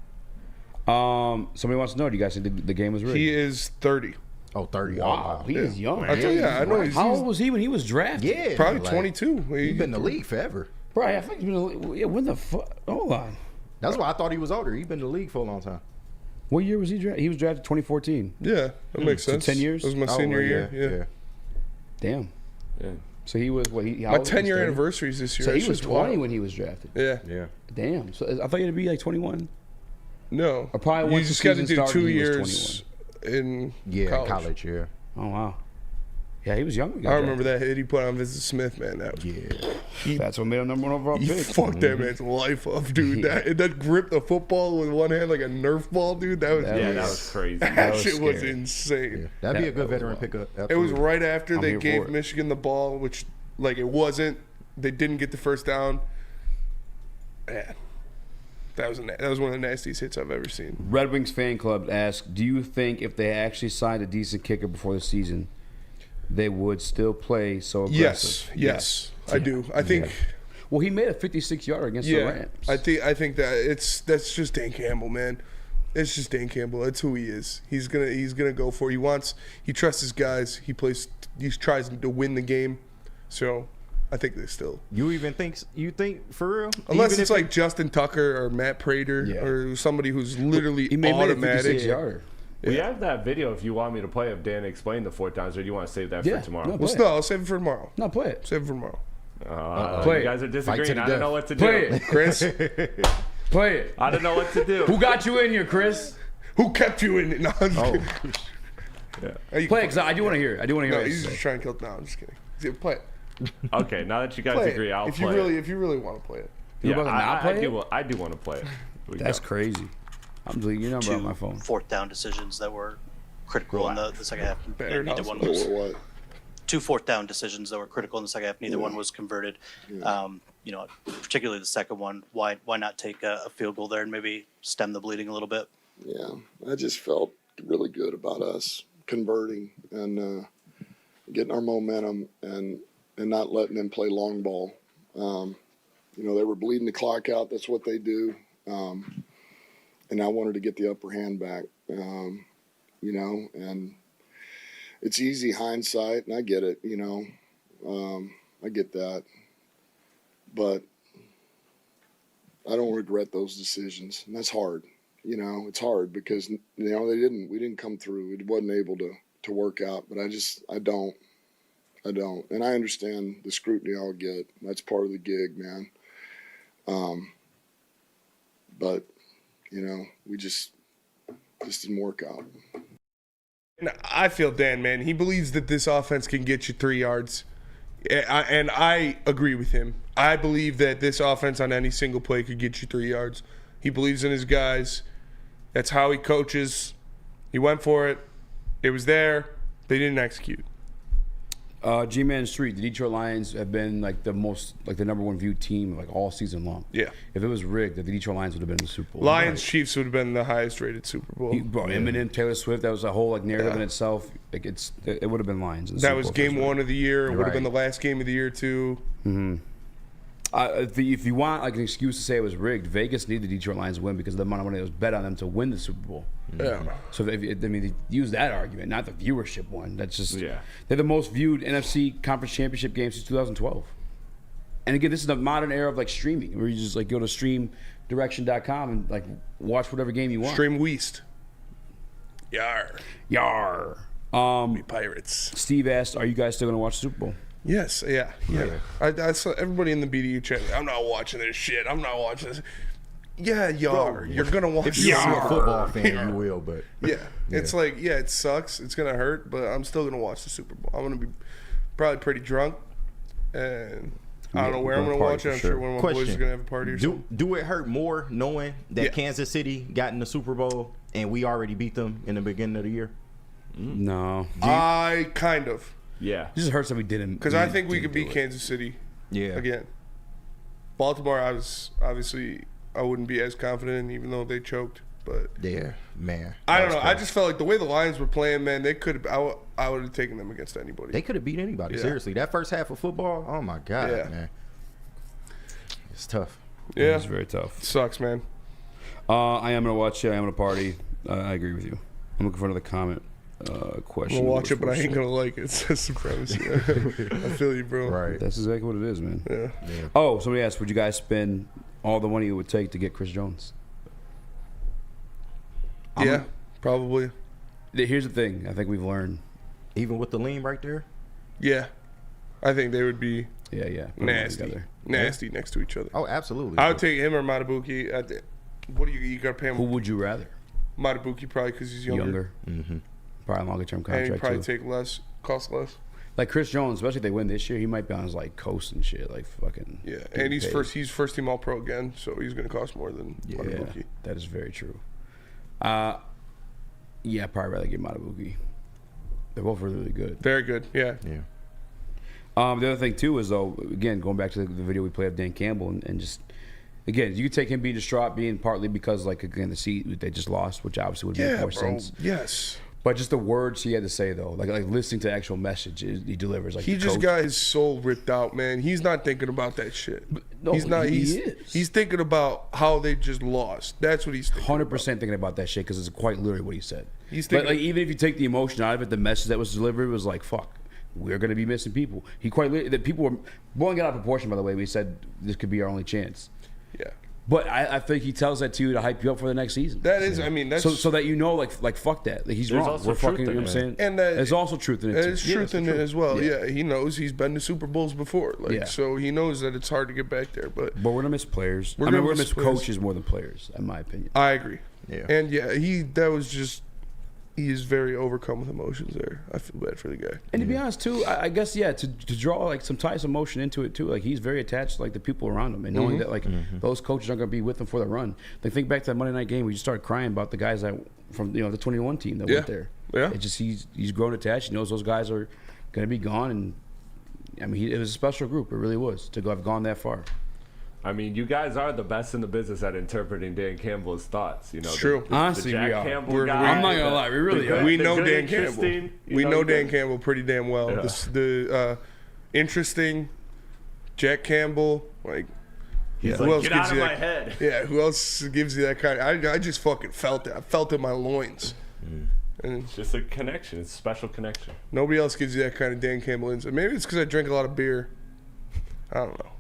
Somebody wants to know, do you guys think the game was rigged? He is 30. Oh, 30. Wow, he is young. I tell you, I know. How old was he when he was drafted? Yeah. Probably like, 22. He's been in the league forever. Right, I think he's been in the league. Yeah, when the fuck? Hold on. That's why I thought he was older. He's been in the league for a long time. What year was he drafted? He was drafted 2014. Yeah, that makes sense. So 10 years? That was my senior year. Yeah. Damn. Yeah. So he was what? My 10-year anniversary is this year. So he was 20 when he was drafted. Yeah. Yeah. Damn. So I thought he'd be like 21. No. Or probably you once just the got to season do started, 2 he was years 21. in college. Yeah. Oh wow. Yeah, he was young. I remember that hit he put on Vincent Smith, man. That That's what made him #1 overall pick. He fucked that man's life up, dude. That grip the football with one hand like a Nerf ball, dude. That was crazy. That shit was insane. Yeah. That'd be a good veteran pickup. It was right after I'm they here gave for it. Michigan the ball, which like it wasn't. They didn't get the first down. Man, that was one of the nastiest hits I've ever seen. Red Wings fan club asked, "Do you think if they actually signed a decent kicker before the season, they would still play so aggressive?" Yes, I do. I think. Well, he made a 56-yarder against the Rams. I think that that's just Dan Campbell, man. It's just Dan Campbell. That's who he is. He's gonna go for it. He trusts his guys. He tries to win the game. So I think they still. You think for real? Unless Even it's like Justin Tucker or Matt Prater or somebody who's literally He made a automatic. 56-yarder. We have that video if you want me to play of Dan explain the 4 downs, or do you want to save that for tomorrow? I'll save it for tomorrow. No, play it. Save it for tomorrow. You guys are disagreeing. I don't know what to do. Play it, Chris. Play it. I don't know what to do. Who got you in here, Chris? Who kept you in it? No, I'm just kidding. Yeah. Play it, because I do want to hear it. I do want to hear No, it. he's just trying to kill. No, I'm just kidding. Play it. Okay, now that you guys Play agree, it. I'll if play you really, it. If you really want to play it. You about to not play it? I do want to play it. That's crazy. I'm deleting your number on my phone. 4th down decisions that were critical in the second half. Better Neither not one say was. What? 2 4th down decisions that were critical in the second half. Neither one was converted. Particularly the second one. Why not take a field goal there and maybe stem the bleeding a little bit? Yeah, I just felt really good about us converting and getting our momentum and not letting them play long ball. They were bleeding the clock out. That's what they do. And I wanted to get the upper hand back, and it's easy hindsight, and I get it, I get that. But I don't regret those decisions, and that's hard. It's hard because, we didn't come through. It wasn't able to work out, but I don't. And I understand the scrutiny I'll get. That's part of the gig, man. But, we just didn't work out. And I feel Dan, man. He believes that this offense can get you 3 yards. And I agree with him. I believe that this offense on any single play could get you 3 yards. He believes in his guys. That's how he coaches. He went for it. It was there. They didn't execute. G-Man Street, the Detroit Lions have been like the number one viewed team like all season long. Yeah. If it was rigged, the Detroit Lions would have been in the Super Bowl. Lions Chiefs would have been the highest rated Super Bowl. Eminem, Taylor Swift, that was a whole like narrative in itself. Like it would have been Lions. In the That Super was Bowl game first. 1 of the year. It would have been the last game of the year too. Mm-hmm. If you want like an excuse to say it was rigged, Vegas needed the Detroit Lions to win because of the amount of money that was bet on them to win the Super Bowl. Yeah. So they use that argument, not the viewership one. That's just they're the most viewed NFC Conference Championship game since 2012. And again, this is the modern era of like streaming, where you just like go to streamdirection.com and like watch whatever game you want. Stream Weast. Yar. We Pirates. Steve asked, "Are you guys still going to watch the Super Bowl?" Yes, yeah. I saw everybody in the BDU chat. I'm not watching this shit. I'm not watching this. Yeah, Yar. You're gonna watch. If you're a football fan, you will. But it's like it sucks. It's gonna hurt, but I'm still gonna watch the Super Bowl. I'm gonna be probably pretty drunk, and I don't know where I'm gonna watch it. I'm sure one of my boys is gonna have a party or something. Do it hurt more knowing that Kansas City got in the Super Bowl and we already beat them in the beginning of the year? No, I kind of. Yeah. This just hurts that we didn't. Because I think we could beat Kansas City. Again. Baltimore, I wouldn't be as confident, even though they choked. But man. I don't know. I just felt like the way the Lions were playing, man, they could have. I would have taken them against anybody. They could have beat anybody. Seriously, that first half of football. Oh my god, man. It's tough. Yeah, it's very tough. It sucks, man. I am gonna watch it. I am gonna party. I agree with you. I'm looking for another comment. Question. I'm gonna watch it, but I ain't gonna like it. That's the premise. I feel you, bro. Right. That's exactly what it is, man. Yeah. Oh, somebody asked, would you guys spend all the money it would take to get Chris Jones? Yeah, probably. Here's the thing. I think we've learned. Even with the lean right there? Yeah. I think they would be nasty next to each other. Oh, absolutely. I would take him or Matabuki. What do you got to pay him? Who would you rather? Matabuki probably because he's younger. Mm-hmm. Probably a longer term contract. And he'd probably too. take less, cost less. Like Chris Jones, especially if they win this year, he might be on his like coast and shit, like fucking. Yeah, and he's first team All Pro again, so he's going to cost more than Matabuki. That is very true. Yeah, I'd probably rather get Matabuki. They're both really, really good. Very good. Yeah. Yeah. The other thing too is though, again, going back to the video we played of Dan Campbell and just. Again, you could take him being distraught, being partly because, like, again, the seat they just lost, which obviously would make more sense. Yes. But just the words he had to say, though, like listening to the actual message he delivers. Like he just got his soul ripped out, man. He's not thinking about that shit. No, he's not. He is. He's thinking about how they just lost. That's what he's thinking. 100% thinking about that shit because it's quite literally what he said. He's thinking, but like, even if you take the emotion out of it, the message that was delivered was like, "Fuck, we're gonna be missing people." He quite literally, that people were blowing it out of proportion. By the way, we said this could be our only chance. Yeah. But I think he tells that to you to hype you up for the next season. That is, I mean, that's so that you know, like fuck that. Like, he's wrong. We're fucking. You know what I'm saying? And there's also truth in it. There's truth in it as well. Yeah, he knows he's been to Super Bowls before. Like, so he knows that it's hard to get back there. But we're gonna miss players. We're gonna miss coaches more than players, in my opinion. I agree. Yeah. And he is very overcome with emotions there. I feel bad for the guy. And to be honest, too, I guess to draw like some emotion into it too. Like he's very attached to like the people around him, and knowing that like those coaches aren't going to be with him for the run. Like think back to that Monday night game, we just started crying about the guys that from the 21 team that went there. Yeah. It just he's grown attached. He knows those guys are going to be gone, and I mean it was a special group. It really was to have gone that far. I mean, you guys are the best in the business at interpreting Dan Campbell's thoughts. You know, it's true. Honestly, the Jack we are. Campbell guy, I'm not gonna lie, we really are. We know Dan Campbell. We know Dan Campbell pretty damn well. Yeah. The interesting Jack Campbell, like. He's who like, else get gives out you of that? my head. Yeah, who else gives you that kind of? I just fucking felt it. I felt it in my loins. And it's just a connection. It's a special connection. Nobody else gives you that kind of Dan Campbell insight. Maybe it's because I drink a lot of beer. I don't know.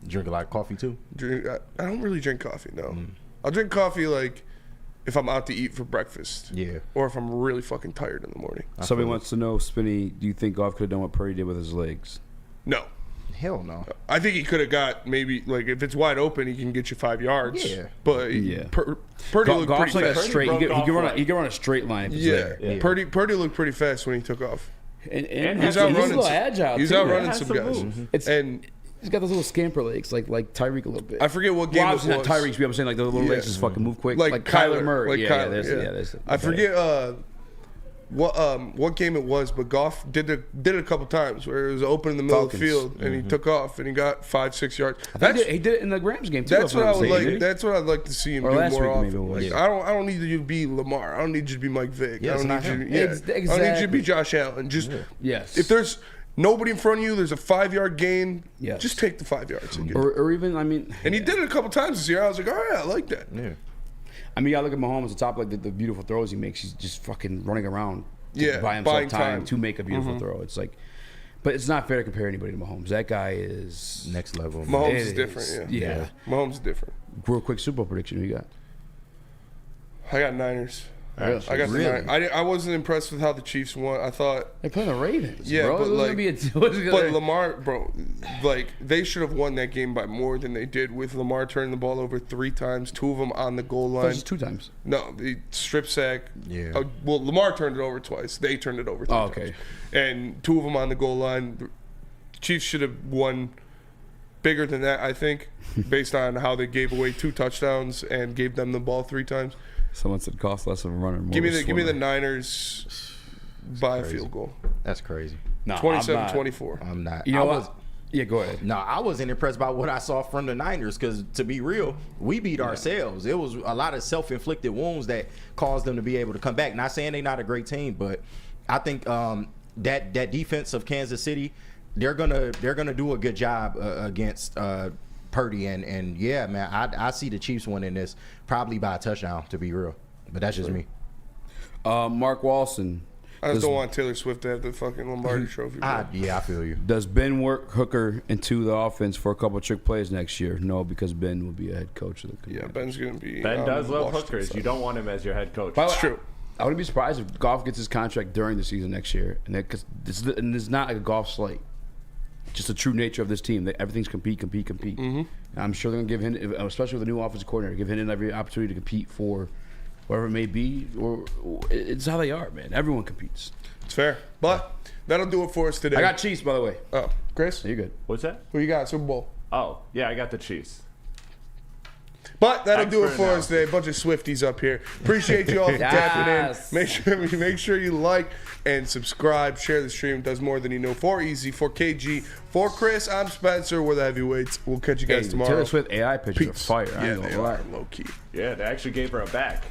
Drink a lot of coffee too? I don't really drink coffee, no. I'll drink coffee like if I'm out to eat for breakfast. Yeah. Or if I'm really fucking tired in the morning. Somebody wants to know, Spinny, do you think Goff could have done what Purdy did with his legs? No. Hell no. I think he could have got maybe, like, if it's wide open, he can get you 5 yards. Yeah. But Purdy looked Goff's pretty like fast. a straight. He can run a straight line. If it's there. Yeah. Purdy looked pretty fast when he took off. And he's a outrunning little agile. He's too. outrunning some guys. And he's got those little scamper legs, like Tyreek a little bit. I forget what game it was. Not Tyreek, but I'm saying like the little legs just fucking move quick. Like Kyler Murray. Like Kyler. That's I forget what game it was, but Goff did it a couple times where it was open in the middle of the field and he took off and he got 5-6 yards. He did it in the Rams game too. That's what I would like. That's what I'd like to see him do more often. Like, I don't need you to be Lamar. I don't need you to be Mike Vick. I don't need you. I don't need you to be Josh Allen. Just if there's nobody in front of you, there's a 5-yard gain. Just take the 5 yards. Or even, I mean, and he did it a couple times this year. I was like, all right, I like that. Yeah. I mean, I look at Mahomes on top, like the beautiful throws he makes. He's just fucking running around to buy himself buying time to make a beautiful throw. It's like, but it's not fair to compare anybody to Mahomes. That guy is next level. Mahomes is different. Yeah. Mahomes is different. Real quick Super Bowl prediction. Who you got? I got Niners. Really? I got the Niners. I wasn't impressed with how the Chiefs won. I thought they played the Ravens. Yeah, bro. but like, but Lamar, bro, like they should have won that game by more than they did. With Lamar turning the ball over 3 times, 2 of them on the goal line. Just 2 times. No, the strip sack. Yeah. Well, Lamar turned it over twice. They turned it over 3 times. And 2 of them on the goal line. The Chiefs should have won bigger than that, I think, based on how they gave away 2 touchdowns and gave them the ball 3 times. Someone said cost less of a runner. Give me the Niners by a field goal. That's crazy. No, 27-24. I'm not. You know what? Yeah, go ahead. No, I wasn't impressed by what I saw from the Niners because, to be real, we beat ourselves. It was a lot of self-inflicted wounds that caused them to be able to come back. Not saying they're not a great team, but I think that defense of Kansas City, they're gonna do a good job against Purdy and yeah, man, I see the Chiefs winning this probably by a touchdown, to be real, but that's just me. Mark Walson. I just don't want Taylor Swift to have the fucking Lombardi Trophy. Yeah, I feel you. Does Ben work Hooker into the offense for a couple of trick plays next year? No, because Ben will be a head coach of the Commanders. Yeah, Ben's gonna be. Ben does love hookers. You don't want him as your head coach. That's true. I wouldn't be surprised if Goff gets his contract during the season next year, and because it's not like a Goff slate. Just the true nature of this team. Everything's compete. Mm-hmm. I'm sure they're going to give him, especially with the new offensive coordinator, give him every opportunity to compete for whatever it may be. Or it's how they are, man. Everyone competes. It's fair. But that'll do it for us today. I got Chiefs, by the way. Oh, Chris? You're good. What's that? Who you got? Super Bowl. Oh, yeah, I got the Chiefs. But that'll do it for us today. A bunch of Swifties up here. Appreciate you all for tapping in. Make sure you like and subscribe. Share the stream. It does more than you know. For Eazy, for KG, for Chris, I'm Spencer. We're the Heavyweights. We'll catch you guys tomorrow. Taylor Swift AI pictures are fire. Yeah, they are low key. Yeah, they actually gave her a back.